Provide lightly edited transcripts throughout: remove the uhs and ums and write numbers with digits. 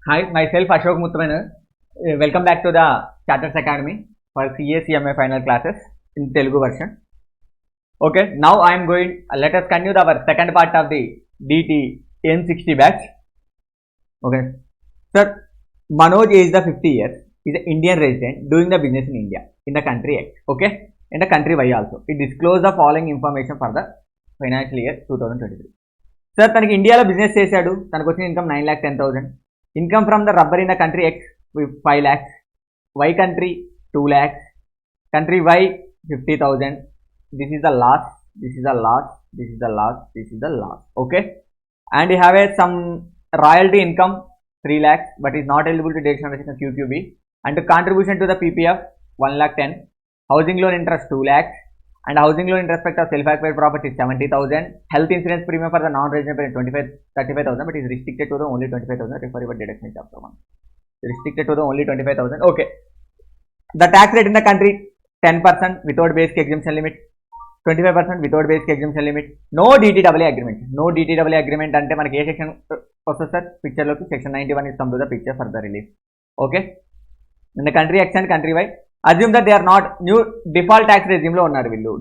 Hi, myself Ashok Mutthamanu. Welcome back to the Charters Academy for CA CMA final classes in Telugu version. Okay, now I am going. Let us continue our second part of the DT N60 batch. Okay, sir, Manoj is the 50 years. He is an Indian resident doing the business in India in the country X. Okay, in the country Y also. He disclosed the following information for the financial year 2023. Sir తనకి ఇండియాలో business చేశాడు, తనకు వచ్చిన income 9,10,000. Income from the rubber in the country X 5 lakhs, Y country 2 lakhs, country Y 50,000. This is the loss, this is the loss, this is the loss, this is the loss. Okay, and you have a some royalty income 3 lakhs but is not eligible to డేషన్ QQB. And contribution to the PPF 1,10,000. Housing loan interest 2 lakhs. And housing loan in respect of self-acquired property is 70,000. Health insurance premium for the non-resident parent 35,000, but is restricted to the only 25,000. Refer your deduction in chapter 1. Restricted to the only 25,000. Okay. The tax rate in the country 10% without basic exemption limit, 25% without basic exemption limit. No DTAA agreement. No DTAA agreement ante manaki A section వస్తుంది sir? Picture లోకి section 91 is come to the picture for the relief. Okay. In the country X and country Y, assume that they are not new default tax regime లో ఉన్నారు వీళ్ళు.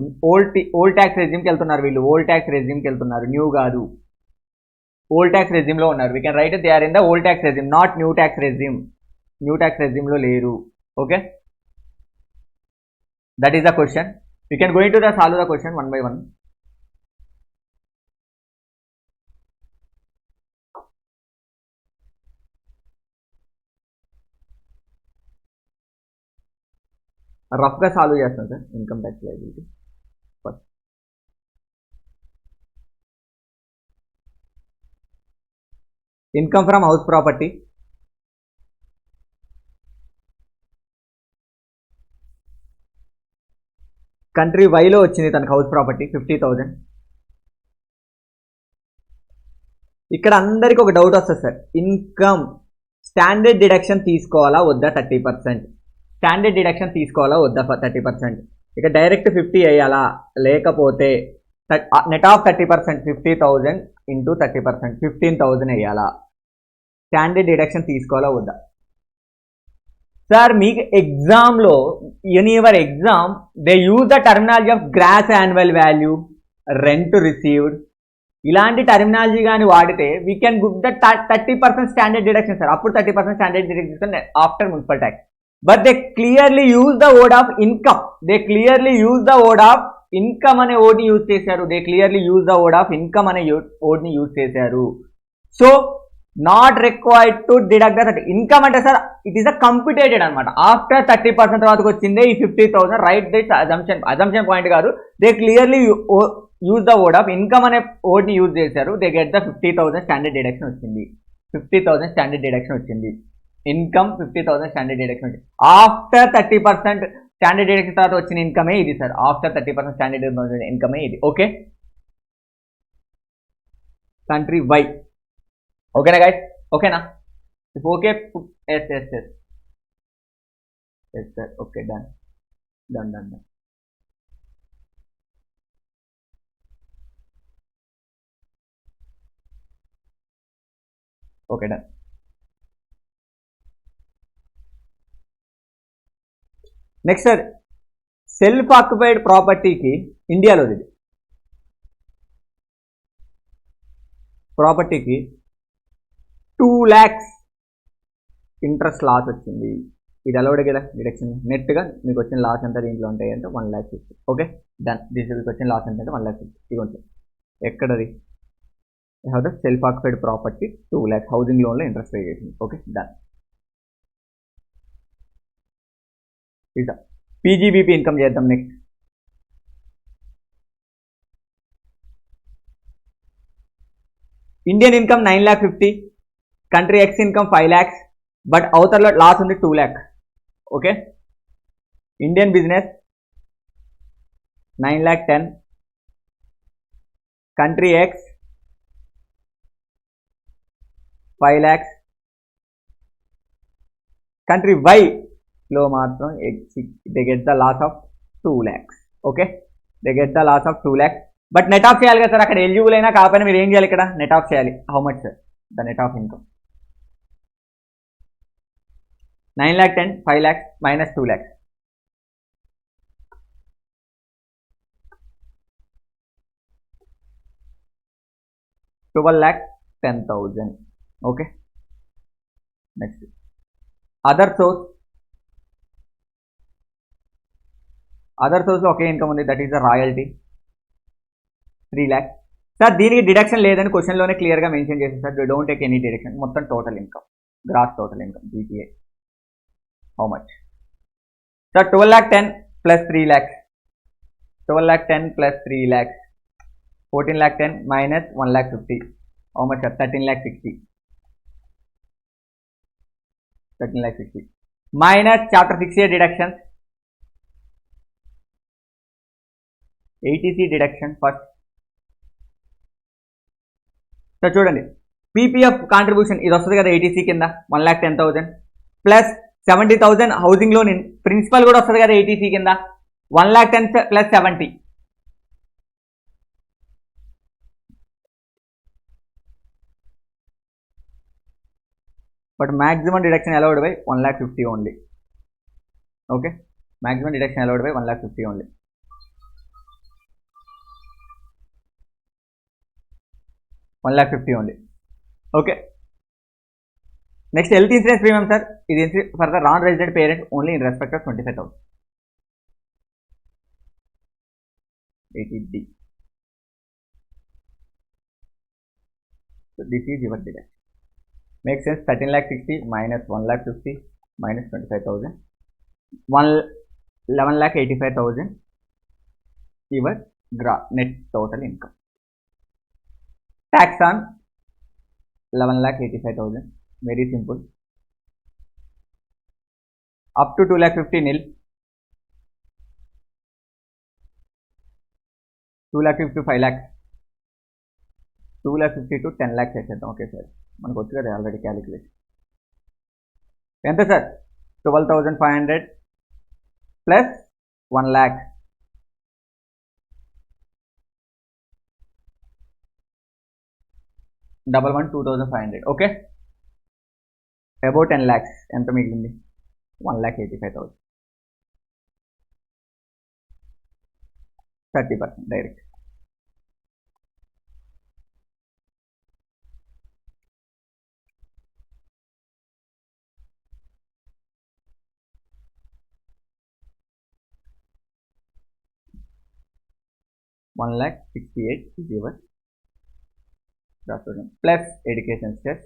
Old tax రెజ్యూమ్కి వెళ్తున్నారు వీళ్ళు. Old tax రెజ్యూమ్కి వెళ్తున్నారు, new కాదు. Old tax regime లో ఉన్నారు. We can write they are in the old tax regime, not new tax regime. New tax regime లో లేరు. Okay, that is the question. We can going to the solve the question one by one. రఫ్గా solve చేస్తాను sir. Income tax liability first. Income from house property country వైలో వచ్చింది తనకు house property 50,000. ఇక్కడ అందరికి ఒక డౌట్ వస్తుంది సార్, ఇన్కమ్ స్టాండర్డ్ డిడక్షన్ తీసుకోవాలా వద్దా? 30% స్టాండర్డ్ డిడక్షన్ తీసుకోవాలా వద్దా? 30%. ఇక డైరెక్ట్ 50 వేయాలా, లేకపోతే నెట్ ఆఫ్ 30% 50,000 ఇంటూ 30% 15,000 వేయాలా? స్టాండర్డ్ డిడక్షన్ తీసుకోవాలా వద్దా? సార్ మీకు ఎగ్జామ్లో in your exam they use the terminology of gross annual value, rent received, ఇలాంటి టర్మినాలజీ కానీ వాడితే we can book the 30% standard deduction sir. అప్పుడు 30% standard deduction after municipal tax. But they clearly use the word of income. They clearly use the word of income అనే word ని use చేశారు. They clearly use the word of income అనే word ని use చేశారు. So not required to deduct the 30. Income అంటే sir it is అ కంప్యూటేటెడ్ అనమాట. After 30% తర్వాతకు వచ్చిందే ఈ 50,000. రైట్ దిస్ అజంప్షన్ పాయింట్ కాదు. They clearly use the word of income అనే word ని యూజ్ చేశారు. They get the 50,000 standard deduction వచ్చింది. 50,000 స్టాండర్డ్ డిడక్షన్ వచ్చింది. Income 50,000 standard deduction after 30% standard deduction తర్వాత వచ్చిన ఇన్కమే ఇది సార్. ఆఫ్టర్ 30% స్టాండర్డ్ ఇన్కమే ఇది. Okay, country Y. ఓకేనా గైస్? ఓకేనా? Okay, yes yes yes yes sir. Okay, done done done done. Okay, done. Next sir, self occupied ప్రాపర్టీకి ఇండియాలో ఇది ప్రాపర్టీకి 2 lakhs ఇంట్రెస్ట్ లాస్ వచ్చింది. ఇది అలౌడ్ కదా డిడక్షన్? నెట్గా మీకు వచ్చిన లాస్ ఎంత దీంట్లో ఉంటాయి అంటే 1,50,000. Okay, done. దిస్ వచ్చిన లాస్ ఎంత అంటే 1,50,000. ఇవ్వండి ఎక్కడది? Have the self occupied property 2 lakhs housing లోన్లో ఇంట్రెస్ట్ పే చేసింది. Okay, done. పీజీబీపీ ఇన్కమ్ చేద్దాం next. Indian income 9,50,000, country X income 5 lakhs, but అవతరలో లాస్ ఉంది 2 lakhs. Okay, Indian business 9,10,000, country X 5 lakhs, country Y లో మాత్రం they get the loss of 2 lakhs. Okay, they get the loss of 2 lakhs. But net of చేయాలి కదా sir. అక్కడ eligible అయినా కాకపోయినా మీరు ఏం చేయాలి? ఇక్కడ నెట్ ఆఫ్ చేయాలి. How much sir? The net of income 9 lakh 10, 5 lakhs minus 2 lakhs. 12 lakh 10,000. Okay. Next. Other source. Other source okay income ఉంది, that is the royalty 3 lakhs. Sir దీనికి డిడక్షన్ లేదని క్వశ్చన్లోనే క్లియర్గా మెన్షన్ చేసింది sir. Don't take any deduction. మొత్తం total income, gross total income GTA how much sir? 12 lakh 10 plus 3 lakhs. 12 lakh 10 plus 3 lakhs. 14 lakh 10 minus 1 lakh 50. How much sir? 13 lakh 60. 13 lakh 60 minus chapter 68 deductions. ATC deduction first. So చూడండి, PPF contribution ఇది వస్తుంది కదా ATC కింద 1,10,000 plus 70,000 housing loan principal కూడా వస్తుంది కదా ATC కింద 1,10,000 plus 70. But maximum deduction allowed by 1,50,000 only. Okay, maximum deduction allowed by 1,50,000 only. 1,50,000 only. Okay. Next, health insurance premium sir, ఇది for the non-resident parent only in respect of 25,000. 80D. So this is your deduction. Makes sense. 13 lakh 60 minus 1 lakh 50 minus 25,000. 11 lakh 85,000. Your net total income. Tax on 11 lakh 85,000. Very simple. Up to 2 lakh 50 nil. 2 lakh 50 5 lakhs. 2 lakh 50 to 10 lakhs చేసేద్దాం. Okay sir, మనకు వచ్చు కదా already calculation. ఎంత sir? 12,500 plus 1 lakh. Double 2,500. Okay, about 10 lakhs ఎంత మిగిలింది? 1,85,000. 30% direct. $1,68,000 is your plus education stress.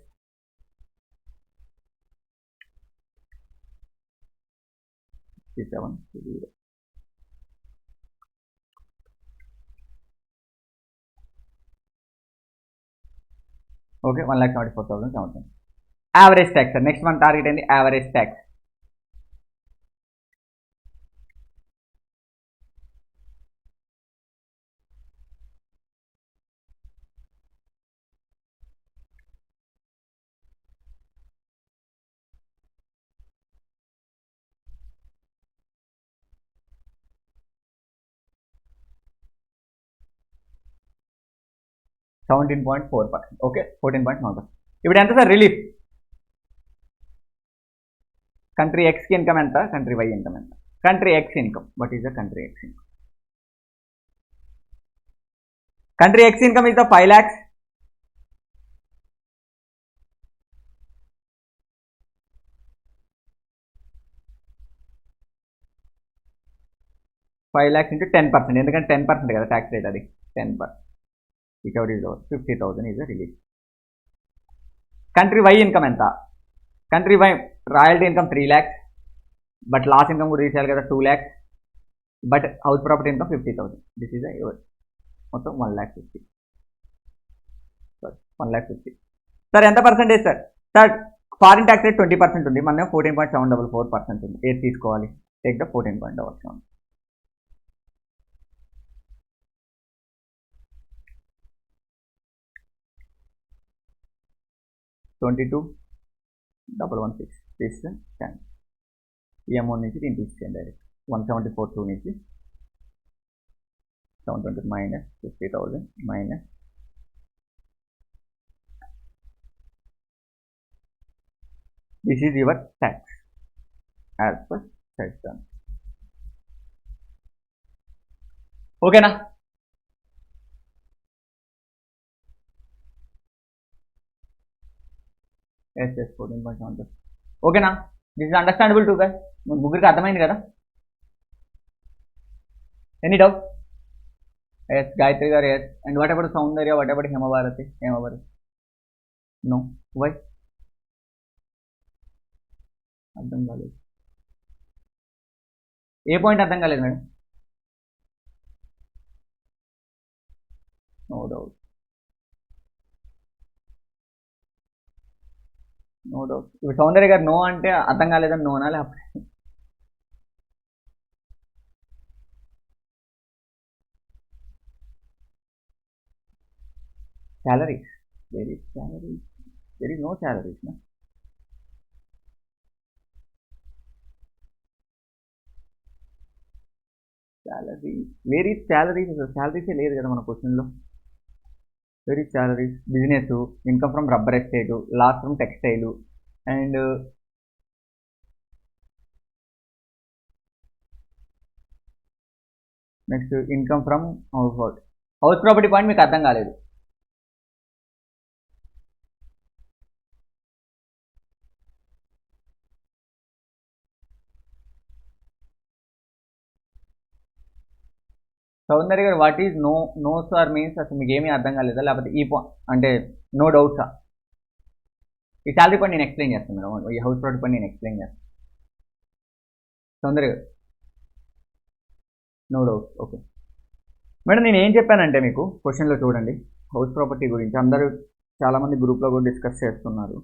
Okay, 1,74,000. Average tax sir. Next one target in the average tax. $17.4%. Okay, 14.9%. ఇప్పుడు ఎంత sir relief? Country X కి income ఎంత, country Y income ఎంత? Country X income. What is the country X income? Country X income is the 5 lakhs. into 10%. ఎందుకంటే 10% కదా tax rate, అది 10%. Recovery is over. 50,000 is the release. Country Y income enta? Country Y royalty income 3 lakhs, but loss income would reach 2 lakhs, but house property income 50,000. This is the మొత్తం 1,50,000. Sorry, 1,50,000. Sir, ఎంత percentage sir? Sir, foreign tax rate 20% ఉంది, మనం 14.744% ఉంది. ఏది తీసుకోవాలి? Take the 14.7. 22,116 this 10. ఈ amount నుంచి దీన్ని తీసుకోండి డైరెక్ట్. 174,2 నుంచి 720 minus 50,000 minus this is your tax. As per set done. ఓకేనా? Yes yes 14.1. ఓకేనా? This is understandable to guys. ముగ్గురికి అర్థమైంది కదా? Any doubt? ఎస్ గాయత్రి గారు yes. And what about Soundarya, what about Hemabharathi? No, why? అర్థం కాలేదు. ఏ పాయింట్ అర్థం కాలేదు madam? No doubt, no doubt. ఇప్పుడు సౌందర్య గారు నో అంటే అర్థం కాలేదని నోనా, లేకపోతే calories? There is calories. There is no calories, no? Calories. Where is calories? Calories లేదు కదా మన క్వశ్చన్లో. Where is calories? Business, income from rubber estate, loss from textile, and next income from house hold. House property point మీకు అర్థం కాలేదు. Soundarya garu what is no sir means అసలు మీకు ఏమీ అర్థం కాలేదా, లేకపోతే అంటే నో డౌట్సా? ఈ శాలరీ పాయింట్ నేను ఎక్స్ప్లెయిన్ చేస్తాను మేడం, ఈ హౌస్ ప్రాపర్టీ పాయింట్ నేను ఎక్స్ప్లెయిన్ చేస్తాను. సౌందర్య గారు నో డౌట్. ఓకే మేడం, నేను ఏం చెప్పానంటే మీకు క్వశ్చన్లో చూడండి, హౌస్ ప్రాపర్టీ గురించి అందరూ చాలామంది గ్రూప్లో కూడా డిస్కస్ చేస్తున్నారు.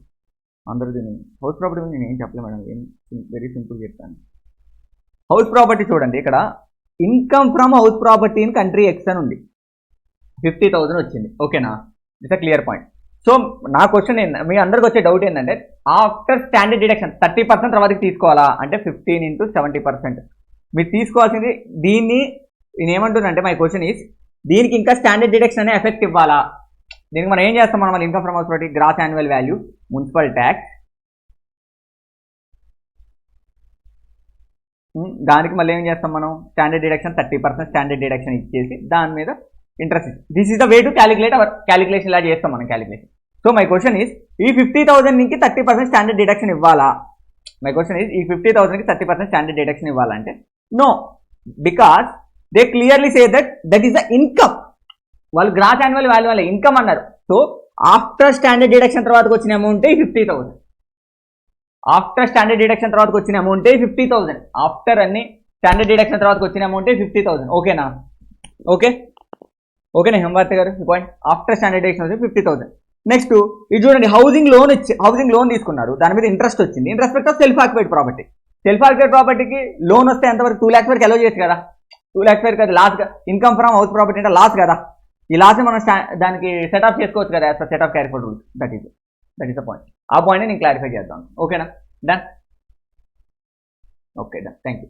అందరూ దీన్ని హౌస్ ప్రాపర్టీ గురించి నేను ఏం చెప్పలేదు మేడం, వెరీ సింపుల్ చెప్తాను. హౌస్ ప్రాపర్టీ చూడండి, ఇక్కడ income from house property in country X అని ఉంది, 50,000 వచ్చింది. ఓకేనా? It's a clear point. So నా క్వశ్చన్ ఏంటంటే, మీ అందరికి వచ్చే డౌట్ ఏంటంటే ఆఫ్టర్ స్టాండర్డ్ డిడక్షన్ 30% తర్వాతకి తీసుకోవాలా అంటే 15 into 70%. మీరు తీసుకోవాల్సింది దీన్ని. నేను ఏమంటున్నానంటే మై క్వశ్చన్ ఈస్, దీనికి ఇంకా స్టాండర్డ్ డిడక్షన్ అనే ఎఫెక్ట్ ఇవ్వాలా? దీనికి మనం ఏం చేస్తాం, మనం income from house property gross annual value, municipal tax, దానికి మళ్ళీ ఏం చేస్తాం మనం, స్టాండర్డ్ డిడక్షన్ 30% స్టాండర్డ్ డిడక్షన్ ఇచ్చేసి దాని మీద interest. This is the way to calculate our calculation. ఇలా చేస్తాం మనం calculation. So my question is, ఈ 50,000 నుంచి 30% స్టాండర్డ్ డిడక్షన్ ఇవ్వాలా? మై క్వశ్చన్ ఈస్, ఈ 50,000కి 30% స్టాండర్డ్ డిడక్షన్ ఇవ్వాలంటే no, because they clearly say that is the income. వాళ్ళు గ్రాస్ యాన్యువల్ వాల్యూ వాళ్ళ ఇన్కమ్ అన్నారు. సో ఆఫ్టర్ స్టాండర్డ్ డిడక్షన్ తర్వాతకి వచ్చిన అమౌంట్ 50,000. ఆఫ్టర్ స్టాండర్డ్ డిడక్షన్ తర్వాతకి వచ్చిన అమౌంట్ 50,000. ఆఫ్టర్ అన్ని స్టాండర్డ్ డిడక్షన్ తర్వాతకి వచ్చిన అమౌంట్ 50,000. ఓకేనా? ఓకేనా హేమభారతి గారు? ఈ పాయింట్ ఆఫ్టర్ స్టాండర్డ్ డిడక్షన్ వచ్చి 50,000. నెక్స్ట్ ఇది చూడండి, హౌసింగ్ లోన్ తీసుకున్నారు, దాని మీద ఇంట్రెస్ట్ వచ్చింది. In respect of self occupied property. Self occupied ప్రాపర్టీకి లోన్ వస్తే ఎంతవరకు 2 lakhs వరకు అలో చేయొచ్చు కదా. 2 lakhs వరకు అది loss. Income from house property అంటే లాస్ కదా. ఈ లాస్ మనం దానికి సెట్ ఆఫ్ చేసుకోవచ్చు కదా, as per set off carry forward rules. That is the point. ఆ పాయింట్ నేను క్లారిఫై చేద్దాం. ఓకేనా? Done. Okay done, thank you.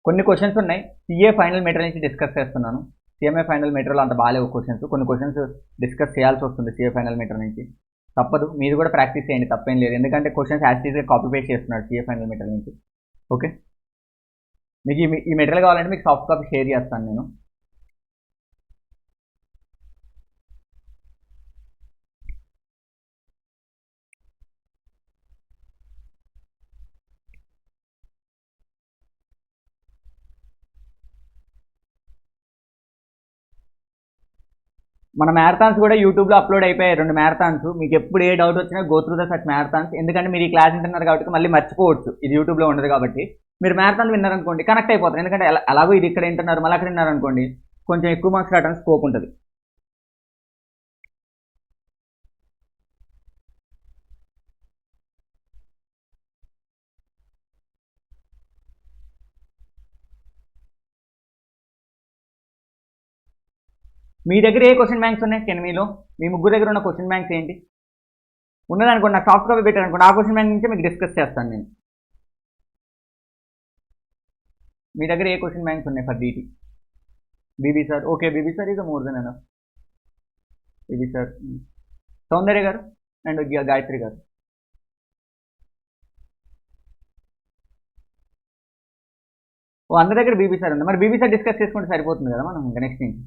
కొన్ని క్వశ్చన్స్ ఉన్నాయి, సిఏ ఫైనల్ మెటీరియల్ నుంచి డిస్కస్ చేస్తున్నాను. సిఎంఏ ఫైనల్ మెటీరియల్ అంత బాగాలేవు క్వశ్చన్స్. కొన్ని క్వశ్చన్స్ డిస్కస్ చేయాల్సి వస్తుంది సిఏ ఫైనల్ మెటీరియల్ నుంచి. తప్పదు, మీరు కూడా ప్రాక్టీస్ చేయండి, తప్పేం లేదు. ఎందుకంటే క్వశ్చన్స్ యాక్చువల్గా కాపీ పేస్ట్ చేస్తున్నాడు సిఏ ఫైనల్ మెటీరియల్ నుంచి. ఓకే, మీకు ఈ మెటీరియల్ కావాలంటే మీకు సాఫ్ట్ కాపీ షేర్ చేస్తాను నేను. మన మ్యారథాన్స్ కూడా యూట్యూబ్లో అప్లోడ్ అయిపోయాయి, 2 మ్యారథాన్స్. మీకు ఎప్పుడు ఏ డౌట్ వచ్చినా go through the such marathons. ఎందుకంటే మీరు ఈ క్లాస్ వింటున్నారు కాబట్టి మళ్ళీ మర్చిపోవచ్చు, ఇది యూట్యూబ్లో ఉండదు కాబట్టి. మీరు మ్యారథాన్ విన్నారనుకోండి కనెక్ట్ అయిపోతారు. ఎందుకంటే అలాగో ఇది ఇక్కడ వింటున్నారు, మళ్ళీ అక్కడ విన్నారనుకోండి కొంచెం ఎక్కువ మార్క్స్ రావడానికి స్కోప్ ఉంటుంది. మీ దగ్గర ఏ క్వశ్చన్ బ్యాంక్స్ ఉన్నాయి? కెనమీలో మీ ముగ్గురు దగ్గర ఉన్న క్వశ్చన్ బ్యాంక్స్ ఏంటి? ఉన్నదనుకోండి, నాకు సాఫ్ట్ కాపీ పెట్టారు అనుకోండి, ఆ క్వశ్చన్ బ్యాంక్ నుంచే మీకు డిస్కస్ చేస్తాను నేను. మీ దగ్గర ఏ క్వశ్చన్ బ్యాంక్స్ ఉన్నాయి for DT? BB sir, okay, BB sir is more than enough. BB sir, Soundarya గారు అండ్ గాయత్రి గారు. ఓ, అందరి దగ్గర బీబీ సార్ ఉంది. మరి బీబీ సార్ డిస్కస్ చేసుకుంటే సరిపోతుంది కదా మనం ఇంకా నెక్స్ట్ నుంచి.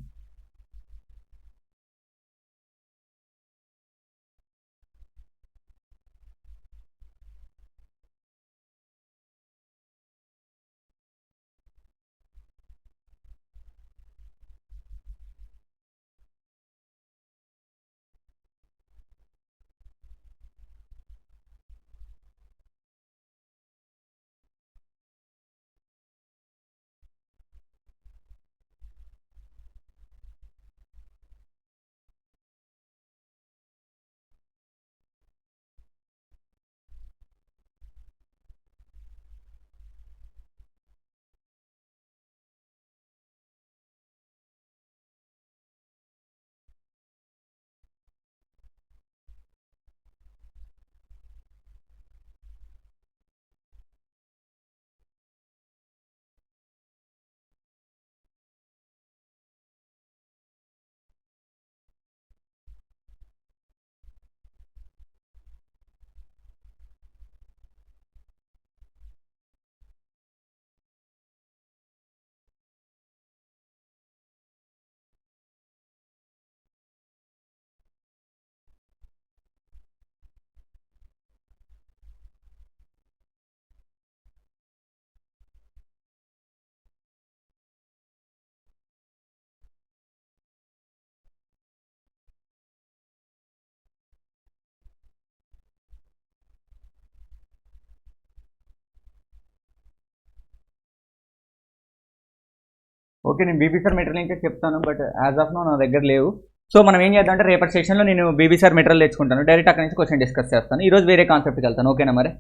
ఓకే, నేను బీబీ సార్ మెటీరియల్ ఇంకా చెప్తాను, బట్ యాజ్ ఆఫ్ నో నా దగ్గర లేవు. సో మనం ఏం చేద్దాం అంటే రేపటి సెషన్లో నేను బీబీ సార్ మెటీరియల్ తెచ్చుకుంటాను, డైరెక్ట్ అక్కడ నుంచి క్వశ్చన్ డిస్కస్ చేస్తాను. ఈరోజు వేరే కాన్సెప్ట్కి వెళ్తాను, ఓకేనా మరి?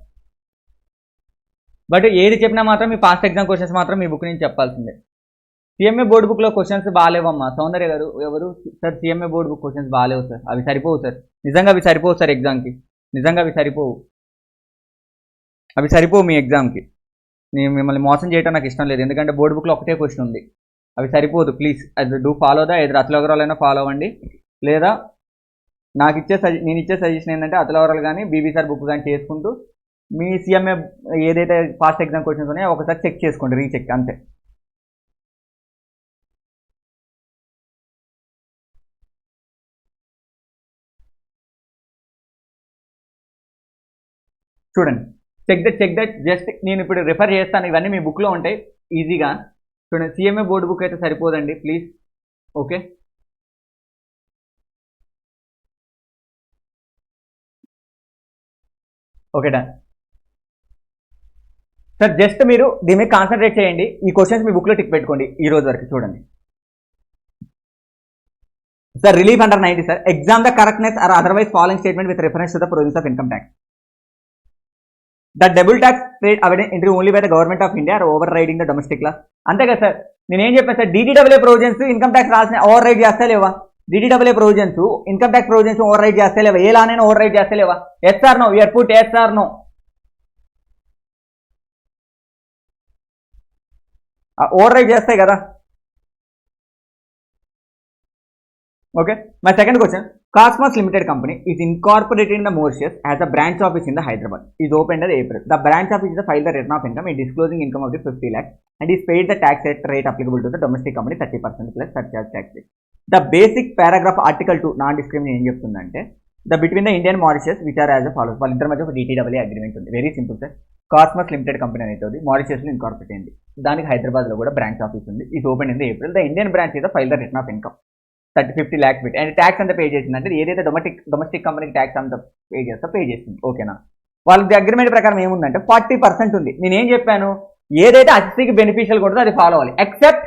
బట్ ఏది చెప్పినా మాత్రం మీ పాస్ట్ ఎగ్జామ్ క్వశ్చన్స్ మాత్రం మీ బుక్ నుంచి చెప్పాల్సిందే. CMA బోర్డు బుక్లో క్వశ్చన్స్ బాగాలేవమ్మా. సౌందర్య గారు ఎవరు sir? CMA board book questions బాగాలేవు సార్, అవి సరిపోవు సార్, నిజంగా అవి సరిపోవు సార్ ఎగ్జామ్కి, నిజంగా అవి సరిపోవు, అవి సరిపోవు మీ ఎగ్జామ్కి. నేను మిమ్మల్ని మోసం చేయడం నాకు ఇష్టం లేదు, ఎందుకంటే బోర్డు బుక్లో ఒకటే క్వశ్చన్ ఉంది, అవి సరిపోదు. ప్లీజ్ అది డూ ఫాలో దా, ఎదురు అతలవరాలైనా ఫాలో అవ్వండి, లేదా నేను ఇచ్చే సజెషన్ ఏంటంటే అతలవరాలు కానీ బీబీ సార్ బుక్ కానీ చేసుకుంటూ మీ CMA ఏదైతే పాస్ట్ ఎగ్జామ్ క్వశ్చన్స్ ఉన్నాయో ఒకసారి చెక్ చేసుకోండి, రీచెక్ అంతే. చూడండి, చెక్ దట్ జస్ట్ నేను ఇప్పుడు రిఫర్ చేస్తాను, ఇవన్నీ మీ బుక్లో ఉంటాయి ఈజీగా చూడండి. CMA బోర్డు బుక్ అయితే సరిపోదండి please, okay? Okay done sir, just మీరు దీని మీద కాన్సన్ట్రేట్ చేయండి, ఈ క్వశ్చన్స్ మీ బుక్లో టిక్ పెట్టుకోండి ఈ రోజు వరకు. చూడండి sir, relief under 90 sir, exam the correctness or otherwise following statement with reference to the provisions of income tax. The double tax rate avoided entry only by the government of India or overriding the domestic laws. అంతే కదా sir, నేనేం చెప్పాను sir, DTAA provisions income tax రాసిన override చేస్తా లేవా? DTAA provisions income tax provisions override చేస్తా లేవా? ఏ లానైనా ఓవర్ రైడ్ చేస్తా లేవా? Yes or no? Your put yes or no? Override చేస్తాయి కదా. Okay, my second question, Cosmos limited company is incorporated in the Mauritius as a branch office in the Hyderabad, is opened in April. The branch office is filed the return of income in disclosing income of the 50 lakhs and is paid the tax rate applicable to the domestic company 30% plus surcharge tax rate. The basic paragraph article 2 non-discrimination ఏం చెప్తుందంటే, the between the Indian Mauritius which are as follows, వాళ్ళిద్దరి మధ్య ఒక DTAA agreement ఉంది. Very simple sir, cosmos limited company అనేది మారిషియస్లో incorporate అయింది, దానికి హైదరాబాద్లో కూడా బ్రాంచ్ ఆఫీస్ ఉంది, is open in April. The Indian branch is file the return of income 50 lakhs పెట్టి, అండ్ ట్యాక్స్ అంతా పే చేసిందంటే ఏదైతే డొమెస్టిక్ కంపెనీకి ట్యాక్స్ అంతా పే చేస్తుంది, ఓకేనా? వాళ్ళకి అగ్రిమెంట్ ప్రకారం ఏముందంటే 40% ఉంది. నేనేం చెప్పాను, ఏదైతే అతిథికి బెనిఫిషియల్ ఉంటుందో అది ఫాలో అవ్వాలి, ఎక్సెప్ట్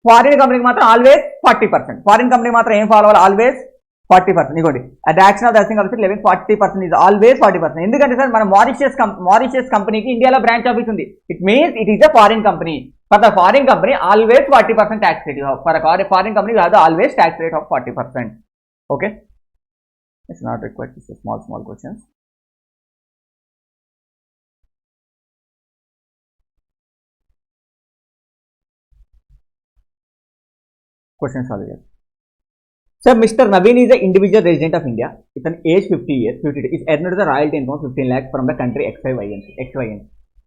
ఫారిన్ కంపెనీకి మాత్రం ఆల్వేస్ 40%. ఫారిన్ కంపెనీ మాత్రం ఏం ఫాలో అవ్వాలి? ఆల్వేస్ 40%. ఇవ్వండి, అట్ యాక్షన్ ఆఫ్ దర్శింగ్ ఆఫీసర్ లివింగ్ 40% ఈజ్ ఆల్వేస్ 40%. ఎందుకంటే సార్ మన మారిషియస్ కంపెనీకి ఇండియాలో బ్రాంచ్ ఆఫీస్ ఉంది, it means it is a foreign company. For the foreign company, always 40% tax rate you have. For a foreign company, you have the always tax rate of 40%. Okay, it's not required. It's a small questions. Question solved. Sir, Mr. Naveen is an individual resident of India. It's an age 50 years. 50 is earned the royalty income of 15 lakhs from the country XYN.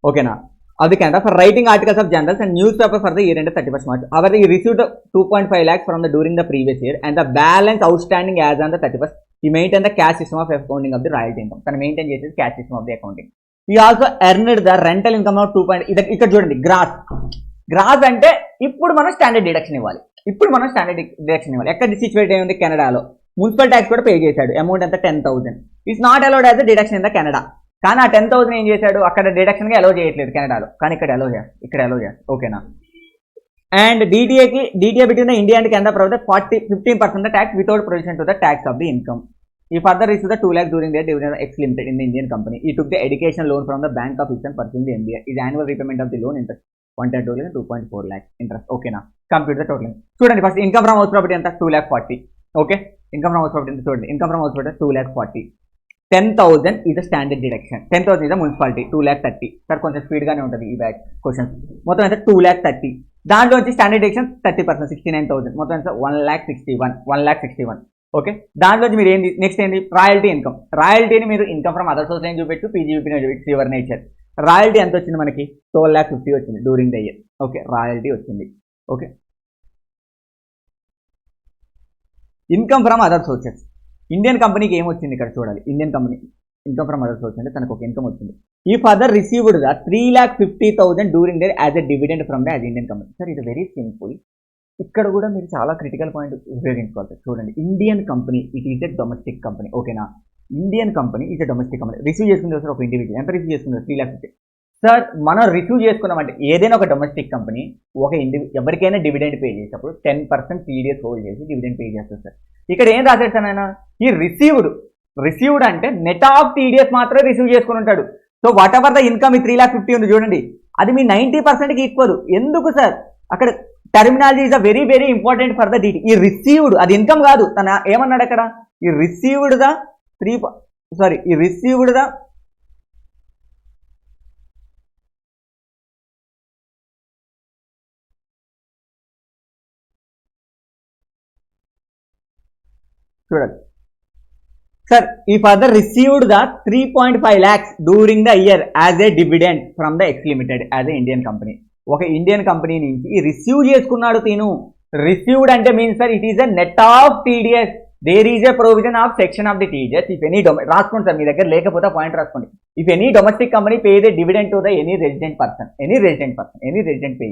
Okay, now. Of the Canada for writing articles of journals and newspaper for the year ended 31st March. However, he received 2.5 lakhs from the during the previous year and the balance outstanding as on the 31st. He maintained the cash system of accounting of the royalty income. Can maintain the cash system of the accounting. He also earned the rental income of 2. ఇక్కడ చూడండి gross అంటే ఇప్పుడు మనం standard deduction ఇవ్వాలి. ఎక్కడ situate అయ్యి ఉంది కెనడాలో మున్సిపల్ ట్యాక్స్ కూడా పే చేశాడు. అమౌంట్ ఎంత 10,000. It's not allowed as a deduction in the Canada. కానీ ఆ 10,000 ఏం చేశాడు అక్కడ డిడక్షన్ గా అలౌ చేయట్లేదు కెనడాలో, కానీ ఇక్కడ అలౌ చేస్తాడు. ఓకేనా. And DTA between the India and Canada provide 15% tax without provision to the tax of the income. He further receive the 2 lakhs during their dividend X Limited in the Indian company. He took the education loan from the Bank of Eastern pursuing the MBA. His annual repayment of the loan interest 1.2 2.4 lakhs interest. ఓకేనా. Compute the total. చూడండి first income from house property ఎంత 2,40,000. Okay, income from house property ఎంత చూడండి. Income from house property 2,40,000. 10,000 is a standard deduction. 10,000 is a municipality. 2,30,000. Sir కొంచెం speed గానే ఉంటుంది ఈ batch questions. మొత్తం ఎంత 2,30,000. దాంట్లో వచ్చి స్టాండర్డ్ డిడక్షన్ 30%, 69,000. మొత్తం ఎంత 1,61,000. ఓకే, దాంట్లో మీరు ఏంది నెక్స్ట్ ఏంది రాయల్టీ ఇన్కమ్. రాయల్టీని మీరు ఇన్కమ్ ఫ్రమ్ అదర్ సోర్స్ అని చూపెట్టు, పీజీపీ చూపెట్టు, యువర్ నేచర్. రాయల్టీ ఎంత వచ్చింది మనకి 12,50,000 వచ్చింది during the year. Okay, royalty వచ్చింది. Okay, income from other sources. Indian కంపెనీకి ఏమొచ్చింది ఇక్కడ చూడాలి. Indian company income from other source అంటే తనకు ఒక ఇన్కమ్ వచ్చింది. He further received the 3,50,000 during there as a dividend from the as Indian company. Sir ఇది వెరీ సింపుల్. ఇక్కడ కూడా మీరు చాలా క్రిటికల్ పాయింట్ ఉపయోగించుకోవాలి. చూడండి, Indian company it is a domestic company. ఓకేనా, Indian company is a domestic company. Receive చేసుకునే sir ఒక ఇండివిజువల్ ఎంత రిసీవ్ చేసుకుంటారు 3,50,000. సార్ మనం రిసీవ్ చేసుకున్నామంటే ఏదైనా ఒక డొమెస్టిక్ కంపెనీ ఒక ఎవరికైనా డివిడెండ్ పే చేసేటప్పుడు 10% టీడీఎస్ హోల్డ్ చేసి డివిడెండ్ పే చేస్తారు సార్. ఇక్కడ ఏం రాశాడు సార్ ఆయన, ఈ రిసీవ్డ్ అంటే నెట్ ఆఫ్ టీడీఎస్ మాత్రమే రిసీవ్ చేసుకుని ఉంటాడు. So whatever the income ఈ 3,50,000 ఉంది చూడండి, అది మీ 90%కి ఈక్వల్. ఎందుకు సార్ అక్కడ terminology is a very very important for the DT. ఈ రిసీవ్డ్ అది ఇన్కమ్ కాదు. తన ఏమన్నాడు అక్కడ, ఈ రిసీవ్డ్ ద చూడండి సార్, ఈ further received the 3.5 lakhs during the year as a dividend from the X limited as a Indian company. ఒక ఇండియన్ కంపెనీ నుంచి ఈ రిసీవ్ చేసుకున్నాడు తిను. రిసీవ్డ్ అంటే means sir it is a net of TDS. There is a provision of section of the TDS if any రాసుకోండి sir, మీ దగ్గర లేకపోతే పాయింట్ రాసుకోండి. If any domestic company pay the dividend to the any resident pay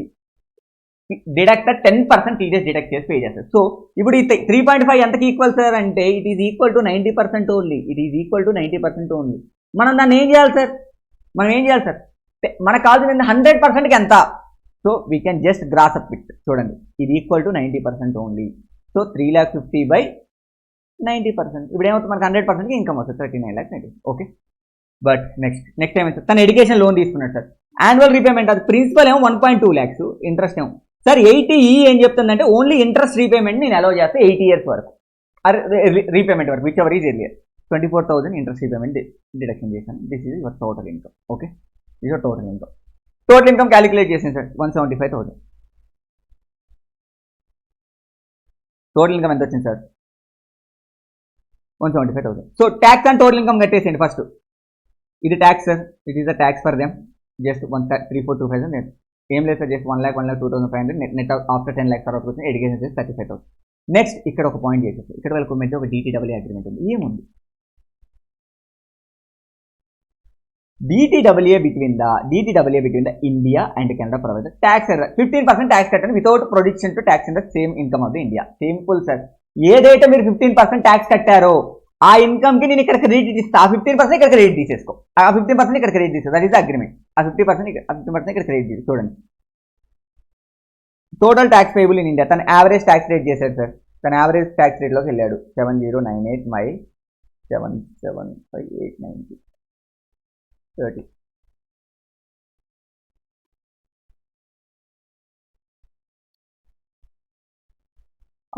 deduct 10% TDS deduct చేసి pay చేస్తారు. So ఇప్పుడు ఈ 3.5 ఎంతకి ఈక్వల్ సార్ అంటే it is equal to 90% only. మనం దాన్ని ఏం చేయాలి సార్, మనకు కావాల్సింది 100%కి ఎంత. So we can just gross up it. చూడండి, ఇది ఈక్వల్ టు 90% ఓన్లీ. సో 3,50,000/90%. ఇప్పుడు ఏమవుతుంది, మనకు 100%కి ఇన్కమ్ వస్తుంది 39,90,000. ఓకే, బట్ నెక్స్ట్ ఏమైంది, తను ఎడ్యుకేషన్ లోన్ తీసుకున్నాడు సార్. యాన్యువల్ రీపేమెంట్ అది ప్రిన్సిపల్ ఏమో 1.2 lakhs, ఇంట్రెస్ట్ ఏమో సార్ 80E ఏం చెప్తుందంటే ఓన్లీ ఇంట్రెస్ట్ రీపేమెంట్ నేను అలౌ చేస్తే 80 years వరకు, రీపేమెంట్ వరకు whichever is earlier. 24,000 interest repayment deduction చేశాను. This is your total income. Okay, ఇది యువర్ టోటల్ ఇన్కమ్ క్యాలిక్యులేట్ చేసింది సార్ 175,000. టోటల్ ఇన్కమ్ ఎంత వచ్చింది sir 175,000. So tax and total income కట్టేసేయండి ఫస్ట్. ఇది tax sir, it is the tax for them just 1,34,2500. ఏం లేదు sir, just 1,02,500 net after 10 lakhs తర్వాత వచ్చింది. ఎడ్యుకేషన్ చేసి 35,000. నెక్స్ట్ ఇక్కడ ఒక పాయింట్ చేసేసి ఇక్కడ వాళ్ళకు మధ్య ఒక DTAA అగ్రిమెంట్ ఉంది. ఏముంది DTAA between the India and Canada provide tax 15% tax కట్టండి without production to tax in the same income of the India. Simple sir, ఏదైతే మీరు 15% ట్యాక్స్ కట్టారో ఆ ఇన్కమ్ కి నేను ఇక్కడ క్రెడిట్ ఇస్తా. ఆ 15% ఇక్కడ క్రెడిట్ తీసేసుకో, ఆ 15% ఇక్కడ క్రెడిట్ తీసుకో. That is the agreement. ఆ 50% ఇక్కడ క్రెడిట్ తీసుకో. చూడండి, total tax payable in India. తన యావరేజ్ ట్యాక్స్ రేట్ చేశాడు సార్. తన యావరేజ్ ట్యాక్స్ రేట్లోకి వెళ్ళాడు 7098/775890 30.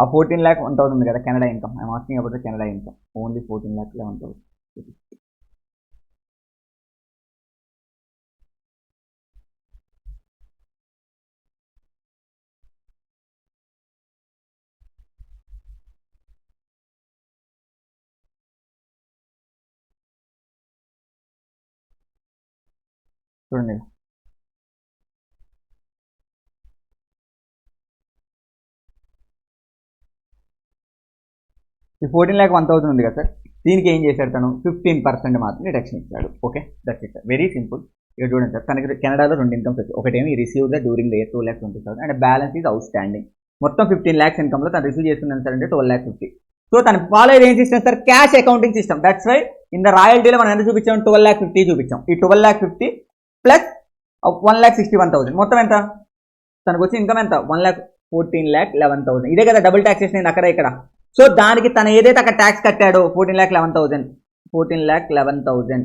ఆ 14,11,000 ఉంది కదా Canada income. I'm asking about the Canada income. Only 14,11,000. చూడండి, ఈ 14,01,000 ఉంది కదా సార్, దీనికి ఏం చేశాడు తను? 15% మాత్రం డిడక్షన్ ఇచ్చాడు. Okay, that's it sir, very simple. ఇక్కడ చూడండి సార్, తనకి కెనడాలో 2 ఇన్కమ్స్ వచ్చాయి. ఒకటేమో ఈ receive the during the year 2,20,000 and balance is out standing. మొత్తం 15 lakhs ఇన్కమ్లో తను రిసీవ్ చేస్తుంది సార్ అంటే 12,50,000. సో తను ఫాలో ఏం system sir? Cash accounting system. That's why in the రాయల్టీలో మనం ఎంత చూపించాం? 12,50,000 చూపించాం. ఈ 12,50,000 ప్లస్ 1,61,000 మొత్తం ఎంత? తనకు వచ్చి ఇన్కమ్ ఎంత? 1,14,11,000. ఇదే కదా డబుల్ ట్యాక్సేషన్ అక్కడ ఇక్కడ. సో దానికి తను ఏదైతే అక్కడ ట్యాక్స్ కట్టాడో 14,11,000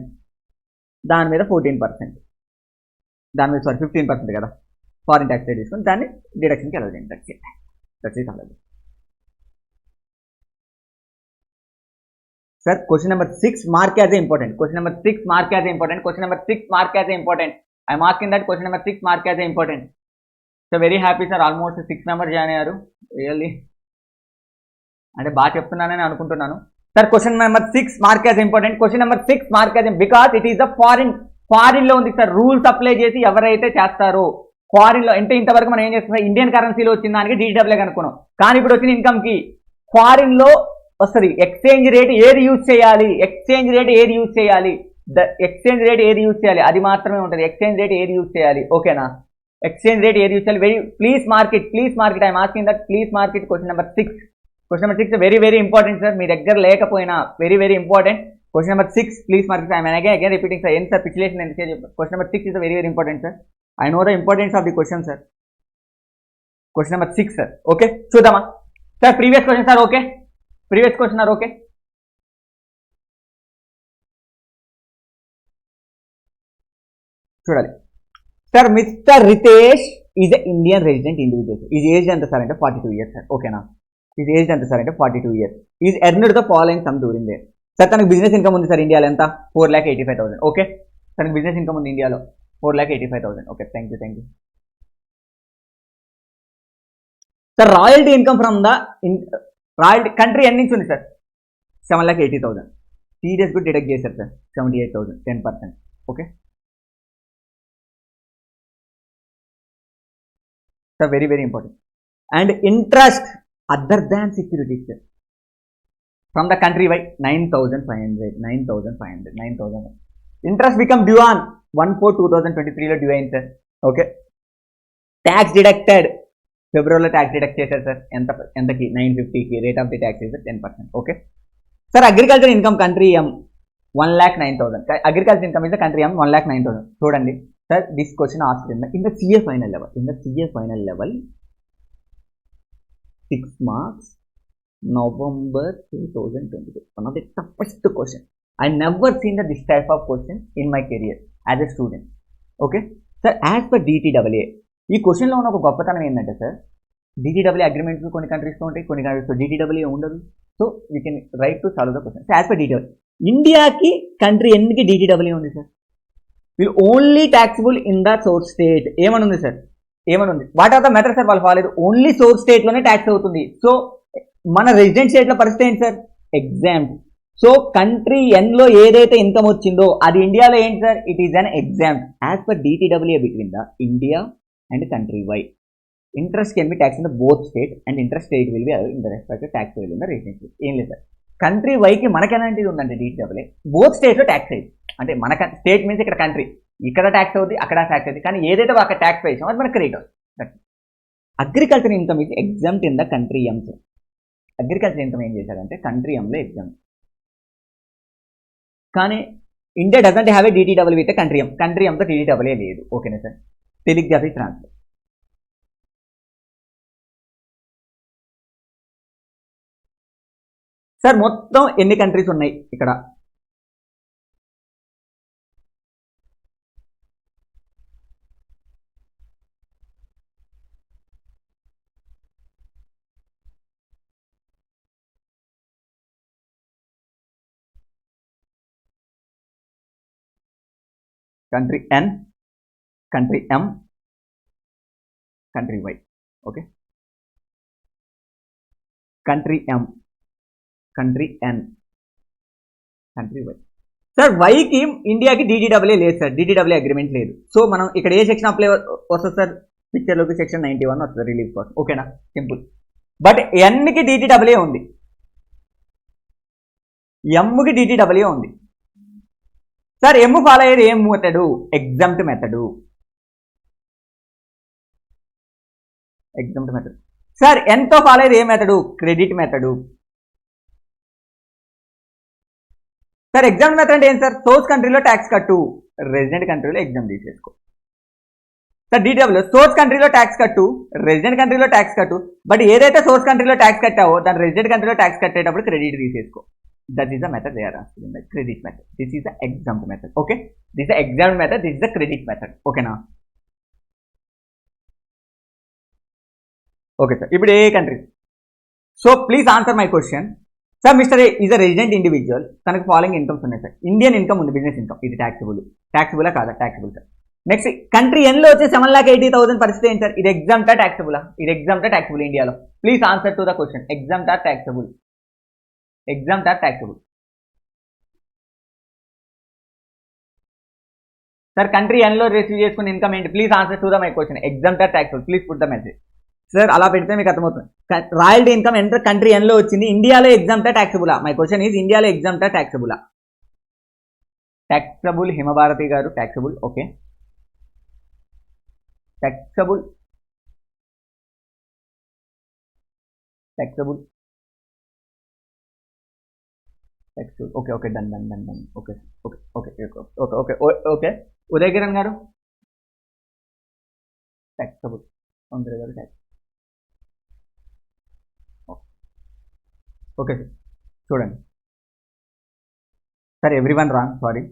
దాని మీద 14%, దాని మీద 15% కదా ఫారిన్ ట్యాక్స్ రేట్ తీసుకొని దాన్ని డిడక్షన్కి అలౌ చేయండి. That's it allow. Sir question number 6 mark as important. Question number 6 mark as important. Question number 6 mark as important. I'm asking that question number 6 mark as important. So very happy sir, almost 6 members join అయ్యారు. Really అంటే బాగా చెప్తున్నానని అనుకుంటున్నాను sir. Question number 6 mark as important. Question number 6 mark as because it is the foreign లో ఉంది sir. Rules apply చేసి ఎవరైతే చేస్తారో ఫారిన్ లో, అంటే ఇంతవరకు మనం ఏం చేస్తున్నాం? ఇండియన్ కరెన్సీలో వచ్చిన దానికి డీడబ్ల్యూ కనుక్కున్నాం. కానీ ఇప్పుడు వచ్చిన ఇన్కమ్ కి ఫారిన్ లో వస్తుంది. ఎక్స్చేంజ్ రేట్ ఏది యూజ్ చేయాలి? ఎక్స్చేంజ్ రేట్ ఏది యూజ్ చేయాలి? ఎక్స్చేంజ్ రేట్ ఏది యూజ్ చేయాలి అది మాత్రమే ఉంటుంది. ఎక్స్చేంజ్ రేట్ ఏది యూజ్ చేయాలి? ఓకేనా? ఎక్స్చేంజ్ రేట్ ఏది యూజ్ చేయాలి? Very please market, please market. I'm asking that please market. Question number 6. Question number 6 very very important sir. మీ దగ్గర లేకపోయినా very very important. Question number 6 please market. I'm again repeating sir. ఎంత sir పిక్చులేషన్ ఎంత చెప్పి. Question number 6 is very very important sir. I know the importance of the question sir. Question number 6 sir. Okay చూద్దామా sir? Previous question sir. Okay, previous question are okay. చూడాలి sir. Mister Ritesh is a Indian resident individual. Is age ఎంత sir అంటే 42 years sir. ఓకేనా? Is age ఎంత sir అంటే 42 years. Is earned the following some during the. Sir తనకు business income ఉంది sir ఇండియాలో ఎంత? 4,85,000. ఓకే, తనకు బిజినెస్ ఇన్కమ్ ఉంది ఇండియాలో 4,85,000. Okay, thank you. Sir royalty income from the royalty country ఎన్ని నుంచి ఉంది సార్? 7,80,000. టీడీఎస్ కూడా డిడక్ట్ చేశారు sir 78,000, 10%. Okay sir, very very important. And interest other than securities sir from the country Y 9,500. Interest become due on 1/4/2023లో due అయింది sir. Okay, tax deducted ఫిబ్రవరిలో tax deduct చేశారు sir. ఎంతకి? 950కి. Rate of the tax is 10%. Okay sir. Agriculture income country M 1,09,000. Agriculture income is the country M 1,09,000. చూడండి sir, this question asked in the CA final level. 6 marks, November 2022. One of the toughest question. I never seen this type of question in my career as a student. Okay sir, as per DTAA ఈ క్వశ్చన్లో ఉన్న ఒక గొప్పతనం ఏంటంటే sir, DTAA agreements కొన్ని కంట్రీస్తో ఉంటాయి, కొన్ని కంట్రీస్తో DTAA ఉండదు. So you can write to solve the question. As per DTAA ఇండియాకి కంట్రీ ఎన్నికి DTAA ఉంది sir? Will only taxable in the source state. ఏమని ఉంది సార్? ఏమనుంది? What are the method sir? వాళ్ళు ఫాలో ఓన్లీ సోర్స్ స్టేట్ లోనే tax అవుతుంది. So మన రెసిడెంట్ స్టేట్ లో పరిస్థితి ఏంటి sir? Exempt. So country N లో ఏదైతే ఇన్కమ్ వచ్చిందో అది ఇండియాలో ఏంటి sir? It is an exempt. As per DTAA between the India and country Y interest can be tax in the both state and interest state will be in the respect tax will in the resident state. ఏం లేదు sir, country వైకి మనకి ఎలాంటిది ఉందంటే DTAA both state లో tax అయ్యింది. అంటే మన స్టేట్ మీన్స్ ఇక్కడ కంట్రీ, ఇక్కడ ట్యాక్స్ అవుతుంది, అక్కడ ట్యాక్స్ అవుతుంది. కానీ ఏదైతే అక్కడ ట్యాక్స్ వేసామో అది మనకు క్రెడిట్ అవుతుంది. అగ్రికల్చర్ ఇన్కమ్ ఇది exempt in the country M. Agriculture income ఏం చేశారంటే కంట్రీ ఎంలో ఎగ్జామ్. కానీ India doesn't have a DTAA with country M. Country ఎంతో DTAA లేదు. ఓకేనా సార్? Telegraphy transfer. సార్ మొత్తం ఎన్ని కంట్రీస్ ఉన్నాయి ఇక్కడ? Country N, country M, country Y. Okay, country M, country N, country Y. Sir వైకి ఇండియాకి DDAA లేదు సార్, DDAA అగ్రిమెంట్ లేదు. సో మనం ఇక్కడ ఏ సెక్షన్ అప్లై వస్తుంది సార్, పిక్చర్లోకి సెక్షన్ 91 వస్తుంది రిలీఫ్ కోసం. ఓకేనా, సింపుల్. బట్ ఎన్కి DDAA ఉంది, ఎమ్కి DDAA ఉంది. సార్ ఎమ్ ఫాలో అయ్యేది ఏం method, exempt method. Exempt method. Sir ఎంతో ఫాలో అయ్యేది ఏ method, credit method. Sir exam method అంటే ఏంటి సార్, సోర్స్ కంట్రీలో ట్యాక్స్ కట్టు, రెసిడెంట్ కంట్రీలో ఎగ్జామ్ తీసేసుకో. సార్ DDAA సోర్స్ కంట్రీలో ట్యాక్స్ కట్టు, రెసిడెంట్ కంట్రీలో ట్యాక్స్ కట్టు, బట్ ఏదైతే సోర్స్ కంట్రీలో ట్యాక్స్ కట్టావో దాని రెసిడెంట్ కంట్రీలో ట్యాక్స్ కట్టేటప్పుడు క్రెడిట్ తీసేసుకో. That is the method they are asking, credit method. This is the exempt method. Okay, this the exempt method, this the credit method. ఓకేనా. ఓకే సార్, ఇప్పుడు ఏ country. So please answer my question. Sir mister A is a resident individual, తనకు ఫాలోయింగ్ incomes ఉన్నాయి sir. Indian income ఉంది, business income, ఇది ట్యాక్సిబులా కాదా, ట్యాక్సిబుల్ సార్. నెక్స్ట్ కంట్రీ ఎన్లో వచ్చి 7,80,000 పరిస్థితి ఏంటి సార్, ఇది ఎగ్జామ్టా ట్యాక్సిబులా, ఇది ఎగ్జామ్టా ట్యాక్సిబుల్ ఇండియాలో. Please answer to the question, ఎగ్జామ్టా ట్యాక్సిబుల్, ఎగ్జామ్టా ట్యాక్సిబుల్. సార్ కంట్రీ ఎన్లో రిసీవ్ చేసుకున్న ఇన్కమ్ ఏంటి, please answer to the my question, ఎగ్జామ్టా taxable. Please put the message. Sir అలా పెడితే మీకు అర్థమవుతుంది. రాయల్టీ ఇన్కమ్ ఎంత కంట్రీ ఎన్లో వచ్చింది, ఇండియాలో ఎగ్జామ్టా ట్యాక్సిబులా. మై క్వశ్చన్ ఈజ్ ఇండియాలో ఎగ్జామ్టా ట్యాక్సిబులా. Taxable Himabharati garu, taxable. Okay, taxable, taxable, taxable. Okay okay, done done done done. Okay okay okay okay okay okay. Uday Kiran garu, taxable. Soundarya garu, tax. Okay sir, చూడండి సార్, ఎవ్రీవన్ రాంగ్, సారీ.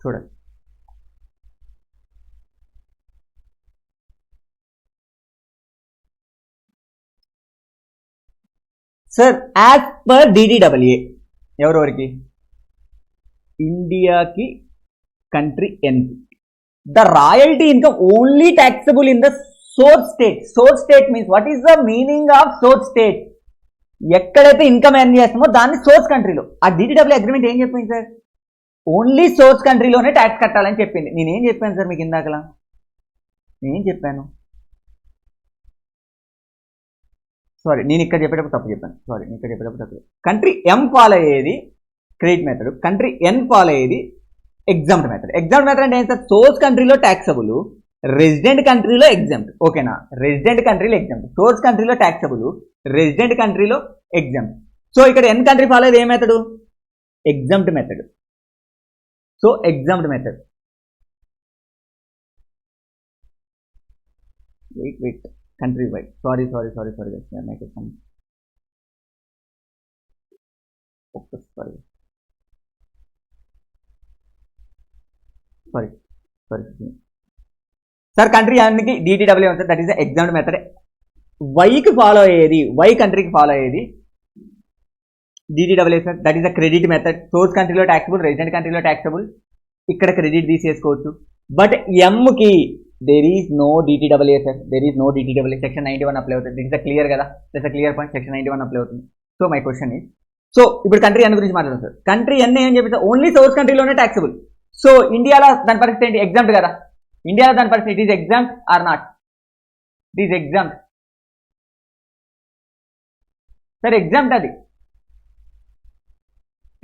చూడండి సార్, యాజ్ పర్ DDAA ఎవరెవరికి, ఇండియాకి, country N, the royalty income only taxable in the source state. Source state means what is the meaning of source state, ఎక్కడైతే income earn చేస్తామో దాన్ని source కంట్రీలో. ఆ DDAA agreement ఏం చెప్పింది సార్, ఓన్లీ సోర్స్ కంట్రీలోనే ట్యాక్స్ కట్టాలని చెప్పింది. నేనేం చెప్పాను సార్ మీకు ఇందాకలా, నేనేం చెప్పాను, సారీ నేను ఇక్కడ చెప్పేటప్పుడు తప్పు చెప్పాను, సారీ నేను ఇక్కడ చెప్పేటప్పుడు తప్పు. కంట్రీ ఎం ఫాలో అయ్యేది credit method, country N follow అయ్యేది ఎగ్జామ్ట్ మెథడ్. ఎగ్జామ్ట్ మెథడ్ అంటే ఏంటి సార్, సోర్స్ కంట్రీలో ట్యాక్సబుల్, రెసిడెంట్ కంట్రీలో ఎగ్జామ్ట్. ఓకేనా, రెసిడెంట్ కంట్రీలో ఎగ్జామ్ట్, సోర్స్ కంట్రీలో ట్యాక్సబుల్, రెసిడెంట్ కంట్రీలో ఎగ్జామ్ట్. సో ఇక్కడ ఎన్ కంట్రీ ఫాలో అయ్యేది ఏ method, exempt method. So exempt method. Wait country wide, sorry sir, country అన్నికి DDAA ఉంటుంది, that is the exempt method. వైకి ఫాలో అయ్యేది, వై కంట్రీకి ఫాలో అయ్యేది DDAA sir, that is the credit method. Source కంట్రీలో taxable, resident కంట్రీలో taxable, ఇక్కడ credit తీసేసుకోవచ్చు. బట్ ఎమ్కి there is no DDAA sir, there is no DDAA. Section 91 apply అవుతుంది. దిస్ ఇస్ ద క్లియర్ కదా, this is clear point, section 91 apply అవుతుంది. So my question is, so ఇప్పుడు country N గురించి మాట్లాడదాం sir. Country N ఏం చెప్పి only source కంట్రీలోనే ట్యాక్సబుల్. సో ఇండియాలో దాని పరిస్థితి ఏంటి, ఎగ్జామ్ట్ కదా. ఇండియాలో దాని పరిస్థితి it is exempt or not, it is exempt sir, exempt అది.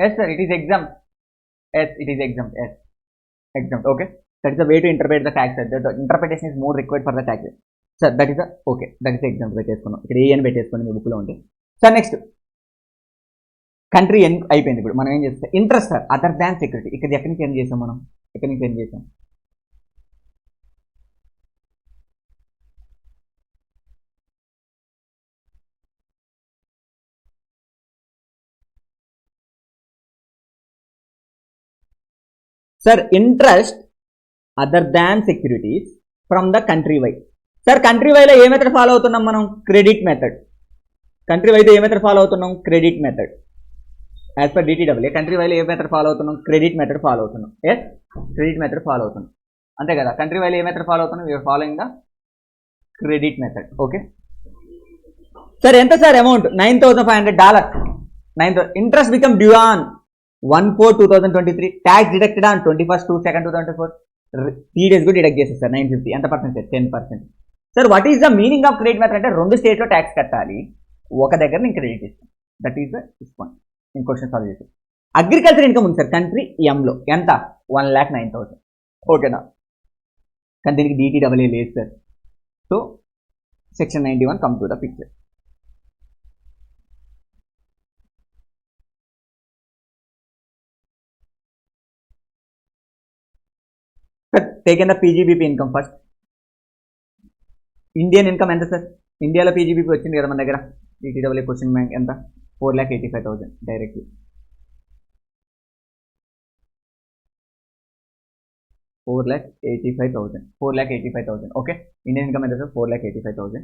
Yes sir, it is exempt, yes it is exempt, yes exempt. Okay, that is the way to interpret the tax. The interpretation is more required for the tax sir. That is the okay, that is exempt పెట్టేసుకున్నాం. ఇక్కడ AN పెట్టేసుకుని మీ బుక్లో ఉంటే sir. Next country ఎన్ అయిపోయింది. ఇప్పుడు మనం ఏం చేస్తాం, interest sir, other than security. ఇక్కడ ఎక్కడి నుంచి ఎర్న్ చేసాం మనం, ఎక్కడి నుంచి ఎర్న్ చేసాం, sir interest other than securities from the country Y. Sir country వైలో ఏ మెథడ్ ఫాలో అవుతున్నాం మనం, క్రెడిట్ మెథడ్. కంట్రీ వైలో ఏ మెథడ్ ఫాలో అవుతున్నాం, credit method. As per DTAA country వైలో ఏ మెథడ్ ఫాలో అవుతున్నాం? క్రెడిట్ మెథడ్ ఫాలో అవుతున్నాం. ఎస్, క్రెడిట్ మెథడ్ ఫాలో అవుతున్నాం, అంతే కదా. కంట్రీ వైలో ఏ మెథడ్ ఫాలో అవుతున్నాం? We are following the credit method. Okay sir, ఎంత sir amount? $9,500. 9,000. Interest become due on 1/4/2023, tax deducted on 21/2/2024. 3 days కూడా డిడక్ట్ చేస్తారు సార్. 950 ఎంత percent? 10%. Sir what is the meaning of credit method అంటే 2 స్టేట్లో tax కట్టాలి, ఒక దగ్గర నేను క్రెడిట్ ఇస్తాను. That is the point. నేను క్వశ్చన్ సాల్వ్ చేస్తాను. అగ్రికల్చర్ ఇన్కమ్ ఉంది సార్ కంట్రీ ఎంలో, ఎంత? 1,09,000. ఓకేనా, కానీ దీనికి DTAA లేదు sir. So section 91 come to the picture. Taken the PGBP income first. Indian income ఎంత సార్? ఇండియాలో PGBP వచ్చింది కదా మన దగ్గర. DTAA క్వశ్చన్ బ్యాంక్ ఎంత? 4,85,000 డైరెక్ట్లీ. 4,85,000. ఓకే, ఇండియన్ ఇన్కమ్ ఎంత సార్? 4,85,000.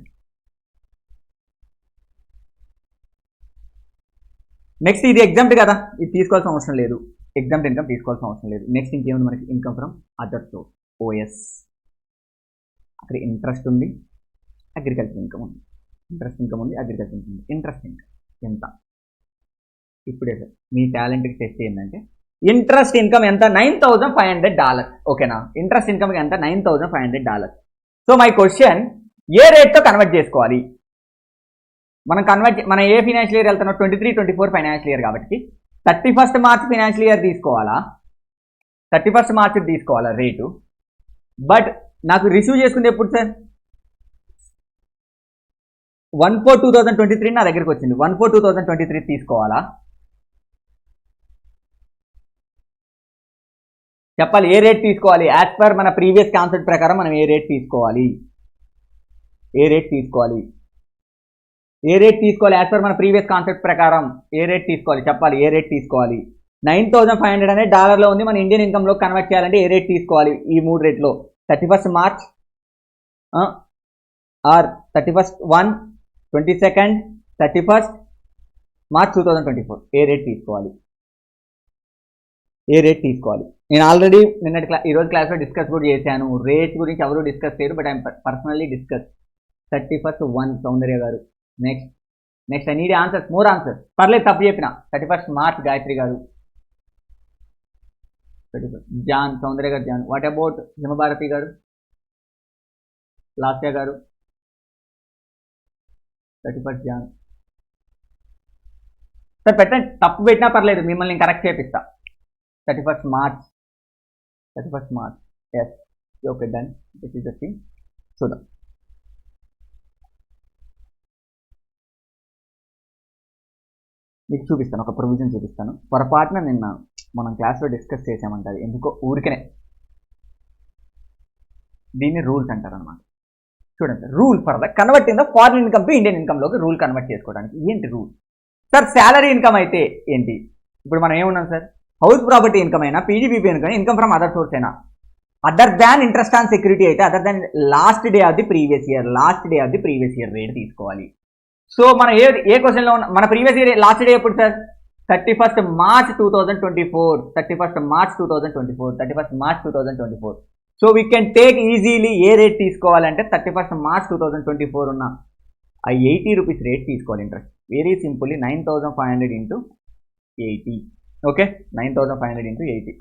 నెక్స్ట్ ఇది ఎగ్జామ్ట్ కదా, ఇది తీసుకోవాల్సిన అవసరం లేదు. ఎగ్జామ్ట్ ఇన్కమ్ తీసుకోవాల్సిన అవసరం లేదు. నెక్స్ట్ ఇంకేముంది మనకి? Income from other source, OS. అక్కడ ఇంట్రెస్ట్ ఉంది, అగ్రికల్చర్ ఇన్కమ్ ఉంది. ఇంట్రెస్ట్ ఇన్కమ్ ఉంది, అగ్రికల్చర్ ఇన్కమ్ ఉంది. ఇంట్రెస్ట్ ఇన్కమ్ ఎంత? ఇప్పుడే సార్ మీ టాలెంట్కి టెస్ట్ ఏంటంటే ఇంట్రెస్ట్ ఇన్కమ్ ఎంత? $9,500. ఓకేనా, ఇంట్రెస్ట్ ఇన్కమ్ ఎంత? $9,500. సో మై క్వశ్చన్, ఏ రేట్తో కన్వర్ట్ చేసుకోవాలి? మనం ఏ ఫైనాన్షియల్ ఇయర్ వెళ్తున్నాం? 23-24 ఫైనాన్షియల్ ఇయర్ కాబట్టి 31st March ఫైనాన్షియల్ ఇయర్ తీసుకోవాలా? 31st March తీసుకోవాలా రేటు? బట్ నాకు రిసీవ్ చేసుకుంటే ఎప్పుడు సార్? 1/4/2023 నా దగ్గరికి వచ్చింది. 1/4/2023 తీసుకోవాలా? చెప్పాలి, ఏ రేట్ తీసుకోవాలి? యాజ్ పర్ మన ప్రీవియస్ కాన్సెప్ట్ ప్రకారం మనం ఏ రేట్ తీసుకోవాలి? యాజ్ పర్ మన ప్రీవియస్ కాన్సెప్ట్ ప్రకారం ఏ రేట్ తీసుకోవాలి? చెప్పాలి, ఏ రేట్ తీసుకోవాలి? 9,500 అనేది డాలర్లో ఉంది, మన ఇండియన్ ఇన్కమ్లో కన్వర్ట్ చేయాలంటే ఏ రేట్ తీసుకోవాలి? ఈ 3 రేట్లో 31st March or 31st 1, 22nd, 31st March 2024. ఏ రేట్ తీసుకోవాలి? నేను ఆల్రెడీ ఈరోజు క్లాస్లో డిస్కస్ కూడా చేశాను. రేట్ గురించి ఎవరు డిస్కస్ చేయరు, but I'm personally discuss. 31st 1 సౌందర్య గారు. Next I need answers, more answers. పర్లేదు, తప్పు చెప్పిన. 31st March గాయత్రి గారు. జాన్, సౌందర్య గారు జాన్. వాట్ అబౌట్ హిమభారతి గారు, లాస్య గారు? 31st జాన్ సార్ పెట్టండి, తప్పు పెట్టినా పర్లేదు, మిమ్మల్ని నేను కరెక్ట్ చేపిస్తా. 31st March. Yes, okay, done. This is the thing. చూద్దాం. మీకు చూపిస్తాను, ఒక ప్రొవిజన్ చూపిస్తాను. పొరపాటున నిన్న మనం క్లాస్లో డిస్కస్ చేసామంటారు, ఎందుకో ఊరికనే. దీన్ని రూల్స్ అంటారు అనమాట. చూడండి, rule for the converting the foreign income to Indian ఇన్కమ్లోకి రూల్ కన్వర్ట్ చేసుకోవడానికి ఏంటి రూల్? సార్ శాలరీ ఇన్కమ్ అయితే ఏంటి? ఇప్పుడు మనం ఏమున్నాం సార్? హౌస్ ప్రాపర్టీ ఇన్కమ్ అయినా, PGBP income from other source అయినా, other than interest on security అయితే other than last day of the previous year rate తీసుకోవాలి. సో మనం ఏ క్వశ్చన్లో ఉన్న మన ప్రీవియస్ ఇయర్ లాస్ట్ డే ఎప్పుడు sir? 31st March 2024. So we can take easily ఏ రేట్ తీసుకోవాలంటే 31st March 2024 ఉన్న ఆ 80 రూపీస్ రేట్ తీసుకోవాలి interest. Very simply 9,500 into 80. Okay, 9,500 into 80,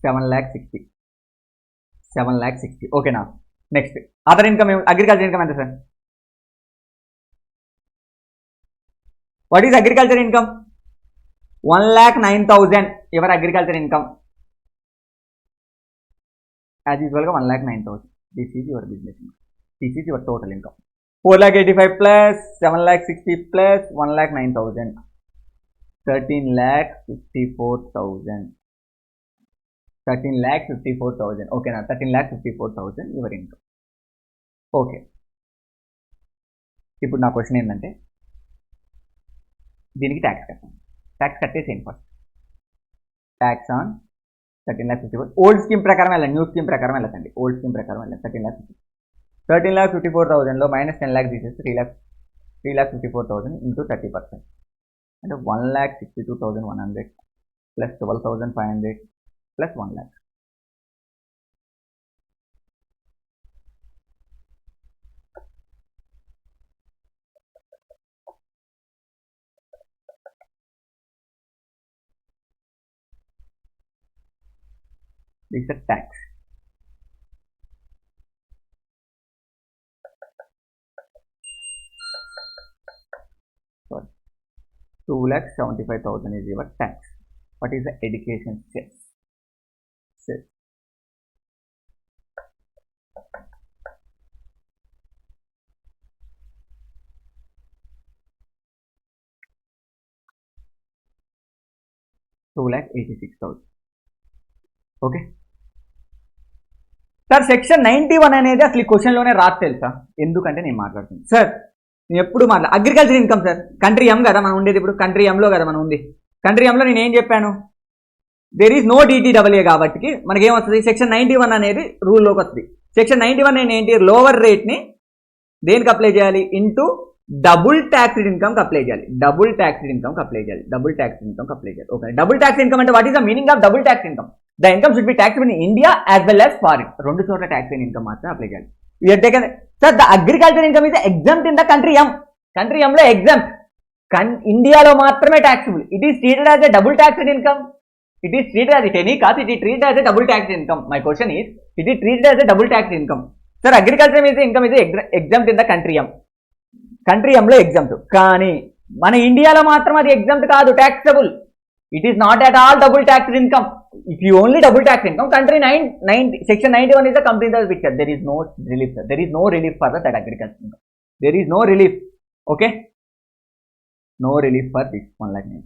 7,60,000. ఓకేనా. Next other income, agriculture income ఎంత sir? What is agriculture income? 1,09,000 your agriculture income. As యూజువల్గా 1,09,000. This is your business income. This is your total income. 4,85,000 plus 7,60,000 plus 1,09,000, 13,54,000. 13,54,000. ఓకేనా, 13,54,000 your income. Okay, ఇప్పుడు నా question ఏంటంటే దీనికి tax కట్టాను. Tax కట్టేసేయండి first. Tax on 13,54,000. Old scheme ప్రకారం వెళ్ళండి, న్యూ స్కీమ్ ప్రకారం వెళ్ళకండి. ఓల్డ్ స్కీమ్ ప్రకారం వెళ్ళండి. 13,54,000లో -10,00,000 తీసేసి 3,54,000 into 30%. అంటే 1,62,100 plus 12,500 plus 1 lakh. This is the tax. Sorry. 2,75,000 is your tax. What is the education cess? Cess. $2,86,000. Okay sir section 91 అనేది అసలు ఈ క్వశ్చన్లోనే రాదు తెలుసా? ఎందుకంటే నేను మాట్లాడుతున్నాను సార్, నేను ఎప్పుడు అగ్రికల్చర్ ఇన్కమ్ సార్, కంట్రీ ఎం కదా మనం ఉండేది, ఇప్పుడు కంట్రీ ఎంలో కదా మనం ఉంది. కంట్రీ ఎంలో నేను ఏం చెప్పాను, దేర్ ఈజ్ నో DTAA కాబట్టి మనకి ఏమొస్తుంది, సెక్షన్ 91 అనేది రూల్లోకి వస్తుంది. సెక్షన్ 91 ఏంటి, లోవర్ రేట్ని దేనికి అప్లై చేయాలి, ఇంటూ డబుల్ ట్యాక్స్డ్ ఇన్కమ్కి అప్లై చేయాలి. డబుల్ ట్యాక్స్డ్ ఇన్కమ్కి అప్లై చేయాలి. డబుల్ ట్యాక్స్డ్ ఇన్కమ్కి అప్లై చేయాలి. ఓకే, డబుల్ ట్యాక్స్ ఇన్కమ్ అంటే what is the meaning of double tax income? The income should be taxed in India as well as foreign. రెండు చోట్ల tax అయిన income మాత్రం apply చేయాలి. Sir the agriculture income is exempt in the country M. Country ఎంలో exempt, ఇండియాలో మాత్రమే taxable. It is treated as a double taxed income. It is treated as any cost. It is treated as a double taxed income. My question is, it is treated as a double taxed income. Sir, agriculture income is exempt in the country M. Country M lo exempt. Kani mana India lo matram adi exempt kaadu, taxable. It is not at all double taxed income. If you only double taxed income, country 9 section 91 is the complete picture. There is no relief, sir. There is no relief for that agriculture income. There is no relief. Okay, no relief for this one like me.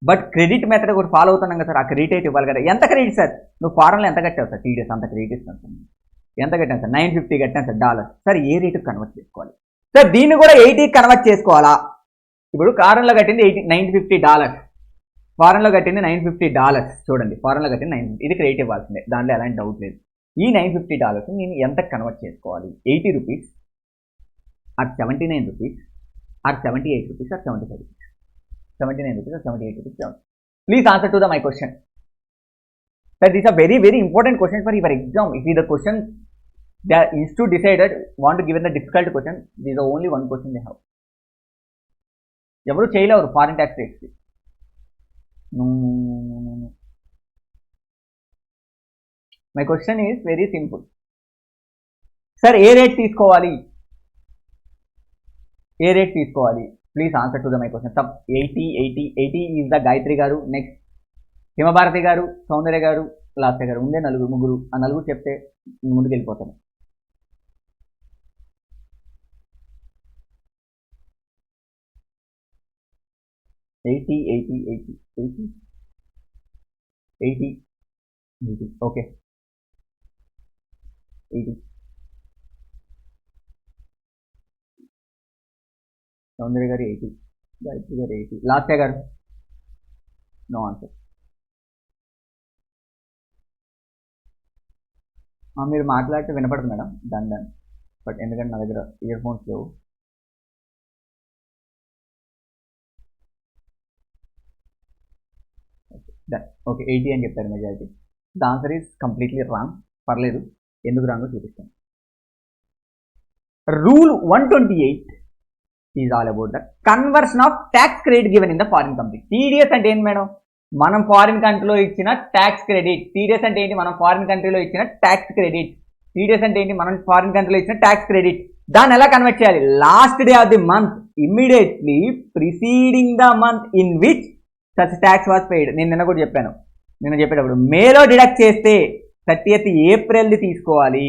But credit method కూడా follow అవుతున్నాం కదా sir, ఆ credit అయితే ఇవ్వాలి కదా. ఎంత credit sir, నువ్వు ఫారెన్లో ఎంత కట్టావు సార్, TDS అంత క్రెడిట్ ఇస్తాను సార్. ఎంత కట్టాను సార్, 950 కట్టాను సార్ డాలర్. సార్ ఏ రేటుకి కన్వర్ట్ చేసుకోవాలి సార్, దీన్ని కూడా 80కి కన్వర్ట్ చేసుకోవాలా? ఇప్పుడు ఫారెన్లో కట్టింది $950, ఫారెన్లో కట్టింది $950. చూడండి, ఫారెన్లో కట్టింది 950, ఇది క్రెడిట్ ఇవ్వాల్సిందే, దాంట్లో ఎలాంటి డౌట్ లేదు. ఈ $950 నేను ఎంత కన్వర్ట్ చేసుకోవాలి? 80 rupees or 79 rupees or 78 rupees or 75 rupees? 79 rupees or 78 rupees. Please answer to my question. Sir, these are very, very important questions for your exam. If the question the institute decided want to give the difficult question, this is the only one question they have. ఎవరు చేయలేరు foreign tax rates. My question is very simple. Sir A rate తీసుకోవాలి, ఏ rate తీసుకోవాలి? Please answer to my question. Sub 80 is the Gayatri గారు, next హిమభారతి గారు, సౌందర్య గారు, లాస్య గారు. ఉండే ముగ్గురు. ఆ నలుగురు చెప్తే ముందుకు వెళ్ళిపోతాను. Eighty okay, 80. సౌందర్య గారు 80, గాయత్రి గారు 80, లాస్య గారు నో ఆన్సర్. మీరు మాట్లాడితే వినపడదు మేడం, దాని బట్ ఎందుకంటే నా దగ్గర ఇయర్ ఫోన్స్ లేవు. ఓకే, 80 అని చెప్పారు majority. The answer is completely wrong. పర్లేదు, ఎందుకు రాంగో చూపిస్తాను. Rule 128 is all about the conversion of tax credit given in the foreign country. TDS అంటే ఏంటి మేడం? మనం ఫారిన్ కంట్రీలో ఇచ్చిన ట్యాక్స్ క్రెడిట్. TDS అంటే ఏంటి? మనం ఫారిన్ కంట్రీలో ఇచ్చిన ట్యాక్స్ క్రెడిట్. TDS అంటే ఏంటి? మనం ఫారిన్ కంట్రీలో ఇచ్చిన ట్యాక్స్ క్రెడిట్. దాన్ని ఎలా కన్వర్ట్ చేయాలి? Last day of the month immediately preceding the month in which such tax was paid. నేను నిన్న కూడా చెప్పాను, నిన్న చెప్పేటప్పుడు మేలో డిడక్ట్ చేస్తే 30th ఏప్రిల్ది తీసుకోవాలి.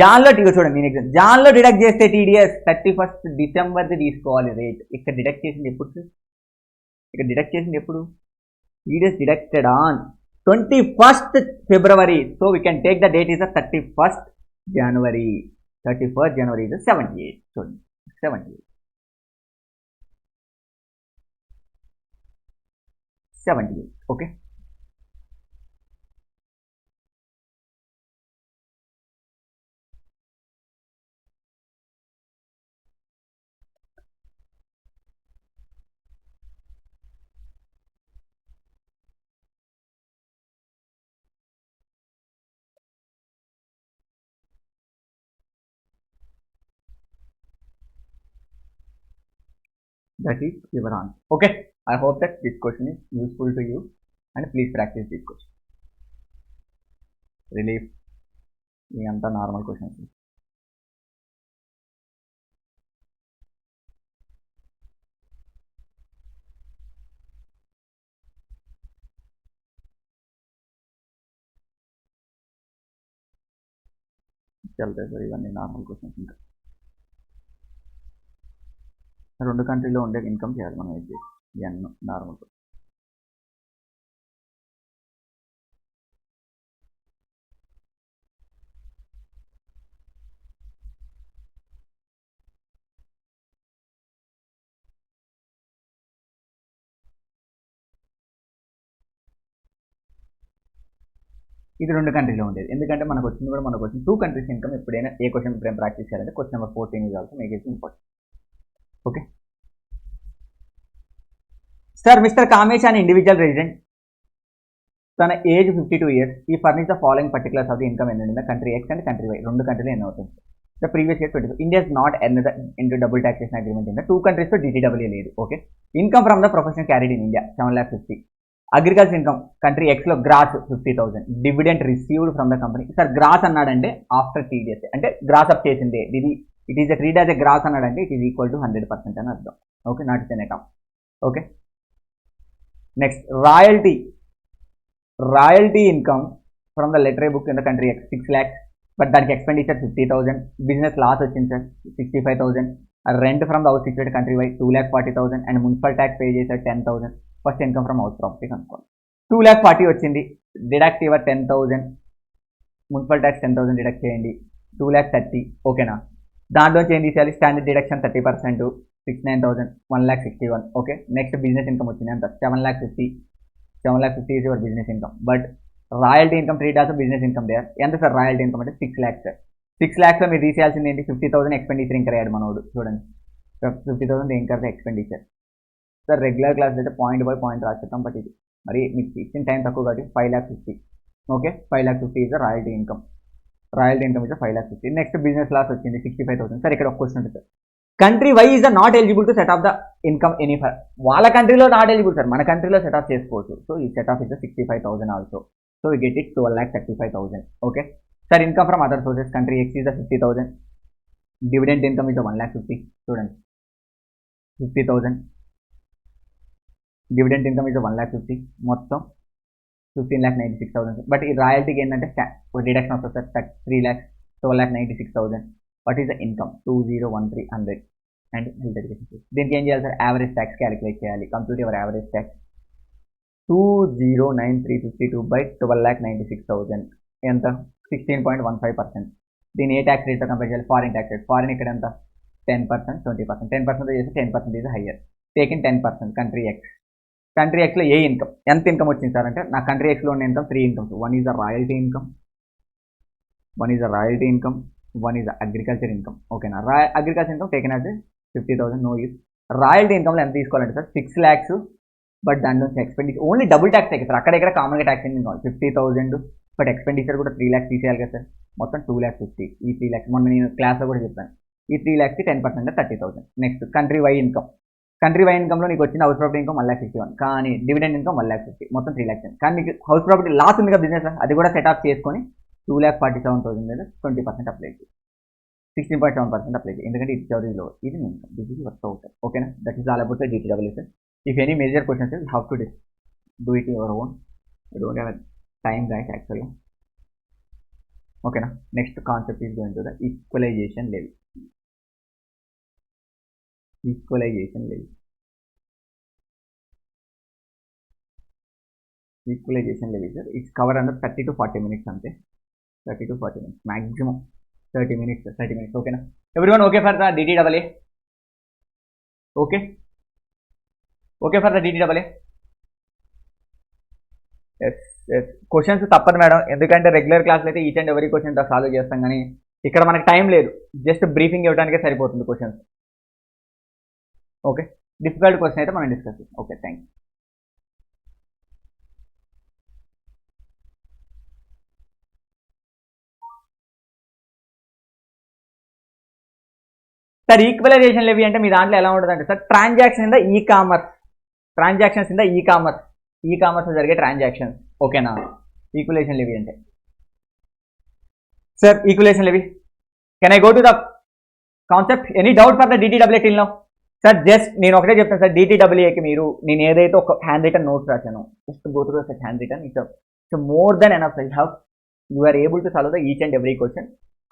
జాన్లో చూడండి, నేను ఎగ్జామ్ జాన్లో డిడక్ట్ చేస్తే TDS 31st డిసెంబర్ది తీసుకోవాలి రేట్. ఇక్కడ డిడక్ట్ చేసింది ఎప్పుడు? ఇక్కడ డిడక్ట్ చేసింది ఎప్పుడు? TDS deducted on 21st February. So we can take the date is the 31st January. 31st January is 78. చూడండి, 78. 78. Okay, That is your answer. Okay, I hope that this question is useful to you and please practice this question. Relief ఇదంతా normal questions. చల్తే sir ఇవన్నీ normal questions. ఇంకా 2 కంట్రీలో ఉండే income చేయాలి మనం అయితే ఇవన్నీ నార్మల్. ఇది 2 కంట్రీలో ఉండేది. ఎందుకంటే మనకు వచ్చింది కూడా మనకు వచ్చింది 2 కంట్రీస్ ఇన్కమ్. ఎప్పుడైనా ఏ క్వశ్చన్ ఎప్పుడైనా ప్రాక్టీస్ చేయాలంటే question number 14 is also make it important. Okay sir, mister Kamesh అనే ఇండివిజువల్ రెసిడెంట్ తన ఏజ్ 52 years ఈ furnish the following particulars of the income in the country X and country Y. 2 కంట్రీలో ఎన్ని అవుతుంది? The previous year 24. India is not in into double taxation agreement in the 2 కంట్రీస్తో DTW లేదు. Okay, income from the profession carried in India 7,50,000. Agriculture income country ఎక్స్లో gross 50,000. Dividend received from the company. Sir gross అన్నాడంటే after TDS అంటే gross up చేసిందే ఇది. It is treat as a gross అన్నాడంటే it is equal to 100% అని అర్థం. Okay, not is an account. Okay, next royalty income from the literary book in the country X 6 lakhs. But దానికి expenditure 50,000. Business loss వచ్చింది sir 65,000. Rent from the house situated country Y 2,40,000 and municipal tax pay చేశారు 10,000. First income from house property కనుక్కోండి. 2,40,000 వచ్చింది. Deduct your 10,000. Municipal tax 10,000 deduct చేయండి. 2,30,000. ఓకేనా? దాంట్లోంచి ఏం తీసేయాలి? Standard deduction 30%, 69,000, 1,61,000. Okay, next business income వచ్చింది అంత 7,50,000. 7,50,000 is your business income. But royalty income treat also business income there. ఎంత సార్ రాయల్టీ ఇన్కమ్ అంటే 6 lakhs సార్. 6 lakhsలో మీరు తీసేయాల్సింది ఏంటి? 50,000 ఎక్స్పెండిచర్ ఇంకర్ అయ్యాడు మనోడు. చూడండి 50,000 incur expenditure. Sir regular class అయితే పాయింట్ బై పాయింట్ రాసేస్తాం. బట్ ఇది మరి మీకు ఇచ్చిన టైం తక్కువ కాబట్టి 5,50,000. Okay, 5,50,000 is the royalty income. Royalty income is 5,50,000. Next business loss వచ్చింది 65,000. సార్ ఇక్కడ ఒక క్వశ్చన్ ఉంటుంది sir, country Y is the not eligible to set off the income any for. వాళ్ళ కంట్రీలో నాట్ ఎలిజిబుల్ సార్, మన కంట్రీలో సెట్ ఆఫ్ చేసుకోవచ్చు. So ఈ set of is 65,000 also. So we get it 12,35,000. Okay sir, income from other sources country X is the 50,000. Dividend income is 1,50,000. చూడండి 50,000. Dividend income is 1,50,000. మొత్తం 15,96,000. But ఈ రాయల్టీకి ఏంటంటే deduction వస్తుంది sir 3 lakhs 12,96,000. What is the income? 201300 and health education. దీనికి ఏం చేయాలి sir? Average tax calculate చేయాలి. Compute your average tax. 209,352 by 12,96,000 ఎంత? 16.15%. దీని ఏ ట్యాక్స్ రేట్తో కంపేర్ చేయాలి? Foreign tax rate. ఫారిన్ ఇక్కడ ఎంత? 10%, 20%. 10% చేస్తే 10% is higher. Taken 10%. Country X. Country ఎక్స్లో ఏ ఇన్కమ్ ఎంత ఇన్కమ్ వచ్చింది సార్ అంటే, నా కంట్రీ ఎక్స్లో ఉన్న income 3 incomes. One is the royalty income, one is the agriculture income. ఓకేనా? Agriculture income taken as 50,000, no use. Royalty ఇన్కమ్లో ఎంత తీసుకోవాలంటే సార్ 6 lakhs. బట్ దాంట్లో ఎక్స్పెండిచర్ ఓన్లీ డబుల్ ట్యాక్స్ అయితే సార్. అక్కడ కామన్గా ట్యాక్స్ ఏం కావాలి? 50,000. బట్ ఎక్స్పెండిచర్ కూడా 3 lakhs తీసేయాలి కదా సార్. మొత్తం 2,50,000. ఈ 3 lakhs మొన్న నేను క్లాస్లో కూడా చెప్పాను. ఈ 3 lakhsకి 10% 30,000. Next country Y income. Country Y ఇన్కమ్లో నీకు వచ్చిన హౌస్ ప్రాపర్టీ ఇన్కమ్ 1,61,000. కానీ డివిడెండ్ ఇన్కమ్ 1,50,000. మొత్తం 3 lakhs. కానీ నీకు హౌస్ ప్రాపర్టీ లాస్ ఉంది కదా బిజినెస్, అది కూడా సెట్ ఆఫ్ చేసుకొని 2,47,000 మీద 20% అప్లై చేయి. 16.7% అప్లై చేయి. ఎందుకంటే ఇది చౌరీ లో ఇది income. This is work out. ఓకేనా? That is all about the DTW sir. If any major questions you have to do it your own. You don't have time right యాక్చువల్గా. ఓకేనా? Next concept is going to the equalisation levy. Equalisation levy sir, it's cover under 30 to 40 minutes అంతే. 30 to 40 minutes maximum. 30 minutes. ఓకేనా? Everyone okay for the DTAA? Okay for the DTAA? Yes. Questions తప్పదు madam, ఎందుకంటే regular క్లాస్లో అయితే each and every question solve చేస్తాం. కానీ ఇక్కడ మనకి టైం లేదు, జస్ట్ బ్రీఫింగ్ ఇవ్వడానికే సరిపోతుంది క్వశ్చన్స్. ఓకే, డిఫికల్ట్ క్వశ్చన్ అయితే మనం డిస్కస్ చేస్తాం. Okay, thank you. Sir equalisation levy అంటే మీ దాంట్లో ఎలా ఉంటుంది అంటే sir transaction in the e-commerce జరిగే ట్రాన్సాక్షన్స్. ఓకేనా ఈక్వలైజేషన్ లెవీ అంటే. Sir equalisation levy can I go to the concept? Any doubt for the DTWA till now? Sir just నేను ఒకటే చెప్తాను సార్, డిటిడబ్ల్యూఏకి మీరు నేను ఏదైతే ఒక హ్యాండ్ రిటన్ నోట్స్ రాశాను, just go to the handwritten. It's more than enough. You are able to solve the each and every question.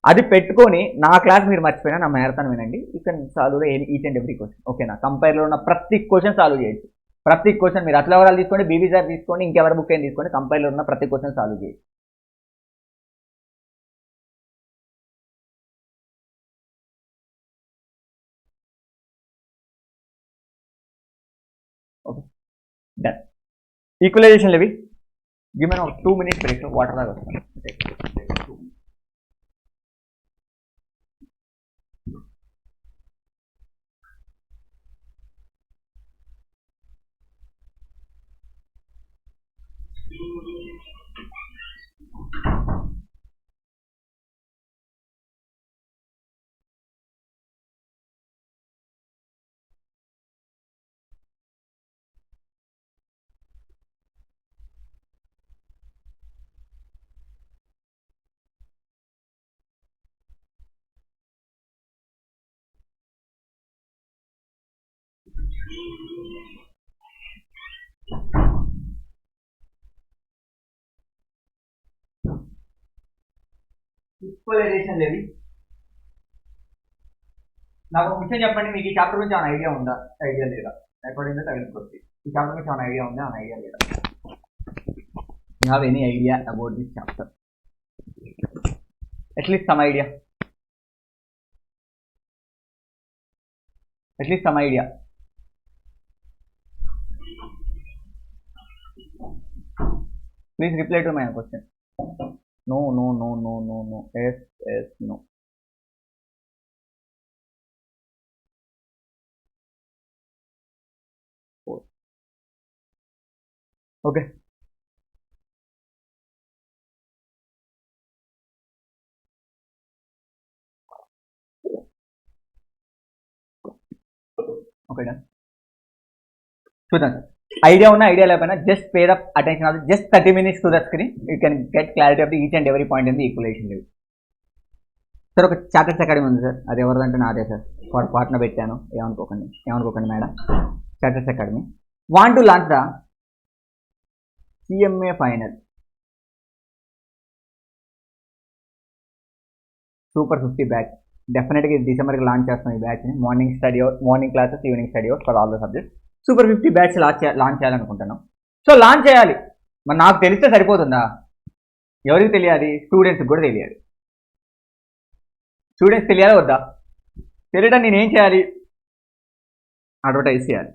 అది పెట్టుకొని నా క్లాస్ మీరు మర్చిపోయినా నా మ్యారథాన్ వినండి, you can solve the each and every question. ఓకేనా కంపైర్లో ఉన్న ప్రతి క్వశ్చన్ సాల్వ్ చేయొచ్చు. ప్రతి క్వశ్చన్ మీరు అట్లా ఎవరాలు తీసుకోండి, బీబీ సార్ తీసుకోండి, ఇంకెవరి బుక్ అయినా తీసుకోండి, కంపైర్లో ఉన్న ప్రతి క్వశ్చన్ సాల్వ్ చేయొచ్చు. Okay done. Equalisation levy give me 2 minutes break. Water దాకా వస్తాను. ఈక్వలైజేషన్ లెవీ నాకు ఒక విషయం చెప్పండి, మీకు ఈ చాప్టర్ గురించి ఏమైనా ఐడియా ఉందా? ఐడియా లేదా? అకార్డింగ్ టు తగిలిపోతుంది. ఈ చాప్టర్ గురించి ఏమైనా ఐడియా ఉందా? ఐడియా లేదా? You have any idea about this chapter? At least some idea. Please reply to my question. No. Yes, no. Okay. Okay, done. చూద్దాం సార్, ఐడియా ఉన్నా ఐడియా లేకపోయినా just pay the attention of just 30 minutes to the screen. You can get clarity of the each and every point in the equalisation levy. Sir ఒక charters academy ఉంది sir, అది ఎవరిదంటే నాదే sir. Partner పెట్టాను, ఏమనుకోకండి madam. Charters academy want to launch the CMA final super 50 batch. డెఫినెట్గా డిసెంబర్కి launch చేస్తాం ఈ బ్యాచ్ని. Morning classes, evening study hours for all the subjects. Super 50 batch launch చేయాలనుకుంటున్నాం. సో లాంచ్ చేయాలి, మరి నాకు తెలిస్తే సరిపోతుందా? ఎవరికి తెలియాలి? స్టూడెంట్స్కి కూడా తెలియాలి. స్టూడెంట్స్ తెలియాలా వద్దా? తెలియడం నేనేం చేయాలి? అడ్వర్టైజ్ చేయాలి.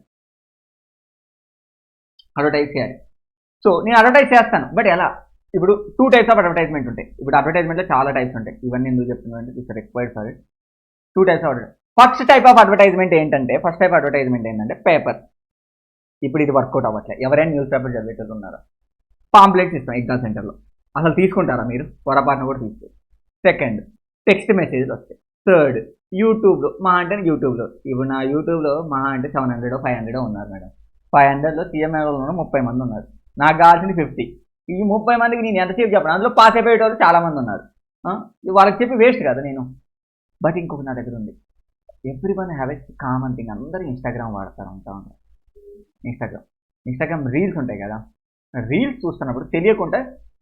సో నేను అడ్వర్టైజ్ చేస్తాను, బట్ ఎలా? ఇప్పుడు 2 types ఆఫ్ అడ్వర్టైజ్మెంట్ ఉంటాయి. ఇప్పుడు అడ్వర్టైజ్మెంట్లో చాలా టైప్స్ ఉంటాయి. ఇవన్నీ ఎందుకు చెప్తున్నాను అంటే it's required for it. 2 types of advertise. First type of advertisement ఏంటంటే పేపర్. ఇప్పుడు ఇది వర్కౌట్ అవ్వట్లేదు. ఎవరైనా న్యూస్ పేపర్ చదివేటది ఉన్నారా? పాంప్లెట్స్ ఇస్తాం ఎగ్జామ్ సెంటర్లో, అసలు తీసుకుంటారా మీరు? పొరపాటున కూడా తీసుకోరు. సెకండ్, టెక్స్ట్ మెసేజ్లు వస్తాయి. థర్డ్, యూట్యూబ్లో ఇప్పుడు నా యూట్యూబ్లో మహా అంటే 700 500 ఉన్నారు మేడం. 500లో CMAలో 30 మంది ఉన్నారు. నాకు కావాల్సింది 50. ఈ 30 మందికి నేను ఎంతసేపు చెప్పను? అందులో పాస్ అయిపోయేటోళ్ళు చాలామంది ఉన్నారు. వాళ్ళకి చెప్పి వేస్ట్ కదా నేను. బట్ ఇంకొక నా దగ్గర ఉంది. Everyone have a common thing. అందరూ ఇన్స్టాగ్రామ్ వాడతారు ఉంటారు. ఇన్స్టాగ్రామ్ రీల్స్ ఉంటాయి కదా, రీల్స్ చూస్తున్నప్పుడు తెలియకుండా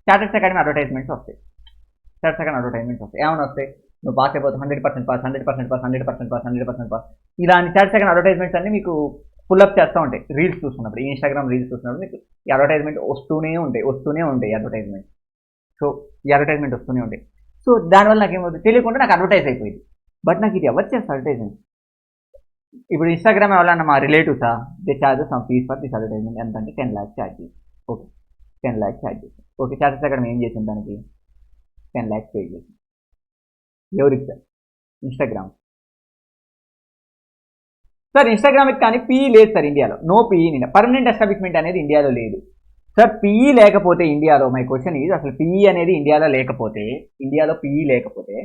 చార్టర్స్ అకాడమీ అడ్వర్టైజ్మెంట్స్ వస్తాయి. ఏమైనా వస్తాయి? నువ్వు పాస్ అయిపోతావు, 100% పాస్, 100% పాస్, 100% పాస్. ఇలాంటి చార్టర్స్ అకాడమీ అడ్వర్టైజ్మెంట్స్ అన్ని మీకు పుల్అప్ చేస్తూ ఉంటాయి. రీల్స్ చూస్తున్నప్పుడు, ఇన్స్టాగ్రామ్ రీల్స్ చూస్తున్నప్పుడు మీకు ఈ అడ్వర్టైజ్మెంట్ వస్తూనే ఉంటాయి అడ్వర్టైజ్మెంట్. సో ఈ అడ్వర్టైజ్మెంట్ వస్తూనే ఉంటాయి. సో దానివల్ల నాకు ఏమవుతుంది? తెలియకుండా నాకు అడ్వర్టైజ్ అయిపోయింది. బట్ నాకు ఇది ఎవరు చేస్తారు అడ్వర్టైజ్మెంట్? ఇప్పుడు ఇన్స్టాగ్రామ్ ఎవరన్నా మా రిలేటివ్సా, they charges some fees for this advertisement. ఎంత అంటే 10 lakhs ఛార్జ్ చేసి. ఓకే 10 lakhs ఛార్జ్ చేసి. ఓకే చార్జెస్ అక్కడ ఏం చేసింది? దానికి 10 lakhs పే చేసి. ఎవరికి సార్? Instagram sir. ఇన్స్టాగ్రామ్కి కానీ PE లేదు సార్ ఇండియాలో. నో PE నిండా పర్మనెంట్ ఎస్టాబ్లిష్మెంట్ అనేది ఇండియాలో లేదు సార్. PE లేకపోతే ఇండియాలో, మై క్వశ్చన్ ఈజ్, అసలు PE అనేది ఇండియాలో PE లేకపోతే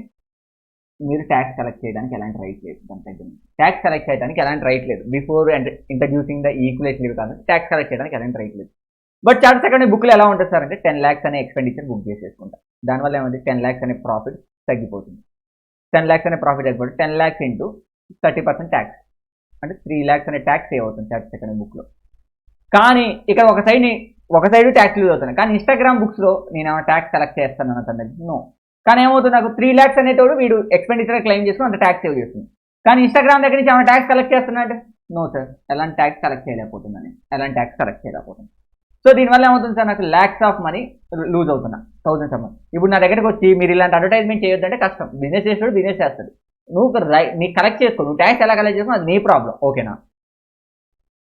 మీరు ట్యాక్స్ కలెక్ట్ చేయడానికి ఎలాంటి రైట్ లేదు. దాని దగ్గర ట్యాక్స్ కలెక్ట్ చేయడానికి ఎలాంటి రైట్ లేదు. Before and introducing the equalisation levy కాదు, ట్యాక్స్ కలెక్ట్ చేయడానికి ఎలాంటి రైట్ లేదు. బట్ చార్టర్స్ అకౌంట్ బుక్లో ఎలా ఉంటుంది సార్ అంటే 10 lakhs అనే ఎక్స్పెండిచర్ బుక్ చేసేసుకుంటాం. దానివల్ల ఏమంటే 10 lakhs అనే ప్రాఫిట్ తగ్గిపోతుంది. 10 lakhs అనే ప్రాఫిట్ తగ్గిపోతుంది. 10 lakhs ఇంటూ 30% ట్యాక్స్ అంటే 3 lakhs అనే ట్యాక్స్ సేవ్ అవుతుంది చార్టర్స్ అకౌంట్ బుక్లో. కానీ ఇక్కడ ఒక సైడ్ ట్యాక్స్ లూజ్ అవుతుంది. కానీ ఇన్స్టాగ్రామ్ బుక్స్లో నేను ఏమైనా ట్యాక్స్ కలెక్ట్ చేస్తాను అన్నది నో. కానీ ఏమవుతుంది, నాకు 3 lakhs అనేటోడు వీడు ఎక్స్పెండిచర్ క్లెయిమ్ చేసుకుని అంత ట్యాక్స్ సేవ్ చేస్తుంది. కానీ ఇన్స్టాగ్రామ్ దగ్గర నుంచి ఏమైనా ట్యాక్స్ కలెక్ట్ చేస్తున్నాడు, నో సార్, ఎలాంటి ట్యాక్స్ కలెక్ట్ చేయలేకపోతుంది. సో దీనివల్ల ఏమవుతుంది సార్, నాకు ల్యాక్స్ ఆఫ్ మనీ లూజ్ అవుతున్నా, థౌసండ్స్ ఆఫ్ మనీ. ఇప్పుడు నా దగ్గరకు వచ్చి మీరు ఇలాంటి అడ్వర్టైజ్మెంట్ చేయొద్దంటే కష్టం. బిజినెస్ చేస్తాడు. నువ్వు నీకు కలెక్ట్ చేసుకో, నువ్వు ట్యాక్స్ ఎలా కలెక్ట్ చేసుకో అది నీ ప్రాబ్లం, ఓకేనా.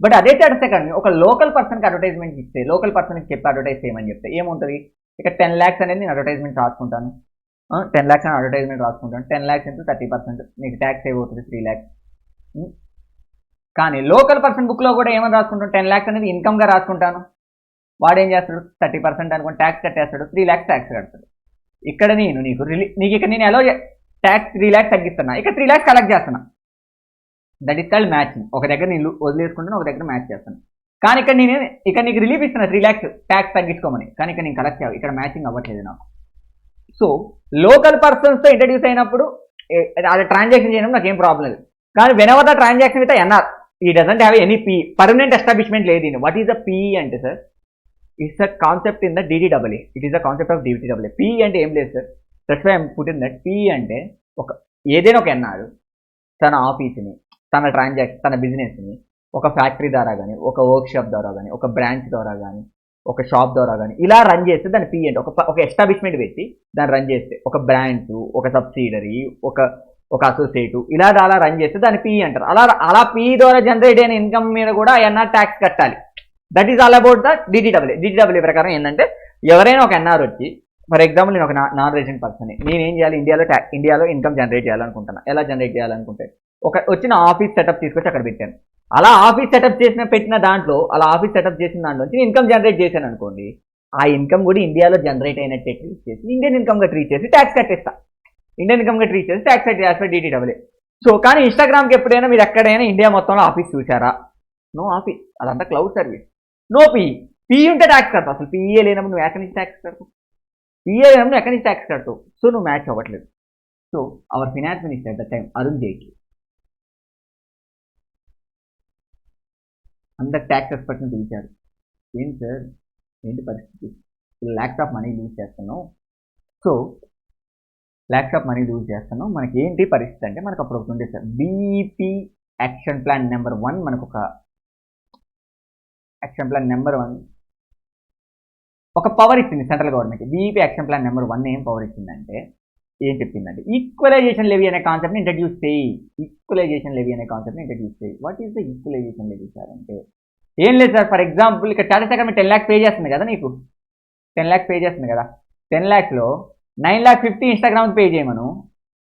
బట్ అదే చార్టర్స్ అకౌంట్ ఒక లోకల్ పర్సన్కి అడ్వర్టైజ్మెంట్ ఇస్తే, లోకల్ పర్సన్కి చెప్పి అడ్వర్టైజ్ చేయమని చెప్తే ఏముంటుంది, ఇక 10 lakhs అనేది నేను అడ్వర్టైజ్మెంట్ రాసుకుంటాను. 10 lakhs అని అడ్వర్టైజ్మెంట్ రాసుకుంటాను. 10 lakhs ఇంటూ 30% నీకు ట్యాక్స్ సేవ్ అవుతుంది 3 lakhs. కానీ లోకల్ పర్సన్ బుక్లో కూడా ఏమని రాసుకుంటాను, 10 lakhs అనేది ఇన్కమ్గా రాసుకుంటాను. వాడు ఏం చేస్తాడు, 30% అనుకోని ట్యాక్స్ కట్టేస్తాడు, 3 lakhs ట్యాక్స్ కడతాడు. ఇక్కడ నీకు ఇక్కడ నేను ఎలా ట్యాక్స్ 3 lakhs తగ్గిస్తున్నా, ఇక్కడ 3 lakhs కలెక్ట్ చేస్తున్నా. That is called matching. ఒక దగ్గర నేను వదిలేసుకుంటాను, ఒక దగ్గర మ్యాచ్ చేస్తాను. కానీ ఇక్కడ నీకు రిలీఫ్ ఇస్తున్నా 3 lakhs ట్యాక్స్ తగ్గించుకోమని, కానీ ఇక్కడ నేను కలెక్ట్ చేయాలి, ఇక్కడ మ్యాచింగ్ అవ్వట్లేదు నాకు. సో లోకల్ పర్సన్స్తో ఇంట్రడ్యూస్ అయినప్పుడు అది ట్రాన్సాక్షన్ చేయడం నాకు ఏం ప్రాబ్లం లేదు. కానీ whenever the transaction with NR, he doesn't have any PE, permanent establishment లేదు. దీన్ని వాట్ ఈస్ ద పీ అంటే sir, it's a concept in the DDAA. It is the concept of DDAA. PE అంటే ఏం లేదు sir, that's why I put in that. PE అంటే ఏదైనా ఒక NR తన ఆఫీస్ని, తన ట్రాన్సాక్షన్, తన బిజినెస్ని ఒక ఫ్యాక్టరీ ద్వారా కానీ, ఒక వర్క్ షాప్ ద్వారా కానీ, ఒక బ్రాంచ్ ద్వారా కానీ, ఒక షాప్ ద్వారా కానీ ఇలా రన్ చేస్తే దాన్ని పీ అంటే ఒక ఎస్టాబ్లిష్మెంట్ పెట్టి దాన్ని రన్ చేస్తే, ఒక బ్రాంచ్, ఒక సబ్సిడరీ, ఒక అసోసియేట్ ఇలా రన్ చేస్తే దాన్ని పీ అంటారు. అలా పీ ద్వారా జనరేట్ అయిన ఇన్కమ్ మీద కూడా ఎన్ఆర్ ట్యాక్స్ కట్టాలి. That is all about the DDAA ప్రకారం ఏంటంటే, ఎవరైనా ఒక ఎన్ఆర్ వచ్చి, ఫర్ ఎగ్జాంపుల్ నేను ఒక నాన్ రెసిడెంట్ పర్సన్, నేను ఏం చేయాలి, ఇండియాలో ఇన్కమ్ జనరేట్ చేయాలనుకుంటున్నా. ఎలా జనరేట్ చేయాలనుకుంటే వచ్చిన ఆఫీస్ సెటప్ తీసుకొచ్చి అక్కడ పెట్టాను. అలా ఆఫీస్ సెటప్ పెట్టిన దాంట్లో నుంచి ఇన్కమ్ జనరేట్ చేశాను అనుకోండి, ఆ ఇన్కమ్ కూడా ఇండియాలో జనరేట్ అయినట్టే ట్రీట్ చేసి ఇండియన్ ఇన్కమ్గా ట్రీట్ చేసి ట్యాక్స్ కట్టేస్తా. ట్యాక్స్ కట్టేస్తా DDAA. సో కానీ ఇన్స్టాగ్రామ్కి ఎప్పుడైనా మీరు ఎక్కడైనా ఇండియా మొత్తంలో ఆఫీస్ చూసారా, నో ఆఫీస్, అదంతా క్లౌడ్ సర్వీస్, నో పీ ఉంటే ట్యాక్స్ కడతావు. అసలు పీఏ లేనప్పుడు నువ్వు ఎక్కడి నుంచి ట్యాక్స్ కడతావు, సో నువ్వు మ్యాచ్ అవ్వట్లేదు. So our finance minister at the time Arun Jaitley అందరు ట్యాక్స్ ఎక్స్పర్ట్ని పిలిచారు. ఏంటి సార్, ఏంటి పరిస్థితి, ల్యాక్స్ ఆఫ్ మనీ లూజ్ చేస్తున్నాం. So lakhs of money lose చేస్తున్నాం, మనకి ఏంటి పరిస్థితి అంటే, మనకు అప్పుడు ఒకటి ఉంది sir, BP action plan number 1. మనకు ఒక యాక్షన్ ప్లాన్ నెంబర్ 1 ఒక పవర్ ఇచ్చింది central government. BP action plan number 1 ఏం పవర్ ఇచ్చిందంటే, ఏం చెప్పిందంటే, ఈక్వలైజేషన్ లెవీ అనే కాన్సెప్ట్ని ఇంట్రడ్యూస్ చేయి. What is the equalisation levy sir అంటే, ఏం లేదు సార్, ఫర్ ఎగ్జాంపుల్ ఇక్కడ చార్టర్స్ అకౌంట్ 10 lakhs పే చేస్తుంది కదా, నీకు 10 lakhs పే చేస్తుంది కదా, 10 lakhsలో 9,50,000 ఇన్స్టాగ్రామ్కి పే చేయమను,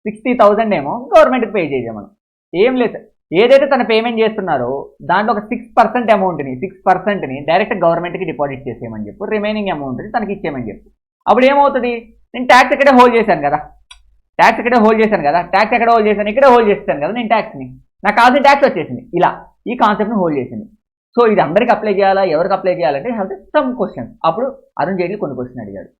60,000 ఏమో గవర్నమెంట్కి పే చేయమను. ఏం లేదు సార్, ఏదైతే తన పేమెంట్ చేస్తున్నారో దాంట్లో ఒక 6% అమౌంట్ని 6%ని డైరెక్ట్ గవర్నమెంట్కి డిపాజిట్ చేసేయమని చెప్పు, రిమైనింగ్ అమౌంట్ని తనకి ఇచ్చేయమని చెప్పు. అప్పుడు ఏమవుతుంది, నేను ట్యాక్స్ ఇక్కడే హోల్డ్ చేశాను కదా, ట్యాక్స్ ఎక్కడే హోల్డ్ చేశాను, ఇక్కడే హోల్డ్ చేస్తాను కదా నేను ట్యాక్స్ని, నాకు కావాల్సిన ట్యాక్స్ వచ్చేసింది. ఇలా ఈ కాన్సెప్ట్ని హోల్డ్ చేసింది. సో ఇది అందరికి అప్లై చేయాలా, ఎవరికి అప్లై చేయాలంటే హ్యావ్ సమ్ క్వశ్చన్స్. అప్పుడు అరుణ్ జైట్లీ కొన్ని క్వశ్చన్ అడిగాడు.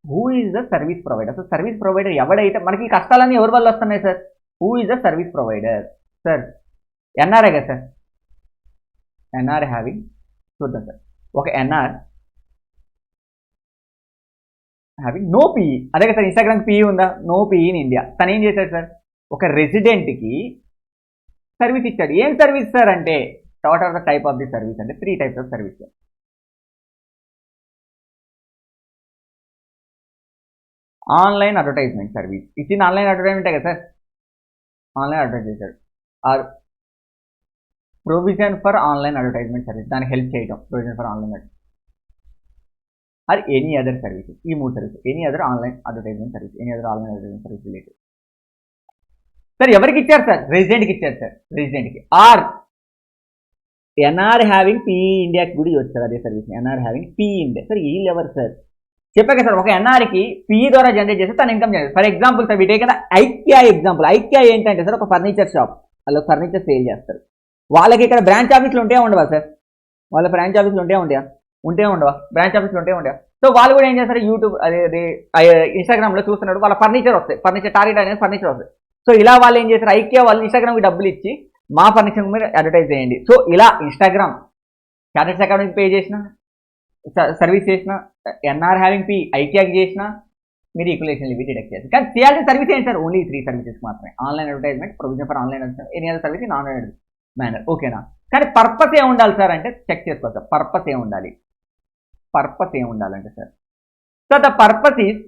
Who is the service provider? So service provider ఎవడైతే, మనకి ఈ కష్టాలన్నీ ఎవరి వల్ల వస్తున్నాయి sir, who is the service provider? Sir NRA కదా సార్, ఎన్ఆర్ హ్యావింగ్, చూద్దాం సార్, ఒక ఎన్ఆర్ హ్యావింగ్ నో పీఈ, అదే కదా సార్, ఇన్స్టాగ్రామ్ పీఈ ఉందా, నో పీఈ ఇన్ ఇండియా. తను ఏం చేశాడు సార్, ఒక రెసిడెంట్కి సర్వీస్ ఇచ్చాడు. ఏం సర్వీస్ సార్ అంటే, what are the type of the service అంటే 3 types of service. Online advertisement service ఇచ్చింది, ఆన్లైన్ అడ్వర్టైజ్మెంటే కదా సార్, ఆన్లైన్ అడ్వర్టైజ్ చేశాడు. Or provision for online advertisement service, దానికి హెల్ప్ చేయడం, provision for online advertisement, or any other services. ఈ 3 services, any other online advertisement service related. Sir ఎవరికి ఇచ్చారు sir, రెసిడెంట్కి ఇచ్చారు సార్, రెసిడెంట్కి. ఆర్ ఎన్ఆర్ హ్యావింగ్ పీఈ ఇండియాకి కూడా ఇవ్వచ్చు సార్ అదే service, NR having PE India. Sir వీళ్ళు ఎవరు సార్, చెప్పాక సార్ ఒక ఎన్ఆర్కి పిఈ ద్వారా జనరేట్ చేస్తే తన income generate. For example sir వీటి కదా ఐక్యా ఎగ్జాంపుల్. ఐక్యా ఏంటంటే సార్ ఒక ఫర్నిచర్ షాప్, వాళ్ళు ఫర్నిచర్ సేల్ చేస్తారు. వాళ్ళకి ఇక్కడ బ్రాంచ్ ఆఫీసులు ఉంటే ఉండవా సార్? వాళ్ళ బ్రాంచ్ ఆఫీసులు ఉంటే ఉండవా? బ్రాంచ్ ఆఫీసులు ఉంటే ఉండవా? సో వాళ్ళు కూడా ఏం చేస్తారు, యూట్యూబ్ అదే ఇన్స్టాగ్రామ్లో చూస్తున్నాడు, వాళ్ళ ఫర్నిచర్ వస్తాయి, ఫర్నిచర్ టార్గెట్ అనేది ఫర్నిచర్ వస్తాయి. సో ఇలా వాళ్ళు ఏం చేస్తారు, ఐక్యా వాళ్ళు ఇన్స్టాగ్రామ్కి డబ్బులు ఇచ్చి మా ఫర్నిచర్ మీరు అడ్వర్టైజ్ చేయండి. సో ఇలా ఇన్స్టాగ్రామ్ చార్టర్స్ అకాడమీకి పే చేసిన, సర్వీస్ చేసిన, ఎన్ఆర్ హ్యావింగ్ పి ఐక్యాకి చేసిన, మీరు ఈక్వలైజేషన్ లిమిట్ డిడక్ట్ చేస్తారు. కానీ చేయాల్సిన సర్వీస్ ఏంటి సార్? ఓన్లీ 3 సర్వీసెస్ మాత్రమే. Online advertisement, provision for online any other service in online manner. ఓకేనా? కానీ పర్పస్ ఏం ఉండాలి సార్ అంటే చెక్ చేసుకోవచ్చు సార్. పర్పస్ ఏం ఉండాలి? పర్పస్ ఏం ఉండాలంటే sir, so the purpose is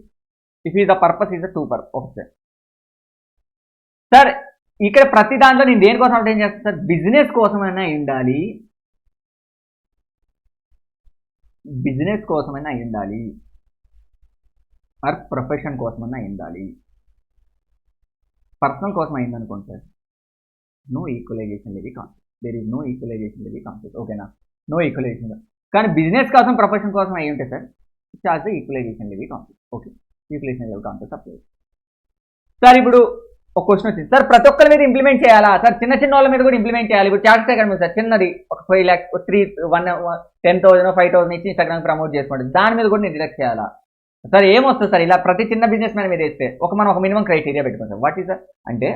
the purpose is 2 purpose. Okay sir, ఇక్కడ ప్రతి దాంట్లో నేను దేనికోసం అప్డేట్ చేస్తాను సార్? బిజినెస్ కోసమైనా ఉండాలి, బిజినెస్ కోసమైనా ఉండాలి, ఆర్ ప్రొఫెషన్ కోసమైనా ఉండాలి. పర్సనల్ కోసం అయిందనుకోండి sir, no equalisation levy concept. There is no equalisation levy concept. ఓకేనా? No equalisation. కానీ బిజినెస్ కోసం, ప్రొఫెషన్ కోసం అయ్యి ఉంటే sir charge equalisation levy concept. Okay, equalisation levy concept apply. Sir ఇప్పుడు ఒక క్వశ్చన్ వచ్చింది సార్, ప్రతి ఒక్కరి మీద ఇంప్లిమెంట్ చేయాలా సార్? చిన్న చిన్న వాళ్ళ మీద కూడా ఇంప్లిమెంట్ చేయాలి. ఇప్పుడు చార్టర్స్ అకాడమీ సార్ చిన్నది ఒక 5 lakhs 10,000 5,000 ఇచ్చి ఇన్స్టాగ్రామ్ ప్రమోట్ చేసుకోండి, దాని మీద కూడా నేను డిడక్ట్ చేయాలా సార్? ఏమొస్తుంది సార్ ఇలా ప్రతి చిన్న బిజినెస్ మ్యాన్ మీద వేస్తే? మనం ఒక మినిమం క్రైటీరియా పెట్టుకోండి సార్. వాట్ ఈస్ సార్ అంటే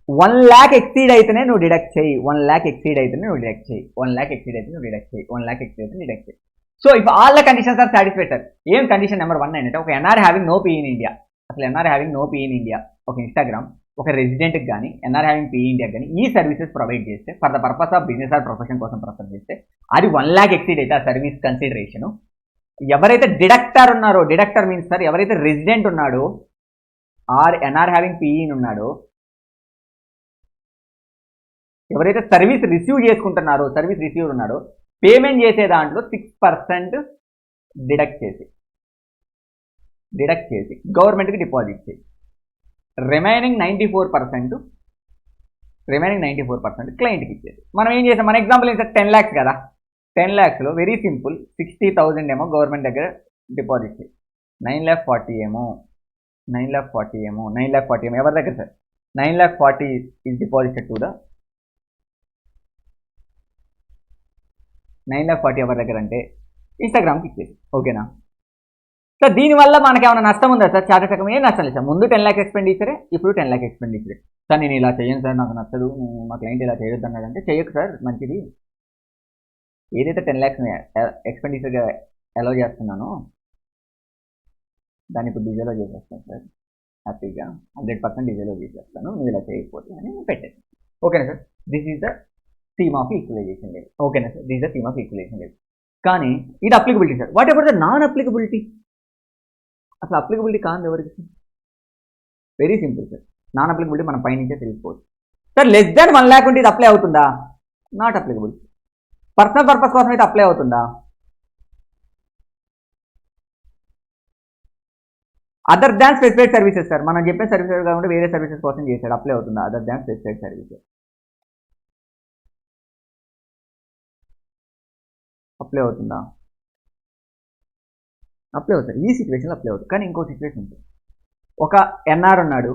1 lakh ఎక్సీడ్ అయితేనే నువ్వు డిడక్ట్ చేయి, 1 lakh ఎక్సీడ్ అయితేనే నువ్వు డిడక్ట్ చేయి, 1 lakh ఎక్సీడ్ అయితే నువ్వు డిడక్ట్ చేయి, 1 lakh ఎక్సీడ్ అయితే డిడక్ట్ చేయి. So if all the conditions are satisfied sir, ఏం కండిషన్ నెంబర్ 1 అంటే ఒక NR having no P in India. అసలు NR having no P in India ఒక ఇన్స్టాగ్రామ్ ఒక రెసిడెంట్కి కానీ ఎన్ఆర్ హ్యావింగ్ పీ ఇండియాకి కానీ ఈ సర్వీసెస్ ప్రొవైడ్ చేస్తే for the purpose of business or profession కోసం ప్రొఫెషన్ చేస్తే అది 1 lakh ఎక్సీడ్ అయితే ఆ సర్వీస్ కన్సిడరేషన్. ఎవరైతే డిడక్టర్ ఉన్నారో, డిడక్టర్ మీన్స్ సార్ ఎవరైతే రెసిడెంట్ ఉన్నాడో ఆర్ ఎన్ఆర్ హ్యావింగ్ పీఈన్ ఉన్నాడో, ఎవరైతే సర్వీస్ రిసీవ్ చేసుకుంటున్నారో, సర్వీస్ రిసీవ్ ఉన్నాడో, పేమెంట్ చేసే దాంట్లో 6% డిడక్ట్ చేసి గవర్నమెంట్కి డిపాజిట్ చేసి రిమైనింగ్ 94% క్లయింట్కి ఇచ్చేది. మనం ఏం చేసాం, మన ఎగ్జాంపుల్ ఏంటి సార్, 10 lakhs కదా, 10 lakhsలో వెరీ సింపుల్ 60,000 ఏమో గవర్నమెంట్ దగ్గర డిపాజిట్ చేయి, 9,40,000 ఏమో 9,40,000 ఎవరి దగ్గర sir? 9,40,000 is deposited to the 9,40,000 ఎవరి దగ్గర అంటే ఇన్స్టాగ్రామ్కి ఇచ్చేది. ఓకేనా సార్? దీనివల్ల మనకి ఏమైనా నష్టం ఉందా సార్? చార్టర్స్ అకాడమీ ఏం నష్టం లేదు సార్. ముందు 10 lakh ఎక్స్పెండిచరే, ఇప్పుడు 10 lakh ఎక్స్పెండిచరే. సార్ నేను ఇలా చేయను సార్, నాకు నచ్చదు, మా క్లయింట్ ఇలా చేయొద్దు అన్నాడంటే చేయకు సార్, మంచిది. ఏదైతే 10 lakhs ఎక్స్పెండిచర్గా అలౌ చేస్తున్నానో దాన్ని ఇప్పుడు డిజేలో చేసేస్తాను సార్, హ్యాపీగా 100% డిజేలో చేసేస్తాను, నువ్వు ఇలా చేయకపోతే అని పెట్టేది. ఓకేనా sir? This is the theme of equalisation levy. ఓకేనా sir? This the theme of equalisation levy. కానీ ఇది applicability sir. Whatever the non applicability? అసలు అప్లికబిలిటీ కాదు ఎవరికి? Very simple sir, non applicability మనం పైనుంచే తెలిసిపోవచ్చు సార్. లెస్ దాన్ 1 lakh ఉంటే ఇది అప్లై అవుతుందా? Not applicable. పర్సనల్ పర్పస్ కోసం అయితే అప్లై అవుతుందా? Other than specified services sir, మనం చెప్పే సర్వీసెస్ కాకుండా వేరే సర్వీసెస్ కోసం చేశాడు, అప్లై అవుతుందా? Other than specified services apply అవుతుందా? అప్లై అవుతుంది. ఈ సిచ్యువేషన్లో అప్లై అవుతుంది. కానీ ఇంకో సిచ్యువేషన్ ఉంటుంది, ఒక ఎన్ఆర్ ఉన్నాడు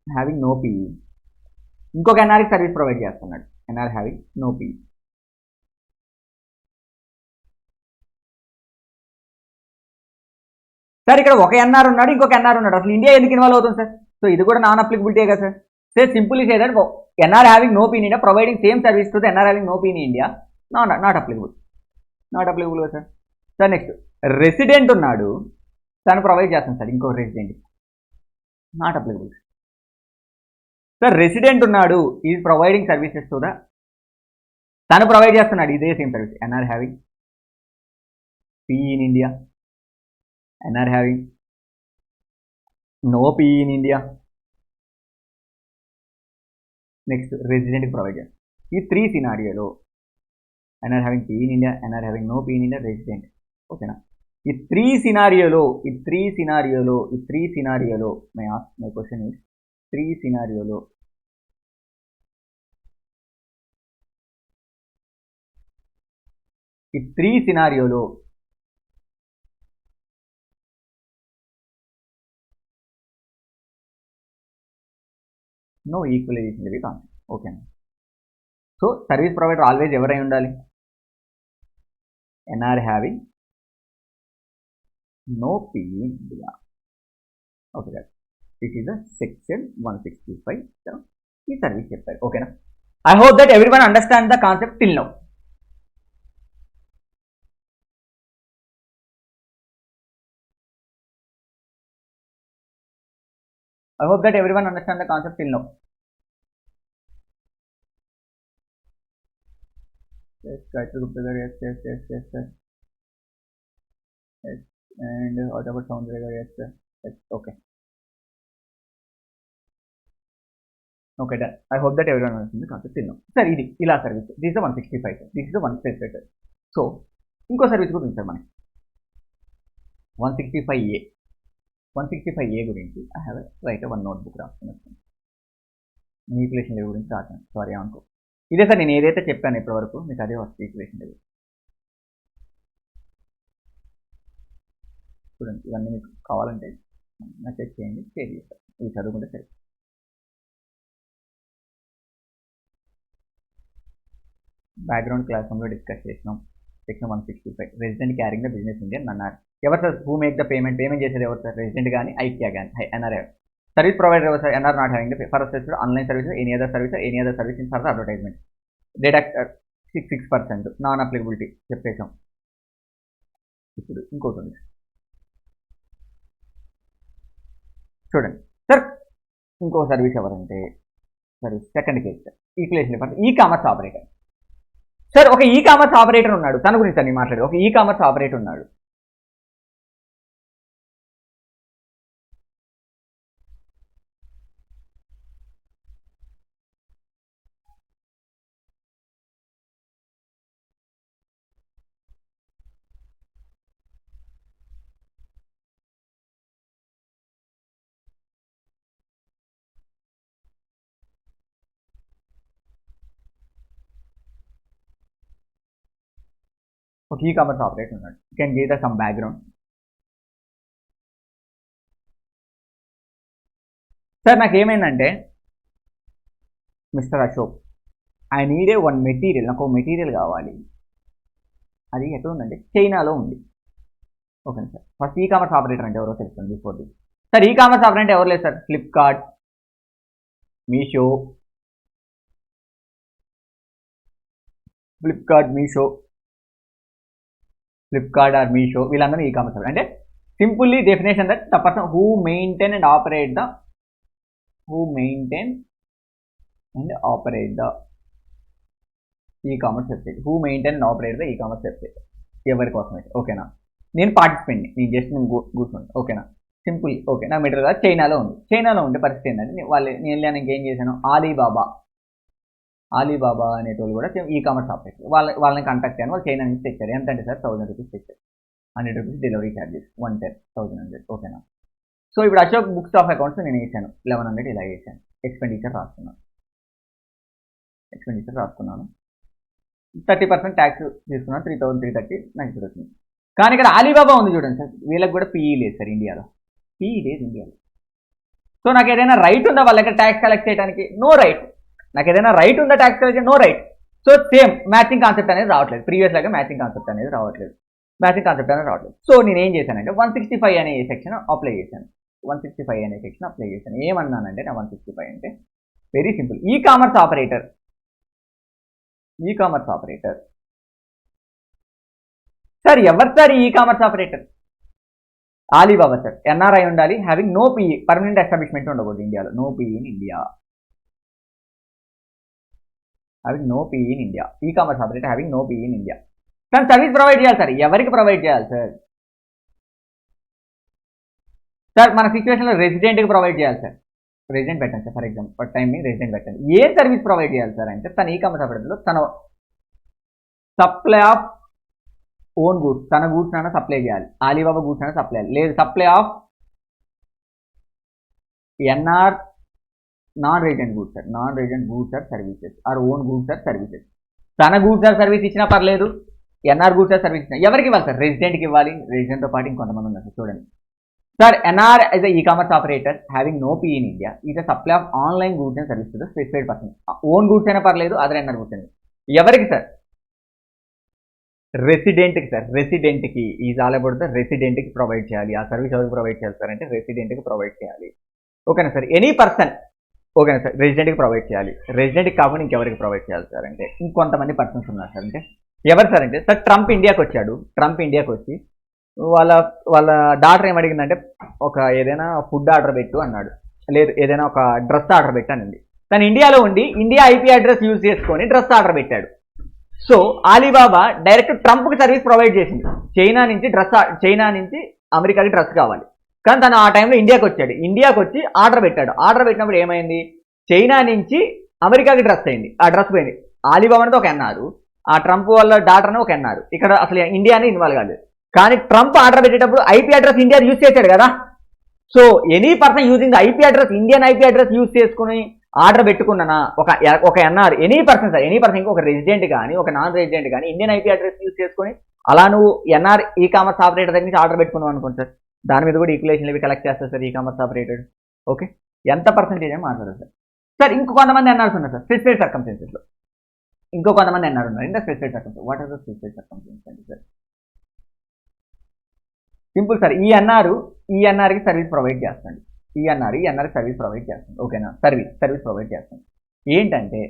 హ్యావింగ్ నో పీఈ, ఇంకొక ఎన్ఆర్కి సర్వీస్ ప్రొవైడ్ చేస్తున్నాడు, NR having no PE. Sir ఇక్కడ ఒక ఎన్ఆర్ ఉన్నాడు, ఇంకొక ఎన్ఆర్ ఉన్నాడు, అసలు ఇండియా ఎందుకు ఇన్వాల్వ్ అవుతుంది సార్? సో ఇది కూడా నాన్ అప్లికబిలిటీ కదా sir. Say simple say that NR having no P in India providing same service to the NR having no P in India, not applicable. Not applicable కదా sir. Sir next resident ఉన్నాడు, తను provide చేస్తాను sir ఇంకో resident, not applicable. Sir resident ఉన్నాడు, is providing services to the, తను provide చేస్తున్నాడు ఇదే same service, NR having P in India, NR having no P in India, next రెసిడెంట్కి provide చేస్తాం. ఈ 3 సినారియోలో NR having P in India, NR having no P in India, resident. ఓకేనా? ఈ 3 సినారియోలో మై క్వశ్చన్ ఈజ్ 3 సినారియోలో ఈ 3 సినారియోలో నో ఈక్వలైజేషన్ అనేది కాన్సెప్ట్. ఓకేనా? సో సర్వీస్ ప్రొవైడర్ ఆల్వేస్ ఎవరై ఉండాలి? NR having no P in India. Okay guys, this is the section 165. ఈ సర్వీస్ చెప్పారు. ఓకేనా? I hope that everyone understand the concept till now. I hope that everyone understand the concept till now. Yes, Gayatri Gupta, yes. Yes, and what about Soundarya? Yes, okay. Okay, done. I hope that everyone understands the concept till now. Sir, ఇది ఇలా service. This is the 165. This is the 165. So, ఇంకో service కూడా ఉంది sir మనకి 165A. 165A గురించి I have right one notebook రాసుకున్నాను. Equation level గురించి రాసాను. సారీ అనుకో. ఇదే సార్ నేను ఏదైతే చెప్పాను ఇప్పటివరకు మీకు అదే వస్తుంది ఈక్వేషన్ లెవెల్. చూడండి, ఇవన్నీ మీకు కావాలంటే మెసేజ్ చేయండి, షేర్ చేస్తారు. ఇవి చదువుకుంటే సరే. బ్యాక్గ్రౌండ్ క్లాస్ రూమ్లో డిస్కస్ చేసినాం. Section 165 resident carrying the business Indian అన్నారు. ఎవరు sir who make the payment చేసేది ఎవరు సార్? రెసిడెంట్ కానీ ఐక్యా కానీ ఎన్ఆర్ఐ. సర్వీస్ ప్రొవైడర్ ఎవరు sir? NR not having the for service online service any other service in for the advertisement. Deductor 6% non applicability చెప్పేసాం. ఇప్పుడు ఇంకోటి ఉంది చూడండి సార్. ఇంకో సర్వీస్ ఎవరంటే service second case sir equation e commerce operator. Sir ఒక e commerce operator ఉన్నాడు. తన గురించి సార్ నేను మాట్లాడే ఒక ఈ కామర్స్ ఆపరేటర్ ఉన్నాడు. ఒక ఈ కామర్స్ ఆపరేటర్ ఉన్నాడు. You can give the some background. Sir నాకేమైందంటే mister Ashok I need one material, నాకు ఒక మెటీరియల్ కావాలి. అది ఎక్కడ ఉందంటే చైనాలో ఉంది. Okay sir. First e commerce operator అంటే ఎవరో తెలుస్తుంది before the. Sir e commerce operator ఎవరు లేదు సార్? ఫ్లిప్కార్ట్, మీషో ఆర్ మీషో వీళ్ళందరూ ఈ కామర్స్ ఆపరేటర్. అంటే simply definition that the person who maintain and operate the e-commerce website. Who maintain and operate the e-commerce website ఎవరి కోసం అయితే. ఓకేనా? నేను పార్టిసిపెంట్ని, నేను జస్ట్ కూర్చోండి. ఓకేనా? సింపుల్. ఓకే, నా మెటీరియల్ కాదు చైనాలో ఉంది. చైనాలో ఉంటే పరిస్థితి ఏంటంటే నేను ఇంకేం చేశాను, ఆలీబాబా అనేటోళ్ళు కూడా ఈ-కామర్స్ ఆపరేటర్. వాళ్ళని కాంటాక్ట్ అయ్యాను. వాళ్ళు చైనా నుంచి తెచ్చారు. ఎంత అంటే సార్ 1000 రూపీస్ తెచ్చారు. 100 రూపీస్ డెలివరీ ఛార్జెస్ 110 1100. ఓకేనా? సో ఇప్పుడు అశోక్ బుక్స్ ఆఫ్ అకౌంట్స్ నేను వేసాను 1100 ఇలా వేసాను. ఎక్స్పెండిచర్ రాసుకున్నాను. 30% ట్యాక్స్ తీసుకున్నాను. 3330 నాకు చూడుతుంది. కానీ ఇక్కడ ఆలీబాబా ఉంది చూడండి సార్, వీళ్ళకి కూడా పీఈ లేదు సార్ ఇండియాలో. పీఈ లేదు ఇండియాలో. సో నాకు ఏదైనా రైట్ ఉందా వాళ్ళ దగ్గర ట్యాక్స్ కలెక్ట్ చేయడానికి? No right. నాకు ఏదైనా రైట్ ఉందా tax collect? No right. So same matching concept అనేది రావట్లేదు. ప్రీవియస్ లాగా మ్యాచింగ్ కాన్సెప్ట్ అనేది రావట్లేదు. సో నేను ఏం చేశానంటే 165 అనే సెక్షన్ అప్లై చేశాను. 165 అనే సెక్షన్ అప్లై చేశాను. ఏమన్నానంటే నా 165 అంటే very simple. E-commerce operator sir ఎవరు sir e-commerce operator? Alibaba sir. NRI ఉండాలి. Having no PE, permanent establishment ఉండకూడదు ఇండియాలో. No PE in India. E-commerce operator having no PE in India. కానీ సర్వీస్ ప్రొవైడ్ చేయాలి sir. ఎవరికి ప్రొవైడ్ చేయాలి sir? Sir మన సిచ్యువేషన్లో రెసిడెంట్కి ప్రొవైడ్ చేయాలి సార్. రెసిడెంట్ పెట్టండి sir. For example for time resident పెట్టండి. ఏ సర్వీస్ ప్రొవైడ్ చేయాలి సార్ అంటే తన ఈ-కామర్స్ ఆపరేటర్లో తన సప్లై ఆఫ్ ఓన్ గూడ్స్, తన గూడ్స్ అయినా సప్లై చేయాలి. ఆలీబాబా గూడ్స్ అయినా సప్లై చేయాలి. లేదు supply of NR non resident goods sir. Non resident goods or services or own goods or services. తన గూడ్స్ ఆర్ సర్వీస్ ఇచ్చినా పర్లేదు, ఎన్ఆర్ గూడ్స్ సర్వీస్ ఎవరికి ఇవ్వాలి సార్? రెసిడెంట్కి ఇవ్వాలి. రెసిడెంట్తో పాటు ఇంకొంతమంది ఉన్నారు సార్. చూడండి sir, NR is a e-commerce operator having no P in India is a supply of online goods and services to the specified person. Own goods అయినా పర్లేదు, అదర్ ఎన్ఆర్ గూడ్స్ అయినా. ఎవరికి సార్? రెసిడెంట్కి సార్. రెసిడెంట్కి is all about the రెసిడెంట్కి provide చేయాలి. ఆ service ఎవరికి ప్రొవైడ్ చేయాలి సార్ అంటే రెసిడెంట్కి ప్రొవైడ్ చేయాలి. ఓకేనా సార్? Any person. ఓకేనా సార్? రెసిడెంట్కి ప్రొవైడ్ చేయాలి. రెసిడెంట్కి కాకుండా ఇంకెవరికి ప్రొవైడ్ చేయాలి సార్ అంటే ఇంకొంతమంది పర్సన్స్ ఉన్నారు సార్. అంటే ఎవరు సార్ అంటే సార్, ట్రంప్ ఇండియాకి వచ్చాడు. ట్రంప్ ఇండియాకి వచ్చి వాళ్ళ డాటర్ ఏమడిగిందంటే ఒక ఏదైనా ఫుడ్ ఆర్డర్ పెట్టు అన్నాడు, లేదు ఏదైనా ఒక డ్రెస్ ఆర్డర్ పెట్టానండి. తను ఇండియాలో ఉండి ఇండియా ఐపీ అడ్రస్ యూజ్ చేసుకొని డ్రెస్ ఆర్డర్ పెట్టాడు. సో ఆలీబాబా డైరెక్ట్ ట్రంప్కి సర్వీస్ ప్రొవైడ్ చేసింది. చైనా నుంచి అమెరికాకి డ్రెస్ కావాలి, కానీ తను ఆ టైంలో ఇండియాకి వచ్చాడు. ఇండియాకి వచ్చి ఆర్డర్ పెట్టాడు. ఆర్డర్ పెట్టినప్పుడు ఏమైంది? చైనా నుంచి అమెరికాకి డ్రెస్ అయింది. ఆ డ్రెస్ పోయింది. ఆలీబాబా అనేది ఒక అన్నారు, ఆ ట్రంప్ వాళ్ళ డాటర్ అని ఒక అన్నారు. ఇక్కడ అసలు ఇండియానే ఇన్వాల్వ్ కాలేదు. కానీ ట్రంప్ ఆర్డర్ పెట్టేటప్పుడు ఐపీ అడ్రస్ ఇండియా యూజ్ చేశాడు కదా. So any person using IP address, Indian IP address use చేసుకుని ఆర్డర్ పెట్టుకున్నా ఒక NR, any person sir, any person ఒక రెసిడెంట్ కానీ ఒక నాన్ రెసిడెంట్ కానీ ఇండియన్ ఐపీ అడ్రస్ యూజ్ చేసుకుని అలా నువ్వు ఎన్ఆర్ ఈ-కామర్స్ ఆపరేటర్ దగ్గర నుంచి ఆర్డర్ పెట్టుకున్నావు అనుకోండి సార్, దాని మీద కూడా ఈక్వలేషన్లు ఇవి కలెక్ట్ చేస్తారు సార్ ఈ-కామర్స్ ఆపరేటర్. ఓకే, ఎంత పర్సెంటేజ్ అని మాట్లాడారు సార్. సార్ ఇంకో కొంతమంది ఎన్ఆర్స్ ఉన్నారు సార్ స్పెసిఫైడ్ సర్కమ్స్టెన్సెస్లో. ఇంకో కొంతమంది ఎన్ఆర్ ఉన్నారు in the specified circumstance. What are the specified circumstances అంటే సార్ సింపుల్ సార్, ఈ ఎన్ఆర్కి సర్వీస్ ప్రొవైడ్ చేస్తాడు. ఈ ఎన్ఆర్ సర్వీస్ ప్రొవైడ్ చేస్తాడు. ఓకేనా? సర్వీస్ ప్రొవైడ్ చేస్తాడు. ఏంటంటే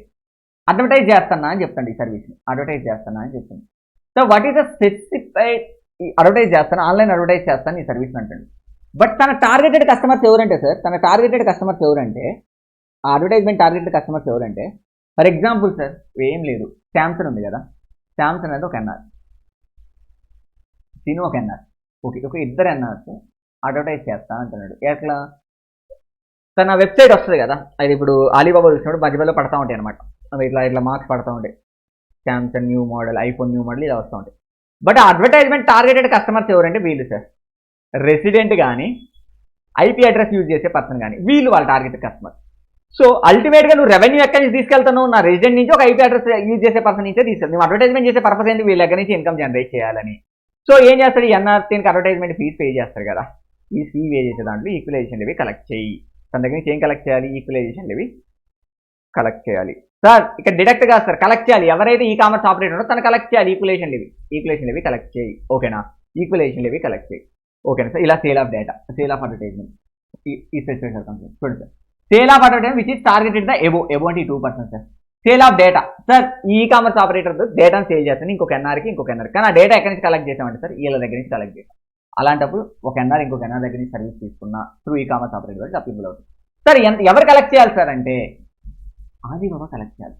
అడ్వర్టైజ్ చేస్తున్నా అని చెప్తాను. ఈ సర్వీస్ని అడ్వర్టైజ్ చేస్తున్నా అని చెప్తాను. So what is the specified? Advertise చేస్తాను, ఆన్లైన్ అడ్వర్టైజ్ చేస్తాను ఈ సర్వీస్ అంటాడు. బట్ తన టార్గెటెడ్ కస్టమర్స్ ఎవరంటే సార్, తన టార్గెటెడ్ కస్టమర్స్ ఎవరంటే, ఆ అడ్వర్టైజ్మెంట్ టార్గెటెడ్ కస్టమర్స్ ఎవరంటే, ఫర్ ఎగ్జాంపుల్ సార్ ఏం లేదు, శాంసంగ్ ఉంది కదా, శాంసంగ్ అనేది ఒక ఎన్ఆర్, తిను ఒక ఎన్ఆర్. ఓకే, ఒక ఇద్దరు ఎన్ఆర్స్ అడ్వర్టైజ్ చేస్తా అంటున్నాడు. ఎట్లా? తన వెబ్సైట్ వస్తుంది కదా, అది ఇప్పుడు ఆలీబాబా చూసినప్పుడు మధ్యలో పడతా ఉంటాయి అనమాట. అవి ఇట్లా మార్క్స్ పడతా ఉంటాయి. Samsung new model, iPhone new model ఇలా వస్తూ ఉంటాయి. బట్ ఆ అడ్వర్టైజ్మెంట్ టార్గెటెడ్ కస్టమర్స్ ఎవరంటే వీళ్ళు సార్, రెసిడెంట్ కానీ ఐపీ అడ్రస్ యూజ్ చేసే పర్సన్ కానీ, వీళ్ళు వాళ్ళ టార్గెటెడ్ కస్టమర్. సో అల్టిమేట్గా నువ్వు రెవెన్యూ ఎక్కడి నుంచి తీసుకెళ్తాను? నా రెసిడెంట్ నుంచి ఒక ఐపీ అడ్రస్ యూజ్ చేసే పర్సన్ నుంచే తీసుకెళ్తాను. నువ్వు అడ్వర్టైజ్మెంట్ చేసే పర్పస్ ఏంటి? వీళ్ళ దగ్గర నుంచి ఇన్కమ్ జనరేట్ చేయాలని. సో ఏం చేస్తాడు? ఎన్ఆర్సీకి అడ్వర్టైజ్మెంట్ ఫీజ్ పే చేస్తారు కదా, ఈ ఫీ పే చేసే దాంట్లో ఈక్వలైజేషన్ లెవీ కలెక్ట్ చేయి. తన దగ్గర నుంచి ఏం కలెక్ట్ చేయాలి? ఈక్వలైజేషన్ లెవీ కలెక్ట్ చేయాలి సార్. ఇక్కడ డిడక్ట్ కాదు సార్, కలెక్ట్ చేయాలి. ఎవరైతే ఈ కామర్స్ ఆపరేటర్ ఉందో తను కలెక్ట్ చేయాలి ఈక్వలైజేషన్ లెవీ కలెక్ట్ చేయి. ఓకేనా? ఈక్వలైజేషన్ లెవీ కలెక్ట్ చేయి. ఓకేనా సార్? ఇలా sale of data, sale of advertisement, ఈ స్పెసిఫిక్ సర్కమ్స్టెన్స్ చూడండి sir. Sale of advertisement which is targeted the above అంటే 2% sir. Sale of data sir, e commerce operator డేటాను sale చేస్తాను ఇంకొక ఎన్ఆర్కి, కానీ ఆ డేటా ఎక్కడి నుంచి కలెక్ట్ చేసామంటే సార్ వీళ్ళ దగ్గర నుంచి కలెక్ట్ చేస్తాం. అలాంటప్పుడు ఒక ఎన్ఆర్ ఇంకొక ఎన్ఆర్ దగ్గర నుంచి సర్వీస్ తీసుకున్నా through e commerce operator applicable అవుతుంది సార్. ఎవరు కలెక్ట్ చేయాలి సార్ అంటే ఆలీబాబా కలెక్ట్ చేయాలి.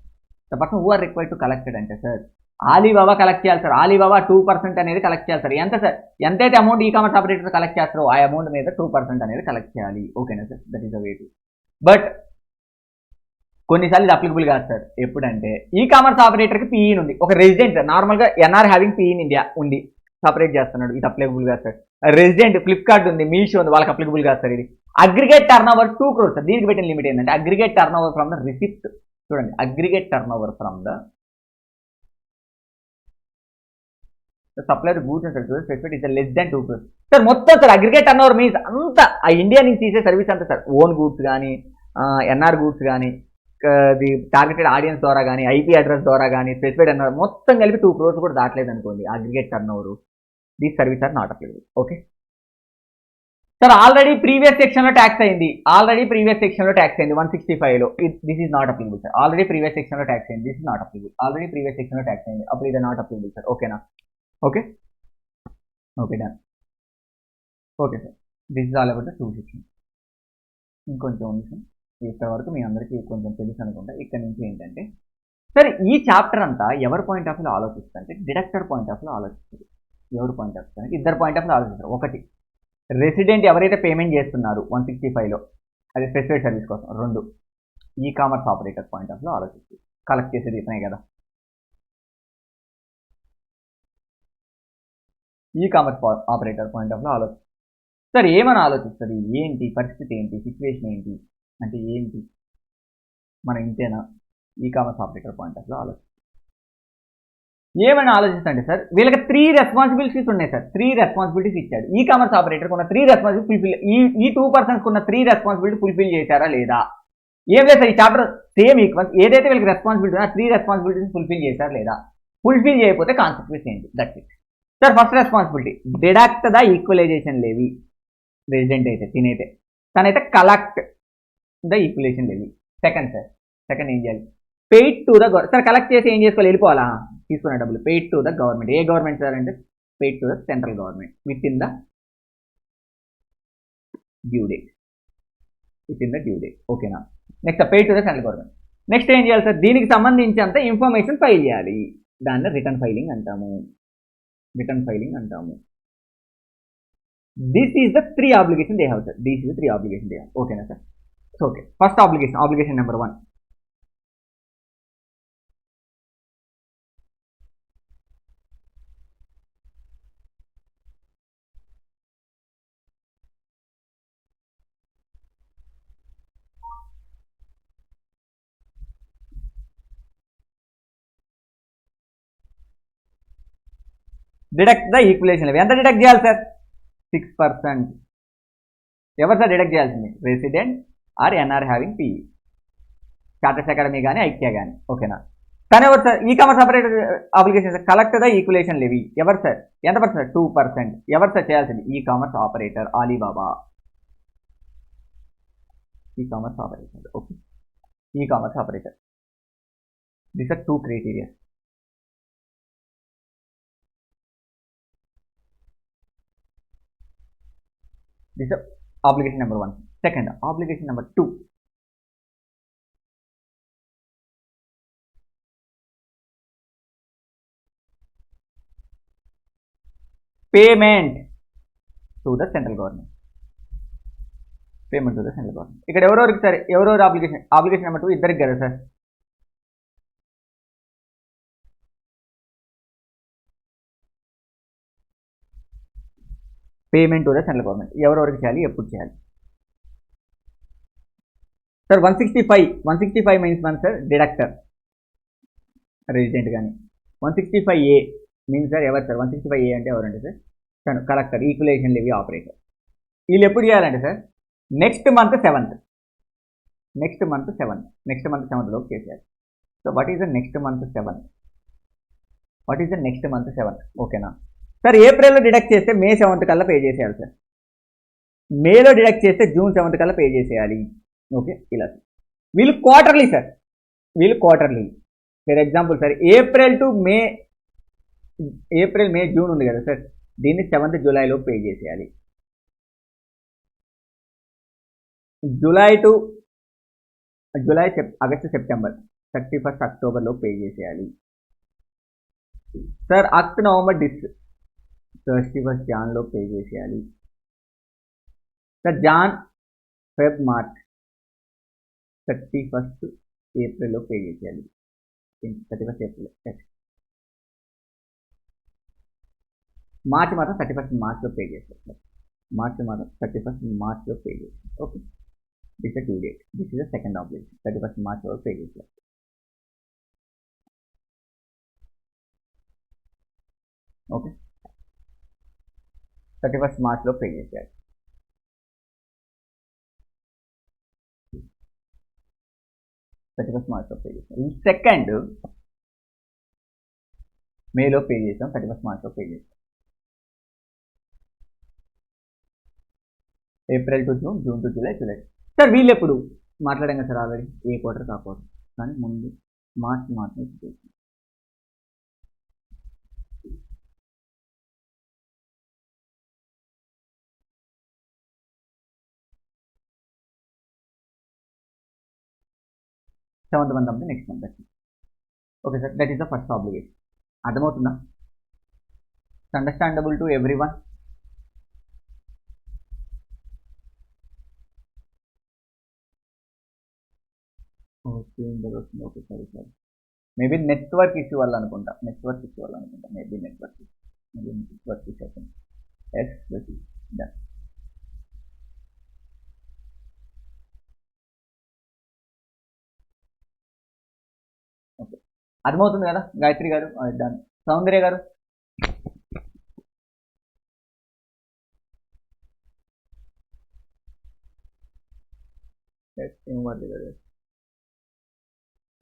The person who are required to collected అంటే సార్ ఆలీబాబా కలెక్ట్ చేయాలి సార్. ఆలీబాబా 2% అనేది కలెక్ట్ చేయాలి సార్. ఎంత సార్? ఎంతైతే amount e commerce operator collect చేస్తారో ఆ అమౌంట్ మీద 2% అనేది కలెక్ట్ చేయాలి. ఓకేనా sir? That is the way to. But కొన్నిసార్లు ఇది అప్లికబుల్ కాదు సార్. ఎప్పుడంటే ఈ కామర్స్ ఆపరేటర్కి పీఈన్ ఉంది, ఒక రెసిడెంట్ సార్, నార్మల్గా ఎన్ఆర్ హ్యావింగ్ పీఈన్ ఇండియా ఉంది, సపరేట్ చేస్తున్నాడు, ఇది అప్లికబుల్ కాదు సార్. రెసిడెంట్ ఫ్లిప్కార్ట్ ఉంది, మీషో ఉంది, వాళ్ళకి అప్లికబుల్ కాదు సార్. ఇది aggregate turnover 2 crores sir. దీనికి పెట్టిన లిమిట్ ఏంటంటే aggregate turnover from the receipt. చూడండి, aggregate turnover from the supplied goods and services specific is less than 2 crores sir. మొత్తం sir aggregate turnover means అంతా ఆ India నుంచి తీసే service అంతా సార్, ఓన్ గూడ్స్ కానీ NR goods కానీ the targeted audience ద్వారా కానీ ఐపీ అడ్రస్ ద్వారా కానీ స్పెసిఫైడ్ ఎన్ఆర్ మొత్తం కలిపి 2 crores కూడా దాటలేదు అనుకోండి aggregate turnover, these service are not applicable. Okay sir, already previous సెక్షన్లో ట్యాక్స్ అయింది, 165లో, this is not applicable sir. Already previous సెక్షన్లో ట్యాక్స్ అయింది, this is not applicable. Already previous సెక్షన్లో ట్యాక్స్ అయింది, అప్పుడు ఇది నాట్ అప్లికబుల్ సార్. ఓకేనా? Okay done. Okay sir, this is all about the 2 section. ఇంకొంచెం ఉంది సార్, ఇక్కడ వరకు మీ అందరికీ కొంచెం తెలుసు అనుకుంటా. ఇక్కడ నుంచి ఏంటంటే సార్ ఈ చాప్టర్ అంతా ఎవరి పాయింట్ ఆఫ్ వ్యూలో ఆలోచిస్తారు అంటే డిడక్టర్ పాయింట్ ఆఫ్ వ్యూలో ఆలోచిస్తారు. ఎవరి పాయింట్ ఆఫ్ వ్యూ అంటే ఇద్దరు పాయింట్ ఆఫ్ వ్యూలో ఆలోచిస్తారు. ఒకటి, రెసిడెంట్ ఎవరైతే పేమెంట్ చేస్తున్నారు 165లో అది స్పెసిఫైడ్ సర్వీస్ కోసం. 2, e commerce operator point of వ్యూలో ఆలోచిస్తారు. కలెక్ట్ చేసేది ఇతనే కదా. E commerce operator point of వ్యూలో ఆలోచిస్తారు సార్. ఏమని ఆలోచిస్తుంది? ఏంటి పరిస్థితి, ఏంటి సిచ్యువేషన్, ఏంటి అంటే ఏంటి మన ఇంతేనా? E commerce operator point of వ్యూలో ఆలోచిస్తారు. ఏమైనా ఆలోచించండి సార్, వీళ్ళకి 3 రెస్పాన్సిబిలిటీస్ ఉన్నాయి సార్. 3 రెస్పాన్సిబిలిటీస్ ఇచ్చాడు. ఈ కామర్స్ ఆపరేటర్ ఉన్న 3 రెస్పాన్సిబిలిటీ ఫుల్ఫిల్, ఈ 2 పర్సన్స్ ఉన్న 3 రెస్పాన్సిబిలిటీ ఫుల్ఫిల్ చేశారా లేదా? ఏం లేదు సార్, ఈ చాప్టర్ సేమ్ ఈక్వల్స్, ఏదైతే వీళ్ళకి రెస్పాన్సిబిలిటీ ఆ 3 రెస్పాన్సిబిలిటీస్ ఫుల్ఫిల్ చేశారా లేదా? ఫుల్ఫిల్ చేయకపోతే కాన్సిక్వెన్స్ ఏంటి? That's it sir. First responsibility deduct the equalisation levy. Resident అయితే తినైతే తనైతే collect the equalisation levy. Second sir, second ఏం చేయాలి? Paid to the government. Sir collect చేసి ఏం చేసుకోవాలి? వెళ్ళిపోవాలా? తీసుకున్న డబ్బులు పెయిడ్ టు ద గవర్నమెంట్. ఏ గవర్నమెంట్ సార్ అంటే paid to the central government within the due date. Within the due date. ఓకేనా? Next paid to the central government. Next ఏం చేయాలి సార్? దీనికి సంబంధించినంత ఇన్ఫర్మేషన్ ఫైల్ చేయాలి. దాన్ని return filing అంటాము. రిటర్న్ ఫైలింగ్ అంటాము. This is the 3 obligation they have sir. This is the 3 obligation they have. ఓకేనా sir? So okay, first obligation, obligation number 1. Deduct the equalisation levy. ఎంత deduct చేయాలి sir? 6%. ఎవరు sir deduct చేయాల్సింది? Resident or NR having PE. Charters academy కానీ ఐక్యా కానీ. ఓకేనా? కానీ ఎవరు sir? E commerce operator application sir. Collect the equalisation levy. ఎవరు సార్? ఎంత పర్సెంట్? 2%. ఎవరు సార్ చేయాల్సింది? E commerce operator Alibaba. E commerce operator. Okay, e commerce operator. These are 2 criteria. This is obligation number 1. Second, obligation number 2. Payment to the central government. Payment to the central government. ఇక్కడ ఎవరెవరికి sir? ఎవరెవరు application? Application number 2 ఇద్దరికి కదా sir? Payment to the central government ఎవరెవరికి చేయాలి, ఎప్పుడు చేయాలి sir? 165 means one sir deductor resident కానీ. 165A మీన్స్ సార్ ఎవరు సార్? 165A అంటే ఎవరంటే సార్ తను కలెక్టర్, ఈక్వలేషన్ లెవీ ఆపరేటర్. వీళ్ళు ఎప్పుడు చేయాలంటే sir next month 7th. Next month 7th లోపు చేసేయాలి. So what is the next month 7th? What is the next month 7th? ఓకేనా సార్? ఏప్రిల్లో డిడక్ట్ చేస్తే మే 7th కల్లా పే చేసేయాలి సార్. మేలో డిడక్ట్ చేస్తే జూన్ 7th కల్లా పే చేసేయాలి. ఓకే, ఇలా వీళ్ళు క్వార్టర్లీ సార్. వీళ్ళు quarterly. For example sir April May June ఉంది కదా సార్, దీన్ని 7th జూలైలో పే చేసేయాలి. ఆగస్టు సెప్టెంబర్ 31st అక్టోబర్లో పే చేసేయాలి సార్. అక్టోబర్ నవంబర్ 31st జాన్లో పే చేసేయాలి sir. Jan Feb March 31st ఏప్రిల్లో పే చేసేయాలి. 31st April. మార్చి మాత్రం 31st మార్చ్లో పే చేస్తారు సార్. మార్చి మాత్రం 31st మార్చ్లో పే చేస్తారు. Okay, this is due date. This is the second obligation. 31st March వరకు పే చేస్తారు. ఓకే, 31st మార్చ్లో పే చేశారు. 31st మార్చ్లో పే చేశారు. సెకండ్ మేలో పే చేసాం, 31st మార్చ్లో పే చేసాం. April to June, June to July, July. Sir వీళ్ళు ఎప్పుడు మాట్లాడాం కదా సార్ ఆల్రెడీ, ఏ క్వార్టర్ కాకూడదు కానీ ముందు మార్చ్ నుంచి చేసాం. సెవెంత్ మంత్ అంటే next month. Okay sir, that is the first obligation. అర్థమవుతుందా? Understandable to everyone? Okay, okay సరే సార్. మేబీ నెట్వర్క్ ఇష్యూ వల్ల అనుకుంటా. మేబీ నెట్వర్క్ ఇష్యూ అవుతుంది. Yes done. ఓకే, అర్థమవుతుంది కదా Gayatri garu? Done. Soundarya garu.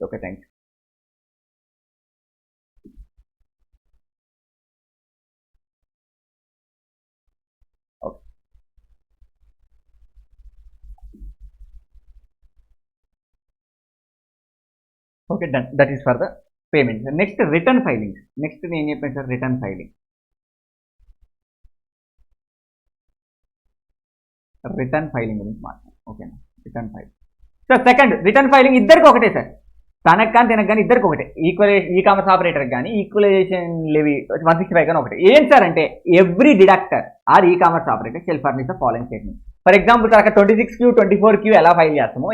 Okay, thank you. Okay, done. That is for the payment. Next return filing. Next నేను చెప్పాను sir return filing. Return filing గురించి మాట్లాడు. ఓకేనా, return filing. Sir second return filing ఇద్దరికి ఒకటే సార్, తనకు కానీ తినకు కానీ ఇద్దరికి ఒకటే. ఈ కామర్స్ ఆపరేటర్కి కానీ ఈక్వలైజేషన్ లెవీ 165 కానీ ఒకటే. ఏం సార్ అంటే every deductor or e commerce operator shall furnish the following statement. For example sir అక్కడ 26Q 24Q ఎలా ఫైల్ చేస్తామో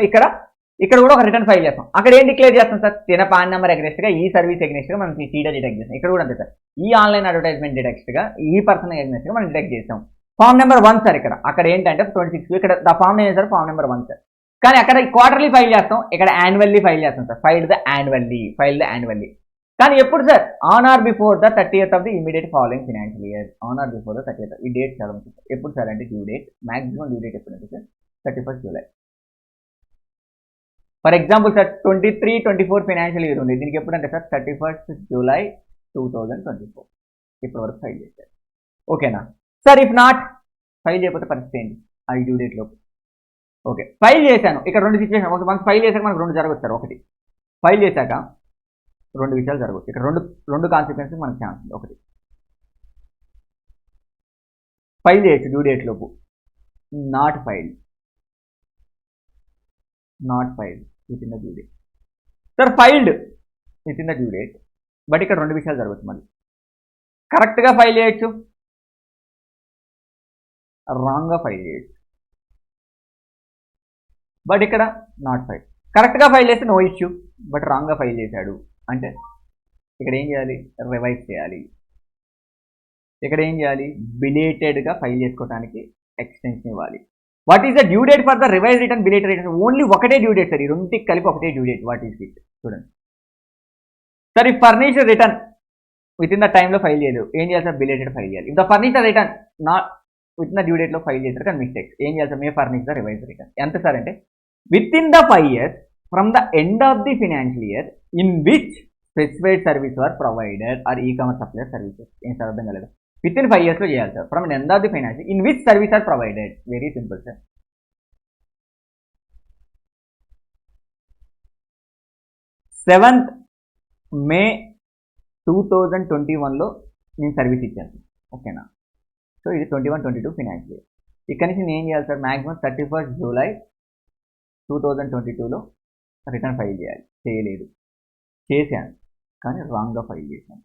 ఇక్కడ కూడా ఒక రిటర్న్ ఫైల్ చేస్తాం. అక్కడ ఏం డిక్లేర్ చేస్తాం సార్, తిన పాన్ నెంబర్ ఎగ్నెస్ట్గా ఈ సర్వీస్ ఎగ్నెస్ట్గా మనం సీడా డిటెక్ట్ చేస్తాం. ఇక్కడ కూడా అంతే సార్, ఈ ఆన్లైన్ అడ్వర్టైజ్మెంట్ డిటెక్ట్గా ఈ పర్సన్ ఎగ్నెస్ట్గా మనం డిటెక్ట్ చేస్తాం. ఫామ్ నెంబర్ 1 సార్, అక్కడ ఏంటంటే 26Q, ఇక్కడ the form name sir form number 1 sir. కానీ అక్కడ క్వార్టర్లీ ఫైల్ చేస్తాం, ఇక్కడ యాన్యువల్లీ ఫైల్ చేస్తాం సార్. File the annually. కానీ ఎప్పుడు sir, on or before the 30th of the immediate following financial year. On or before the 30th. ఈ date చదవండి sir. ఎప్పుడు సార్ అంటే due date, maximum due date ఎప్పుడు అంటే sir 31st July. For example sir 23-24 financial year ఉంది, దీనికి ఎప్పుడు అంటే సార్ 31st జూలై 2024 ఇప్పటి వరకు ఫైల్ చేశారు. ఓకేనా సార్? ఇఫ్ నాట్ ఫైల్ చేయకపోతే పరిస్థితి ఏంటి ఆ డ్యూ డేట్ లోపు? ఓకే, ఫైల్ చేశాను. ఇక్కడ రెండు సిచ్యువేషన్. ఒక మనకు ఫైల్ చేశాక మనకు రెండు జరగచ్చు సార్. ఒకటి, ఫైల్ చేశాక రెండు విషయాలు జరగవచ్చు. ఇక్కడ రెండు కాన్సిక్వెన్సెస్ మనకు ఛాన్స్ ఉంది. ఒకటి, ఫైల్ చేయొచ్చు డ్యూ డేట్ లోపు, not file with in the due date. Sir filed with in the due date, but ఇక్కడ రెండు విషయాలు జరగవచ్చు. మళ్ళీ కరెక్ట్గా ఫైల్ చేయొచ్చు, రాంగ్గా ఫైల్ చేయొచ్చు. బట్ ఇక్కడ నాట్ ఫైల్. కరెక్ట్గా ఫైల్ చేస్తే నో ఇష్యూ, బట్ రాంగ్గా ఫైల్ చేశాడు అంటే ఇక్కడ ఏం చేయాలి? రివైజ్ చేయాలి. ఇక్కడ ఏం చేయాలి? బిలేటెడ్గా ఫైల్ చేసుకోవడానికి ఎక్స్టెన్షన్ ఇవ్వాలి. What is the due date for the revise return, belated return? Only ఒకటే డ్యూ డేట్ సార్, ఈ రెండింటికి కలిపి ఒకటే due date. What is it చూడండి సార్. ఈ furnished return within the టైంలో ఫైల్ చేయలేదు, ఏం చేయాలి సార్? బిలేటెడ్ ఫైల్ చేయాలి. If the furnished return not within the డ్యూ డేట్లో ఫైల్ చేశారు కానీ మిస్టేక్స్, ఏం చేయాలి sir? May furnish the revise return. ఎంత సార్ అంటే within the 5 years from the end of the financial year in which specified service are provided or e-commerce supplier services. ఏం sir అర్థం కాలేదు? Within 5 years లో చేయాలి sir. From end of the financial in which service are provided. Very simple sir. May 7, 2021లో నేను service ఇచ్చాను. ఓకేనా? So ఇది 21-22 ఫైనాన్షియల్ ఇయర్. ఇక్కడ నుంచి నేను ఏం చేయాలి సార్? మ్యాక్సిమం 31st జూలై 2022లో రిటర్న్ ఫైల్ చేయాలి. చేయలేదు, చేశాను కానీ రాంగ్గా ఫైల్ చేశాను.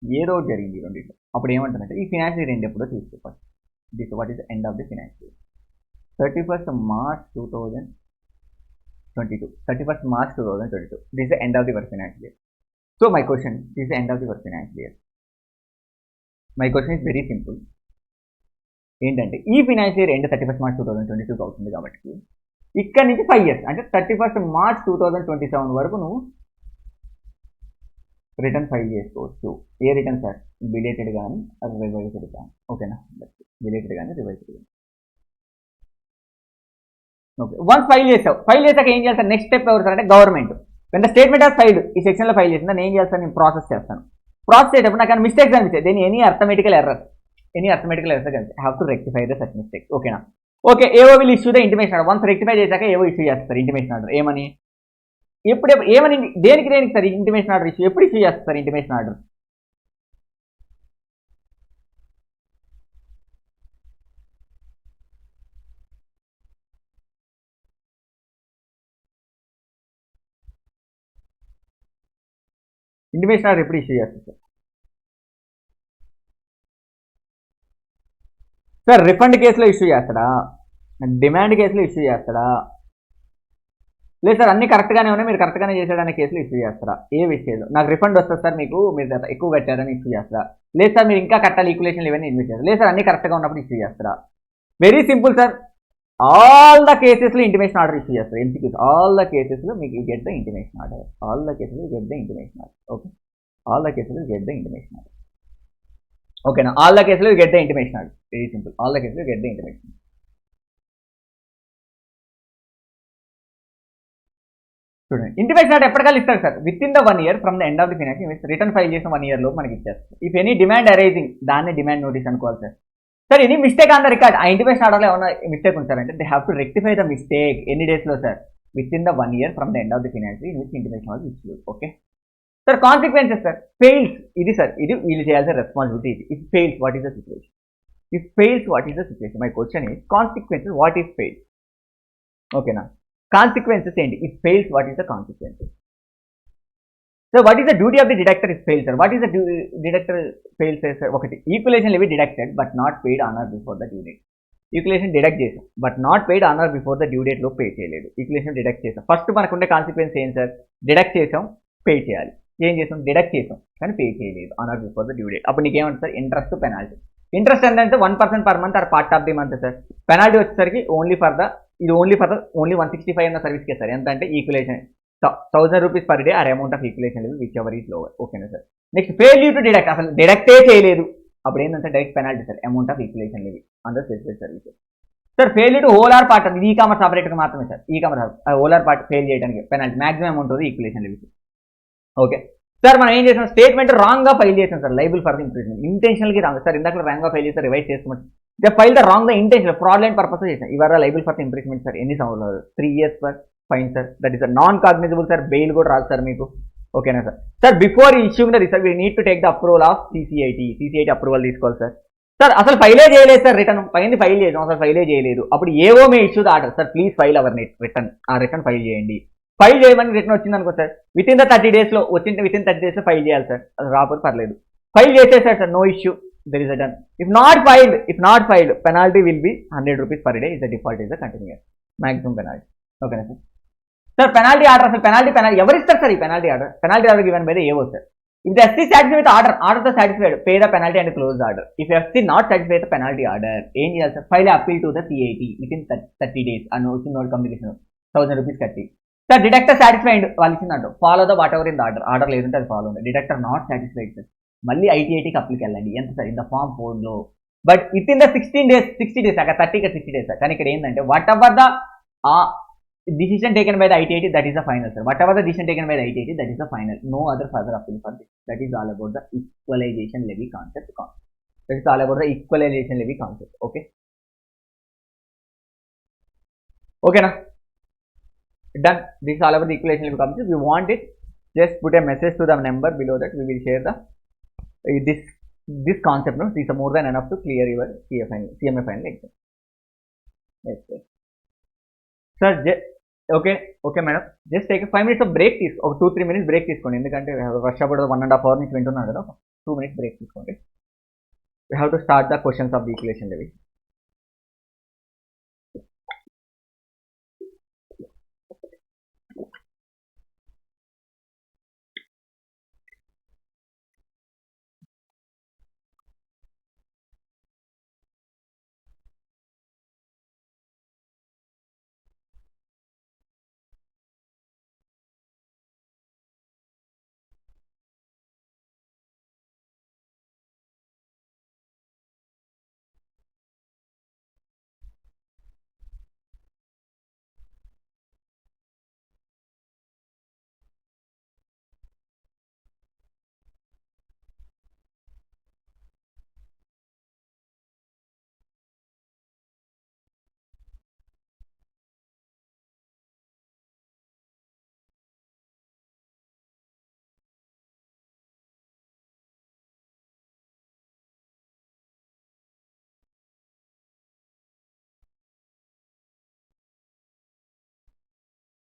ఏదో జరిగింది రెండింటిలో. అప్పుడు ఏమంటారంటే ఈ ఫైనాన్షియల్ ఇయర్ ఎండ్ ఎప్పుడో తీసుకోవాలి. This what is end of the financial year 31st March 2022. 31st March 2022. This is the end of the work financial year. So my question, this is the end of the work financial year. My question is very simple. ఏంటంటే ఈ financial year end 31st March 2022 అవుతుంది కాబట్టి ఇక్కడ నుంచి 5 years అంటే 31st March 2027 వరకు నువ్వు return file చేసుకోవచ్చు. ఏ రిటర్న్ సార్? బిలేటెడ్ కానీ రివైజ్డ్ కానీ. ఓకేనా? బిలేటెడ్ కానీ రివైజ్డ్ కానీ. ఓకే, వన్స్ ఫైల్ చేశాక ఏం చేస్తారు? నెక్స్ట్ స్టెప్ ఎవరు సార్ అంటే government. When the statement of filed ఈ సెక్షన్లో ఫైల్ చేసిందా నేను ఏం చేస్తాను? నేను ప్రాసెస్ చేస్తాను. ప్రాసెస్ చేసేటప్పుడు నాకు మిస్టేక్స్ అనిపిస్తాయి. Then any arithmetical errors have to rectify the such mistakes. ఓకేనా? Okay, AO will issue the intimation order. Once rectify చేశాక ఏవో ఇష్యూ చేస్తారు ఇంటిమేషన్ ఆర్డర్. ఏమని? ఏమని? దేనికి సార్ ఇంటిమేషన్ ఆర్డర్ ఇష్యూ ఎప్పుడు ఇష్యూ చేస్తారు ఇంటిమేషన్ ఆర్డర్? ఇంటిమేషన్ ఆర్డర్ ఎప్పుడు issue చేస్తారు సార్? రిఫండ్ కేసులో ఇష్యూ చేస్తాడా? డిమాండ్ కేసులో ఇష్యూ చేస్తాడా? లేదు సార్ అన్ని కరెక్ట్గానే ఉన్నాయి, మీరు కరెక్ట్గానే చేసాడనే కేసులో ఇష్యూ చేస్తారా? ఏ విషయంలో నాకు రిఫండ్ వస్తుంది సార్, మీకు మీరు ఎక్కువ కట్టారని ఇష్యూ చేస్తారా? లేదు సార్ మీరు ఇంకా కట్టాలి, ఈక్యులేషన్ ఇవన్నీ ఇన్వెస్ట్ చేస్తారు. లేదు సార్ అన్ని కరెక్ట్గా ఉన్నప్పుడు ఇష్యూ చేస్తారా? Very simple sir. All the కేసెస్లో ఇంటిమేషన్ ఆర్డర్ ఇష్యూ చేస్తారు. ఎంసీక్యూస్ ఆల్ ద కేసెస్లో మీకు get the intimation order. All the కేసెస్లో get the intimation order. Okay, all the కేసెస్లో get the intimation order. Okay, now all the cases you get the intimation order. Very simple. All the cases you get the intimation. చూడండి intimation order ఎప్పటికల్లా ఇస్తారు sir within the 1 year from the end of the financial return file చేసిన 1 year లో మనకి ఇచ్చేస్తారు. If any demand arising దాన్ని demand notice అనుకోవాలి sir. Sir any mistake on the record ఆ intimation ఆర్డర్లో ఏమైనా మిస్టేక్ ఉంది సార్ అంటే they have to rectify the mistake ఎన్ని డేస్లో sir within the 1 year from the end of the financial in which intimation order ఇచ్చుకోవాలి. Okay sir consequences sir fails ఇది sir ఇది వీళ్ళు చేయాల్సిన రెస్పాన్సిబిలిటీ ఇది. If fails what is the situation? If fails what is the situation? My question is consequences what is fails? ఓకేనా consequences ఏంటి? If fails what is the consequences? So what is the duty of the deductor is fail sir? What is the deductor fail sir? ఒకటి equalisation levy deducted but not paid on or before the due date. Equalisation deduct చేసాం but not paid on or before the due date లో pay చేయలేదు. Equalisation deduct చేసాం. First మనకుండే consequence ఏం sir? Deduct చేసాం pay చేయాలి. ఏం చేసాం? డిడక్ట్ చేసాం కానీ పే చేయలేదు on or before the due date. అప్పుడు నీకేమంటుంది సార్? Interest penalty. ఇంట్రెస్ట్ ఏంటంటే 1% per month or part of the month sir. Penalty వచ్చేసరికి ఓన్లీ ఫర్ ద 165 అన్న సర్వీస్కే సార్. ఎంత అంటే equalisation 1000 rupees per day or amount of equalisation level whichever is lower. ఓకేనా sir? Next failure to deduct అసలు డిడక్టే చేయలేదు అప్పుడు ఏంటంటే direct penalty sir amount of equalisation level under specified services. Sir failure to whole or part e commerce operator మాత్రమే sir. ఈ commerce whole or part fail చేయడానికి penalty maximum amount ఉంది equalisation level. Okay sir మనం ఏం చేసాం? Statement wrong గా file చేసాం sir. Liable for the improvement intentional గా రాంగ్ సార్. ఇందాక రాంగ్ గా ఫైల్ చేస్తే రివైజ్ చేసుకోమని the file the wrong the intentional fraudulent purpose చేసాం. ఇవాళ liable for the improvement sir ఎన్ని సంవత్సరాలు? 3 years sir. Fine sir. That is non cognizable sir. Bail కూడా రాదు సార్ మీకు. ఓకేనా sir? Sir before issuing the result we need to take the approval of CCIT approval తీసుకోవాలి sir. Sir అసలు ఫైలే చేయలేదు sir. Return పైన ఫైల్ చేసాం అసలు ఫైలే చేయలేదు. అప్పుడు AO may issue the order sir please file our return. ఆ రిటర్న్ ఫైల్ చేయండి. ఫైల్ చేయమని రిటర్న్ వచ్చింది అనుకో sir within the 30 days లో వచ్చింది. విత్ ఇన్ 30 days లో ఫైల్ చేయాలి సార్. అది రాకపోతే పర్లేదు. ఫైల్ చేసేసారు sir no issue there is a done. If not filed penalty will be 100 rupees per day. Is the default is the continues maximum penalty. ఓకేనా sir? Sir penalty order అసలు penalty ఎవరు ఇస్తారు sir? ఈ penalty order given by the AO sir. If the assessee satisfy with order తో satisfied pay the penalty and close order. If assessee not satisfy with penalty order ఏం చేయాలి sir? File appeal to the CIT within 30 days అని వచ్చిన note communication 1000 rupees కట్టి sir. Deductor satisfied వాళ్ళు ఇచ్చిందంట follow the whatever in the order లేదంటే అది follow ఉంది. డిడక్టర్ నాట్ సాటిస్ఫైడ్ సార్ మళ్ళీ ఐటీఐటీకి అప్లికి వెళ్ళండి. ఎంత సార్? ఇన్ ద ఫామ్ 4 లో but with in the 60 days అక్కడ 60 days సార్. కానీ ఇక్కడ ఏంటంటే what ever the decision taken by the ITIT that is the final sir. Whatever the decision taken by the ITIT that is the final. No other further appeal for this. That is all about the equalization levy concept. That is all about the equalization levy concept. Okay. Okay na? Done. This is all about the equalization levy concept. If you want it, just put a message to the number below that. We will share the this concept. No, this is more than enough to clear your CMA final exam. Yes, sir. Sir, okay madam just take 5 minutes break ఒక 2-3 minutes break తీసుకోండి. ఎందుకంటే rush about 1.5 hour నుంచి వింటున్నాను కదా. 2 minutes break తీసుకోండి. We have to start the questions of the equation levy.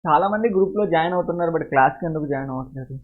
చాలా మంది group లో జాయిన్ అవుతున్నారు బట్ క్లాస్ కి ఎందుకు జాయిన్ అవ్వట్లేదు?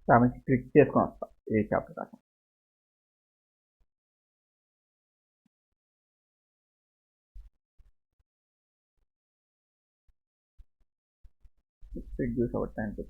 కాబట్టి క్లిక్ చేసుకొని వస్తా ఏ చాప్టర్ దాకా. reduce our time to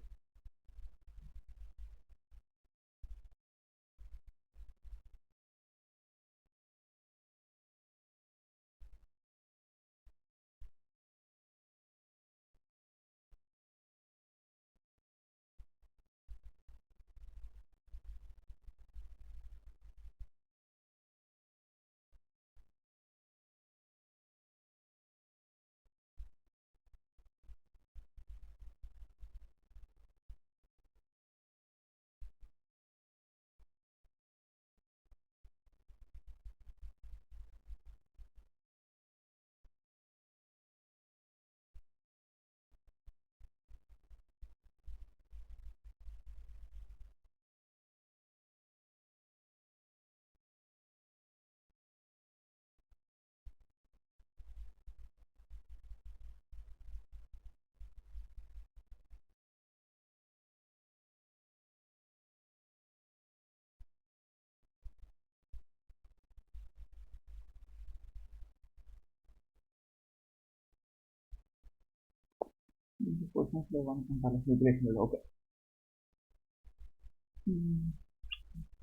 questions level 1 calculation level. Okay.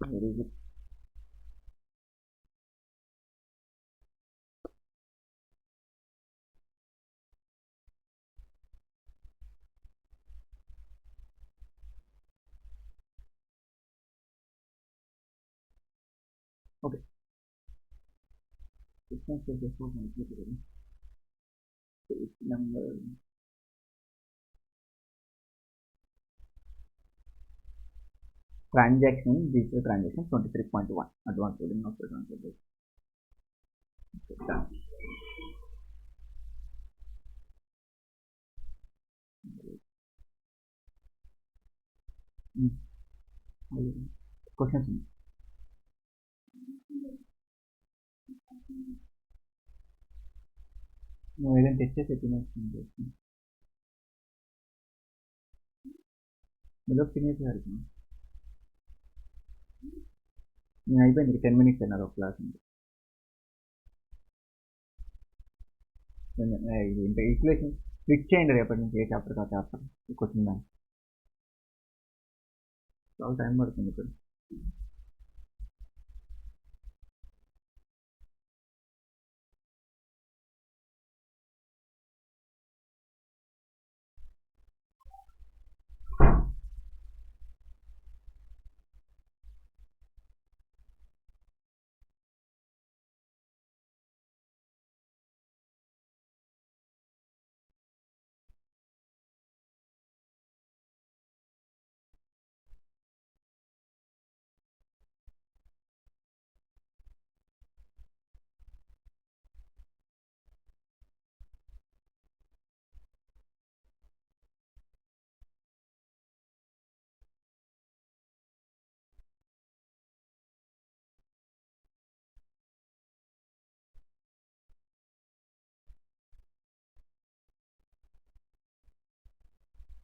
Very good. Okay. Questions level 4 calculation. Page number transaction, digital transaction 23.1 advanced coding of transaction. Okay, done. Questions. నువ్వు ఏదైనా తెచ్చేసి తినేస్తుంది నువ్వు తినేసారు నేను అయిపోయింది 10 minutes అన్నారు ఒక క్లాస్ ఉంది ఇంకా ఈక్వేషన్ క్లిక్ చేయండి రేపటి నుంచి ఏ చాప్టర్ కా చాప్టర్ క్వశ్చన్ దాన్ని చాలా టైం పడుతుంది ఇప్పుడు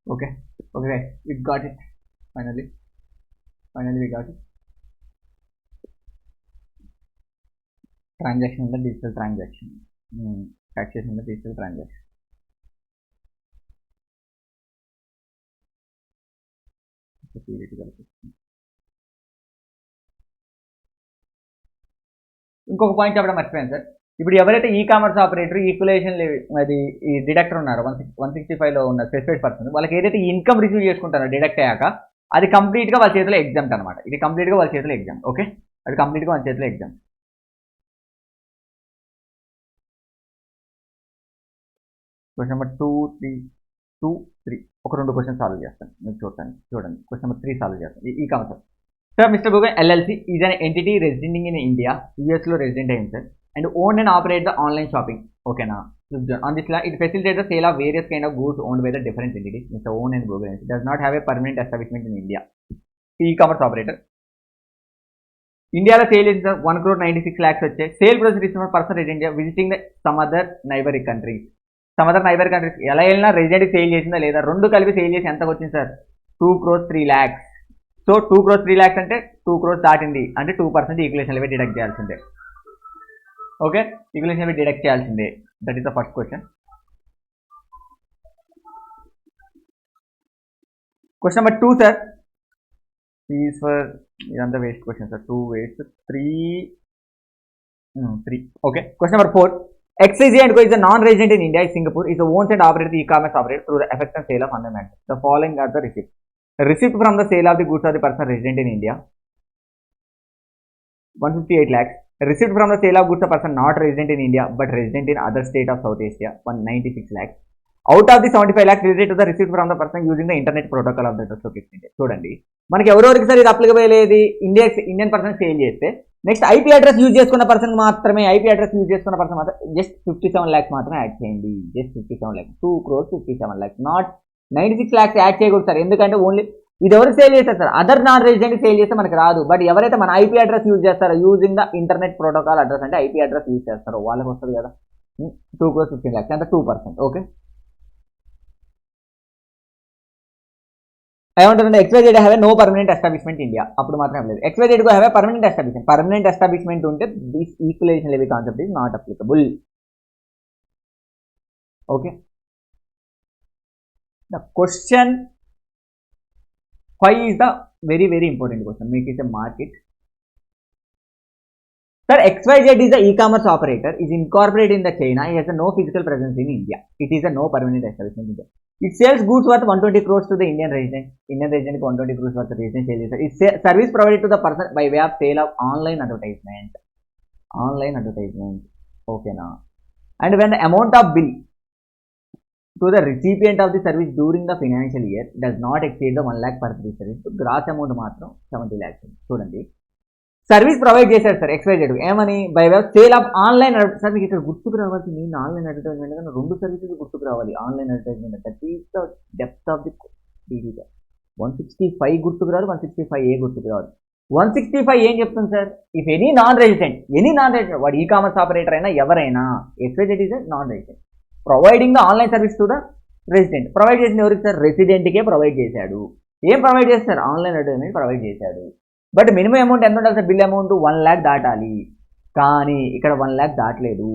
Okay, guys, we got it. Finally we got it. Transaction the digital transaction. Taxation the digital transaction. ఇంకొక పాయింట్ చెప్పడం మర్చిపోయాను సార్ ఇప్పుడు ఎవరైతే ఈ కామర్స్ ఆపరేటర్ ఈక్వలేషన్ అది ఈ డిడక్టర్ ఉన్నారో 165లో ఉన్న స్పెసిఫైడ్ పర్సన్ వాళ్ళకి ఏదైతే ఇన్కమ్ రిసీవ్ చేసుకుంటారో డిడక్ట్ అయ్యాక అది కంప్లీట్గా వాళ్ళ చేతిలో ఎగ్జామ్ అనమాట ఇది కంప్లీట్గా వాళ్ళ చేతిలో ఎగ్జామ్ ఓకే అది కంప్లీట్గా వాళ్ళ చేతిలో ఎగ్జామ్ క్వశ్చన్ నెంబర్ 2 3 ఒక 2 క్వశ్చన్ సాల్వ్ చేస్తాను మీరు చూడండి క్వశ్చన్ నెంబర్ 3 సాల్వ్ చేస్తాను e commerce sir mister Google LLC is an entity residing in India US లో రెసిడెంట్ అయింది sir and own and operate the online shopping. Okay, now on this slide, it facilitates the sale of various kind of goods owned by the different entities. Mr. Own and Google it does not have a permanent establishment in India. E-commerce operator. India sale is 1 crore 96 lakhs. Sale process is for person in India visiting some other neighboring countries. Some other neighbour countries ఎలా వెళ్ళినా రెసిడెంట్కి sale చేసిందా లేదా, రెండు కలిపి sale చేసి ఎంతకు వచ్చింది sir 2 crores 3 lakhs. So 2 crores 3 lakhs అంటే 2 crores దాటింది అంటే 2% ఈక్వలేషన్ లెవెల్ డిడక్ట్ చేయాల్సిందే. ఓకే, ఈక్వలేషన్ లెవెల్ డిడక్ట్ చేయాల్సిందే. That is the first question. Question number 2 sir is for, ఇదంతా waste question sir, 2 waste 3. Okay, question number 4. XYZ & Co is a non-resident in India, Singapore, is a owns and operates the e-commerce operator through the effect and sale of online matters. The following are the receipts. Receipt from the sale of the goods of the person resident in India, 158 lakhs. Receipt from the sale of goods of person not resident in India but resident in other state of South Asia, 196 lakhs. Out of the 75 lakhs related to the receipt from the person using the internet protocol of the stock exchange. చూడండి, మనకి ఎవరెవరికి sir ఇది applicable అయ్యేది, Indian person sale చేస్తే next IP address use చేసుకున్న person మాత్రమే, IP address use చేసుకున్న person మాత్రం జస్ట్ 57 lakhs మాత్రమే యాడ్ చేయండి. Just 57 lakhs, 2 crores 57 lakhs, not 96 lakhs add చేయకూడదు సార్. ఎందుకంటే ఓన్లీ ఇది ఎవరు సేల్ చేస్తారు sir, other non resident sale చేస్తే మనకి రాదు. బట్ ఎవరైతే మన ఐపీ అడ్రస్ యూజ్ చేస్తారో, using the internet protocol address అంటే ఐపీ అడ్రస్ యూజ్ చేస్తారో వాళ్ళకి వస్తుంది కదా 2 crores 15 lakhs అంటే 2%. ఓకే, ఏమంటారంటే XYZ have a no permanent establishment India, అప్పుడు మాత్రం లేదు. XYZ కు have a permanent establishment, permanent establishment ఉంటే this equalisation level concept is not applicable. Okay, the question 5 is the very very important question. మీకు is market. Sir, XYZ is a e-commerce operator, is incorporated in the China, he has a no physical presence in India. It is a no permanent establishment in India. It sells goods worth 120 crores to the Indian resident. Indian resident 120 crores worth of resident sales. It's service provided to the person by way of sale of online advertisement. Online advertisement. Okay now. And when the amount of bill to the recipient of the service during the financial year does not exceed the 1 lakh per service, so gross amount మాత్రం 70 lakhs. చూడండి, service provide చేశారు sir XYZ ఏమని, by way sale of online. Sir మీకు ఇక్కడ గుర్తుకు రావాల్సి నేను online advertisement కానీ 2 సర్వీసెస్ గుర్తుకు రావాలి. Online advertisement that is the depth of the 165 గుర్తుకు రాదు, 165A గుర్తుకు రాదు. 165 ఏం చెప్తుంది sir, if any non resident వాడు ఈ కామర్స్ ఆపరేటర్ అయినా ఎవరైనా, XYZ is non resident providing the online service to the resident. Provide చేసిన ఎవరికి సార్, రెసిడెంట్కే ప్రొవైడ్ చేశాడు. ఏం ప్రొవైడ్ చేస్తారు, ఆన్లైన్ అడ్వర్టైజ్మెంట్ ప్రొవైడ్ చేశాడు. బట్ మినిమం అమౌంట్ ఎంత ఉండాలి సార్, బిల్ అమౌంట్ 1 lakh దాటాలి. కానీ ఇక్కడ 1 lakh దాటలేదు,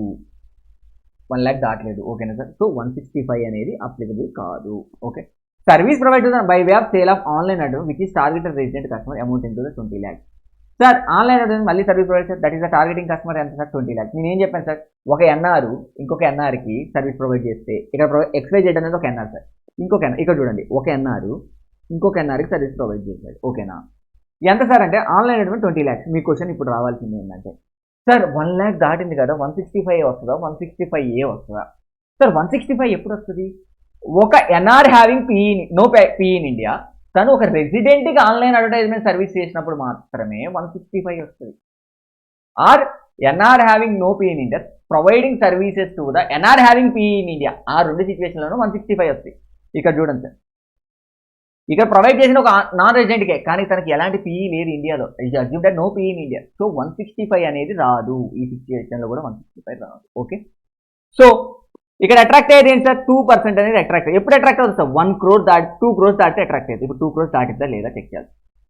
1 lakh దాటలేదు. ఓకేనా సార్, సో 165 అనేది అప్లికబుల్ కాదు. Okay, service provide by way of sale of online advertisement which is targeted resident customer amount into 20 lakhs. Sir online advertisement మళ్ళీ service provide sir, that is the targeting customer ఎంత sir, 20 lakhs. నేను ఏం చెప్పాను sir, ఒక NR ఇంకొక ఎన్ఆర్కి service provide చేస్తే, ఇక్కడ XYZ అనేది ఒక ఎన్ఆర్ సార్, ఇంకొక ఎన్ఆర్, ఇక్కడ చూడండి ఒక ఎన్ఆర్ ఇంకొక ఎన్ఆర్కి సర్వీస్ ప్రొవైడ్ చేశాడు. ఓకేనా, ఎంత సార్ అంటే ఆన్లైన్ అడ్వర్టైజ్మెంట్ 20 lakhs. మీ క్వశ్చన్ ఇప్పుడు రావాల్సింది ఏంటంటే, సార్ 1 lakh దాటింది కదా, 165 వస్తుందా 165A వస్తుందా? సార్ 165 ఎప్పుడు వస్తుంది, ఒక NR having no P in India తను ఒక రెసిడెంట్కి ఆన్లైన్ అడ్వర్టైజ్మెంట్ సర్వీస్ చేసినప్పుడు మాత్రమే 165 వస్తుంది. Or NR having no P in India providing services to the NR having P in India, ఆ రెండు సిచ్యువేషన్లోనూ 165 వస్తుంది. ఇక్కడ చూడండి సార్, ఇక్కడ ప్రొవైడ్ చేసిన ఒక నాన్ రెసిడెంట్కే, కానీ తనకి ఎలాంటి పీఈ లేదు ఇండియాలో, assume that no PE in India. So 165 అనేది రాదు, ఈ సిచ్యువేషన్లో కూడా 165 రాదు. ఓకే, సో ఇక్కడ అట్రాక్ట్ అయ్యేది ఏంటి సార్, 2% అనేది అట్రాక్ట్. ఎప్పుడు అట్రాక్ట్ అవుతుంది సార్, 1 crore దాటి 2 crores దాటితే అట్రాక్ట్ అయ్యేది. ఇప్పుడు 2 crores దాటిద్దా లేదా చెక్ చేయాలి.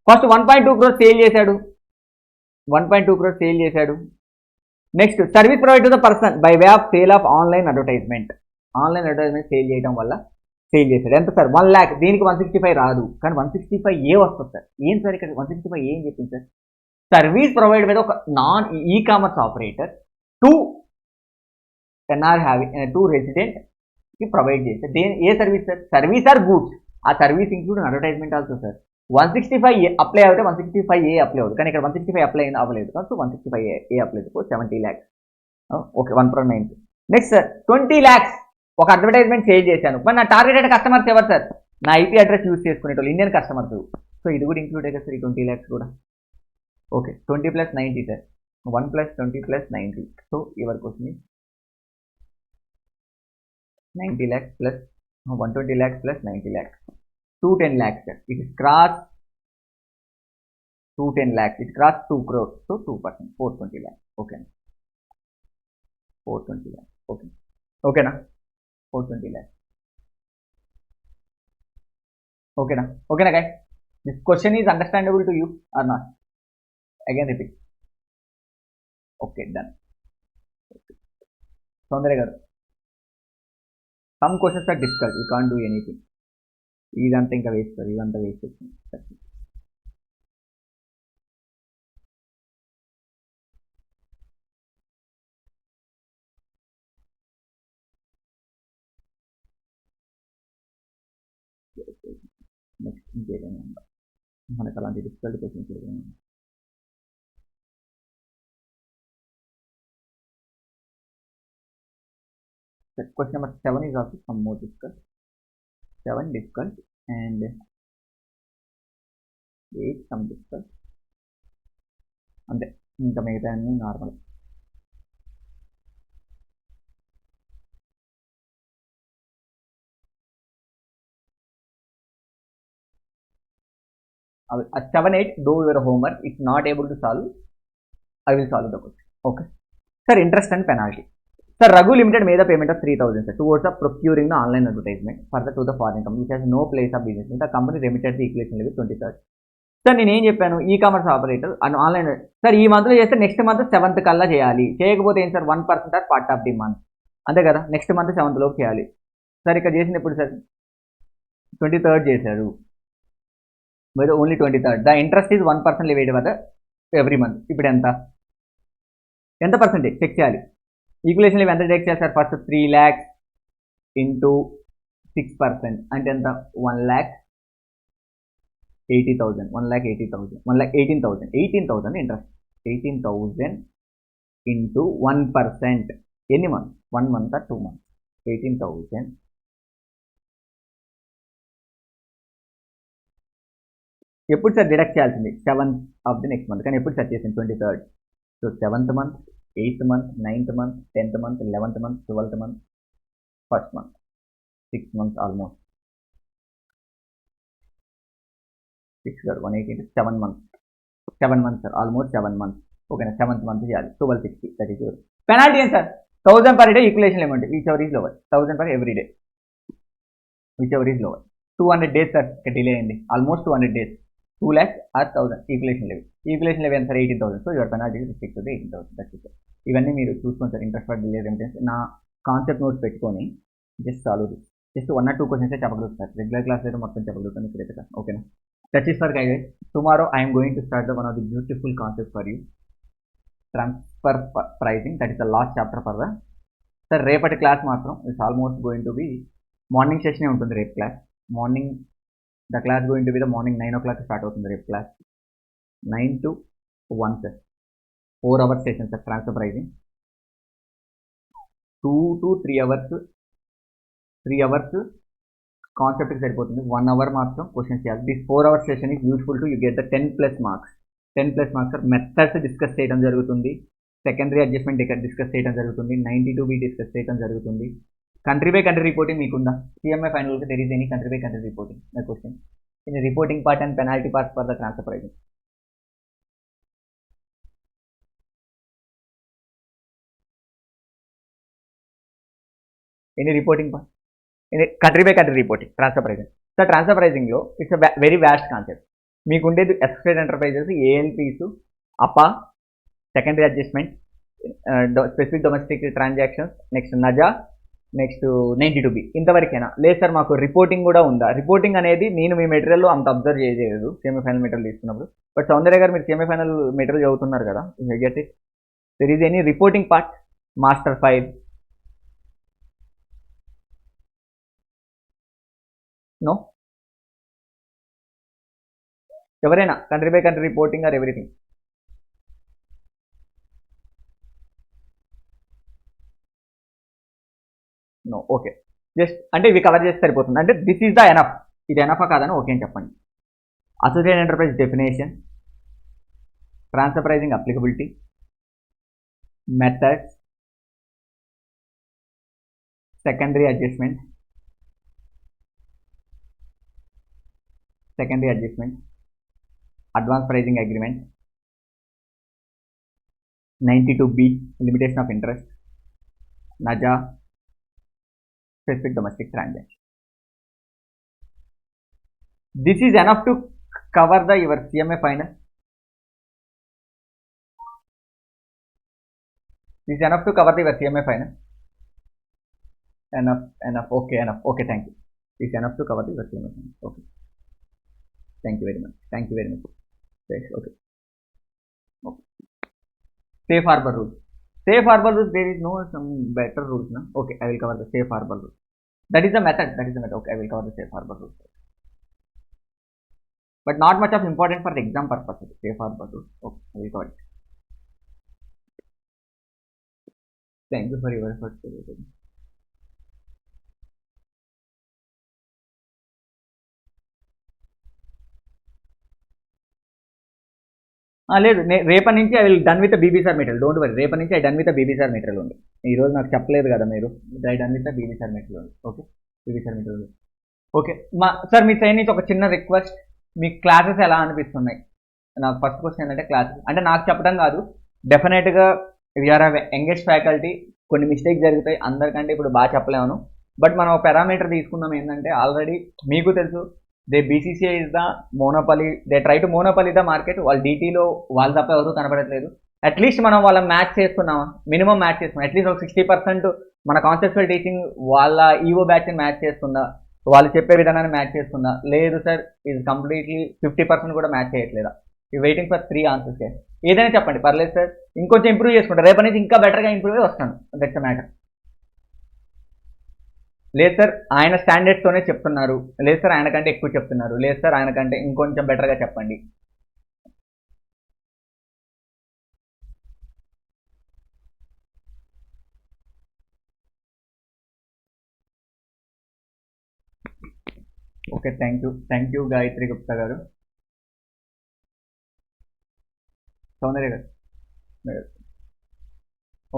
ఫస్ట్ 1.2 crores సేల్ చేశాడు, 1.2 crores సేల్ చేశాడు. Next service provide to the person by way of sale of online advertisement, online advertisement sale చేయడం వల్ల సేల్ చేశాడు. ఎంత సార్, 1 lakh. దీనికి 165 రాదు, కానీ 165A వస్తుంది సార్. ఏం సార్ ఇక్కడ 165 ఏం చెప్పింది సార్, సర్వీస్ ప్రొవైడ్ మీద ఒక non e commerce operator to NR having to resident కి ప్రొవైడ్ చేస్తే ఏ service sir, service or goods. ఆ service include advertisement also sir. 165A apply అవుతే 165A అప్లై అవుతుంది, కానీ ఇక్కడ 165 అప్లై అవ్వలేదు. So 165A apply 70 lakhs. Okay, 1.9. Next sir 20 lakhs ఒక అడ్వర్టైజ్మెంట్ సేల్ చేశాను, మరి నా టార్గెటెడ్ కస్టమర్స్ ఎవరు సార్, నా ఐపీ అడ్రస్ యూజ్ చేసుకునేటోళ్ళు ఇండియన్ కస్టమర్స్. సో ఇది కూడా ఇంక్లూడ్ అయ్యి సార్ ఈ 20 lakhs కూడా. Okay, 20 + 90 sir, 1 + 20 + 90. So your question 90 lakhs plus 120 lakhs plus 90 lakhs, 210 lakhs sir. It is cross 210 lakhs, it cross 2 crores, so 2%, 420 lakhs. Okay, 420 lakhs. Okay, okay na. 420 lakhs. Okay na guys, this question is understandable to you or not? Again repeat. Okay, done. Soundarya garu, some questions are difficult, you can't do anything. ఇదంతా ఇంకా waste, ఇదంతా waste. Next ఇంకేదైనా ఉందా మనకు అలాంటి difficult questions ఏదైనా? Question number 7 is also some more difficult. 7 difficult and 8 some difficult. అంతే, ఇంకా మిగతా అన్ని normal. At 7, 8, do your homework. If not able to solve, I will solve the question. Okay. Sir, interest and penalty. Sir, Raghu Limited made a payment of 3,000 sir, towards the procuring the online advertisement further to the foreign company which has no place of business. The company remitted the equation level 23rd. Sir నేను ఏం చెప్పాను, e commerce operator online sir ఈ మంత్లో చేస్తే next month 7th కల్లా చేయాలి, చేయకపోతే ఏం sir 1% or part of the month, అంతే కదా, నెక్స్ట్ మంత్ 7th లోపు చేయాలి. సార్ ఇక్కడ చేసింది ఎప్పుడు సార్? 23rd చేశారు, మీరు only 23rd. The interest is 1% లివేట్ వద్ద ఎవ్రీ మంత్. ఇప్పుడు ఎంత పర్సెంటేజ్ చెక్ చేయాలి? ఈక్యులేషన్ ఎంత చెక్ చేయాలి సార్? ఫస్ట్ 3 lakhs ఇంటూ 6% అంటే ఎంత? 1,80,000, 1,80,000, 1,18,000, 18,000 ఇంట్రెస్ట్. 18,000 ఇంటూ 1%. ఎన్ని మంత్? 1 month or 2 months? 18,000 ఎప్పుడు సార్ డిడక్ట్ చేయాల్సింది? 7th of the next month. కానీ ఎప్పుడు సెట్ చేసింది? 23rd. So 7th month, 8th month, 9th month, 10th month, 11th month, 12th month, 1st month, 6 months almost. 6 180 7 months. 7 months sir, almost 7 months. Okay na, 7th month చేయాలి. 1260, that is your penalty. ಏನು sir? 1000 per day ఈక్యులేషన్ ఏమంటే whichever is lower, 1000 per every day, whichever is lower. 200 days sir delay అయింది, almost 200 days. 2 lakhs or 1000 equalisation level ఎంత sir? 18,000. So your penalty restrict to 18,000. That's it. ఇవన్నీ మీరు చూసుకోండి sir. Interest for delay remittance నా concept notes పెట్టుకొని just solve this. Just 1 or 2 questions చెప్పగలుగుతారు. Regular class అయితే మొత్తం చెప్పగలుగుతాను ఇప్పుడైతే. ఓకేనా? That is for guys. Tomorrow I am going to start one of the beautiful concepts for you. Transfer pricing. That is the last chapter for the. Sir, రేపటి class మాత్రం it's almost going to be morning సెషనే ఉంటుంది రేపు class. Morning the class going to be the morning 9 o'clock start అవుతుంది రేపు class. 9 to 1 sir, 4 hours session sir. Transfer pricing 2 to 3 hours. 3 hours కాన్సెప్ట్కి సరిపోతుంది. 1 hour మాత్రం క్వశ్చన్స్ చేయాలి. This 4 hours session is useful to you get the 10+ marks. 10+ marks sir. Methods discuss చేయడం జరుగుతుంది, secondary adjustment discuss చేయడం జరుగుతుంది, 92B డిస్కస్ చేయడం జరుగుతుంది. కంట్రీ బై కంట్రీ రిపోర్టింగ్ మీకుందా? CMA ఫైనల్కి there is any country by country reporting? My question in reporting part and penalty part for the transfer pricing. Any reporting part? Country by country reporting transfer pricing. So transfer ప్రైజింగ్లో it's very vast concept. మీకు ఉండేది associate enterprises, ANPs, APA, secondary adjustment, specific domestic transactions, next నజా, next 92B. ఇంతవరకేనా? లేదు sir మాకు reporting కూడా ఉందా? Reporting అనేది నేను మీ మెటీరియల్లో అంత అబ్జర్వ్ చేయలేదు CMA ఫైనల్ మెటీరియల్ తీసుకున్నప్పుడు. బట్ సౌందర్య గారు మీరు CMA ఫైనల్ మెటీరియల్ చదువుతున్నారు కదా, get it. There is any reporting part? Master file? No. ఎవరైనా country by country reporting or everything? No. Okay, just అంటే ఇవి కవర్ చేస్తే సరిపోతుంది. అంటే దిస్ ఈజ్ ద ఎనఫ్. ఇది ఎనఫా కాదని ఓకే అని చెప్పండి. Associate enterprise definition, transfer pricing applicability, methods, secondary adjustment, advance pricing agreement, 92B limitation of interest, నజా, specific domestic transaction. This is enough to cover the your CMA final. This is enough to cover the your CMA final. Enough. Okay, enough. Okay, thank you. This is enough to cover the your CMA final. Okay. Thank you very much. Yes, okay. Safe harbor rules. Safe harbor rules, there is no some better rules, no? Okay, I will cover the safe harbor rules. That is the method. Okay, I will cover the safe harbor rules. But not much of important for the exam purpose. Safe harbor rules. Okay, I will cover it. Thank you for your efforts. లేదు రేపటి నుంచి I will done with BB sir material. Don't worry, రేపటి నుంచి I done with BB sir material ఉంది. ఈ రోజు నాకు చెప్పలేదు కదా మీరు, I done with BB sir material ఉంది. Okay, BB sir material. Okay sir, మీ సైడ్ నుంచి ఒక చిన్న రిక్వెస్ట్, మీ క్లాసెస్ ఎలా అనిపిస్తున్నాయి? నాకు ఫస్ట్ క్వశ్చన్ ఏంటంటే క్లాసెస్ అంటే నాకు చెప్పడం కాదు, డెఫినెట్గా వీఆర్ యంగెస్ట్ ఫ్యాకల్టీ, కొన్ని మిస్టేక్స్ జరుగుతాయి, అందరికంటే ఇప్పుడు బాగా చెప్పలేము. బట్ మనం ఒక పారామీటర్ తీసుకుందాం ఏంటంటే, ఆల్రెడీ మీకు తెలుసు BCCI is the monopoly, they try to monopoly the market. వాళ్ళు DTలో వాళ్ళు తప్ప ఎవరు కనపడట్లేదు. అట్లీస్ట్ మనం వాళ్ళ మ్యాచ్ చేసుకున్నామా, మినిమం మ్యాచ్ చేసుకున్నాం, అట్లీస్ట్ ఒక 60% మన కాన్సెప్చువల్ టీచింగ్ వాళ్ళ ఈవో బ్యాచ్ని మ్యాచ్ చేస్తుందా, వాళ్ళు చెప్పే విధానాన్ని మ్యాచ్ చేస్తుందా? లేదు సార్, ఇది కంప్లీట్లీ 50% కూడా మ్యాచ్ చేయట్లేదా? ఈ వెయిటింగ్ ఫర్ 3 ఆన్సర్స్. ఏదైనా చెప్పండి, పర్లేదు సార్, ఇంకొంచెం ఇంప్రూవ్ చేసుకుంటా, రేపటి నుంచి ఇంకా బెటర్గా ఇంప్రూవ్ అయ్యి వస్తాను. That's matter. లేదు సార్ ఆయన స్టాండర్డ్స్తోనే చెప్తున్నారు, లేదు సార్ ఆయన కంటే ఎక్కువ చెప్తున్నారు, లేదు సార్ ఆయన కంటే ఇంకొంచెం బెటర్గా చెప్పండి. Okay, thank you Gayatri Gupta గారు, సౌందర్య garu.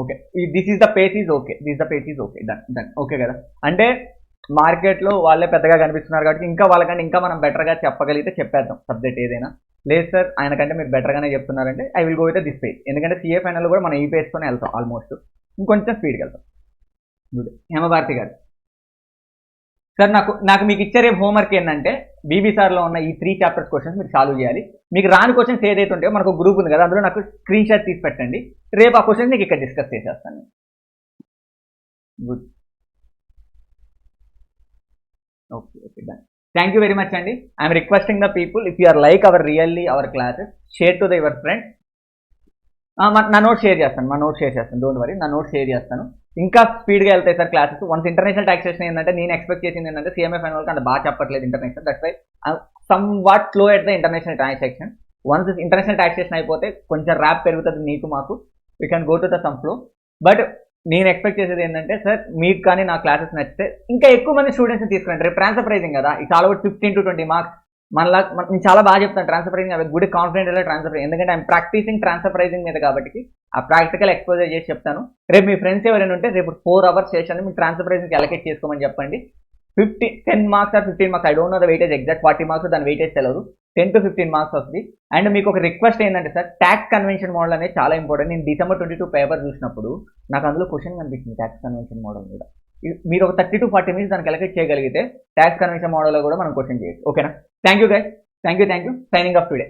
Okay, this is the page is okay, done. Okay కదా, అంటే మార్కెట్లో వాళ్ళే పెద్దగా కనిపిస్తున్నారు కాబట్టి ఇంకా వాళ్ళకంటే ఇంకా మనం బెటర్గా చెప్పగలిగితే చెప్పేద్దాం సబ్జెక్ట్ ఏదైనా. లేదు సార్ ఆయన కంటే మీరు బెటర్గానే చెప్తున్నారంటే I will go with this page, ఎందుకంటే CA ఫైనల్ కూడా మనం ఈ పేజ్తోనే వెళ్తాం, ఆల్మోస్ట్ ఇంకొంచెం స్పీడ్కి వెళ్తాం. హేమభారతి గారు, సార్ నాకు మీకు ఇచ్చే రేపు హోంవర్క్ ఏంటంటే బీబీసార్లో ఉన్న ఈ 3 చాప్టర్స్ క్వశ్చన్స్ మీరు సాల్వ్ చేయాలి. మీకు రాని క్వశ్చన్స్ ఏదైతే ఉంటాయో మనకు గ్రూప్ ఉంది కదా, అందులో నాకు స్క్రీన్ షాట్ తీసి పెట్టండి, రేపు ఆ క్వశ్చన్స్ మీకు ఇక్కడ డిస్కస్ చేసేస్తాను. Good, okay done. Thank you very much అండి. I'm requesting the people, if you are like our classes, share to your friends. నా నోట్ షేర్ చేస్తాను, డోంట్ వరీ, నా నోట్ షేర్ చేస్తాను. ఇంకా స్పీడ్గా వెళ్తాయి sir classes. Once international taxation ఏంటంటే నేను ఎక్స్పెక్ట్ చేసింది ఏంటంటే CMA ఫైనల్ అంత బాగా చెప్పట్లేదు international, that's why somewhat slow at the international transaction. Once international taxation అయిపోతే కొంచెం ర్యాప్ పెరుగుతుంది నీకు మాకు, you can go to the some flow. But నేను ఎక్స్పెక్ట్ చేసేది ఏంటంటే సార్ మీకు కానీ నా క్లాసెస్ నచ్చితే ఇంకా ఎక్కువ మంది స్టూడెంట్స్ని తీసుకురండి. రేపు ట్రాన్స్ఫర్ ప్రైజింగ్ కదా, it's all about 15 to 20 marks. నేను చాలా బాగా చెప్తాను ట్రాన్స్ఫర్ ప్రైజింగ్, అవి గుడ్ కాన్ఫిడెంట్ ట్రాన్స్ఫర్ ప్రైజింగ్, ఎందుకంటే ఐఎమ్ ప్రాక్టీసింగ్ ట్రాన్స్ఫర్ ప్రైజింగ్ మీద కాబట్టి ఆ ప్రాక్టికల్ ఎక్స్పోజర్ చేసి చెప్తాను. రేపు మీ ఫ్రెండ్స్ ఎవరైనా ఉంటే రేపు 4 hours సెషన్ మీకు ట్రాన్స్ఫర్ ప్రైజింగ్కి అలకేట్ చేసుకోమని చెప్పండి. 10 marks or 15 marks, I don't know the weightage exact, 40 marks దాని వెయిటేజ్ తెలియదు, 10 to 15 marks వస్తుంది. అండ్ మీకు ఒక రిక్వెస్ట్ ఏంటంటే సార్, ట్యాక్స్ కన్వెన్షన్ మోడల్ అనేది చాలా ఇంపార్టెంట్. నేను December 22 పేపర్ చూసినప్పుడు నాకు అందులో క్వశ్చన్ కనిపించింది ట్యాక్స్ కన్వెన్షన్ మోడల్ మీద. మీరు ఒక 30 to 40 minutes దానికి అలకేట్ చేయగలిగితే ట్యాక్స్ కన్వెన్షన్ మోడల్లో కూడా మనం క్వశ్చన్ చేయొచ్చు. ఓకేనా? Thank you guys, thank you. Signing off today.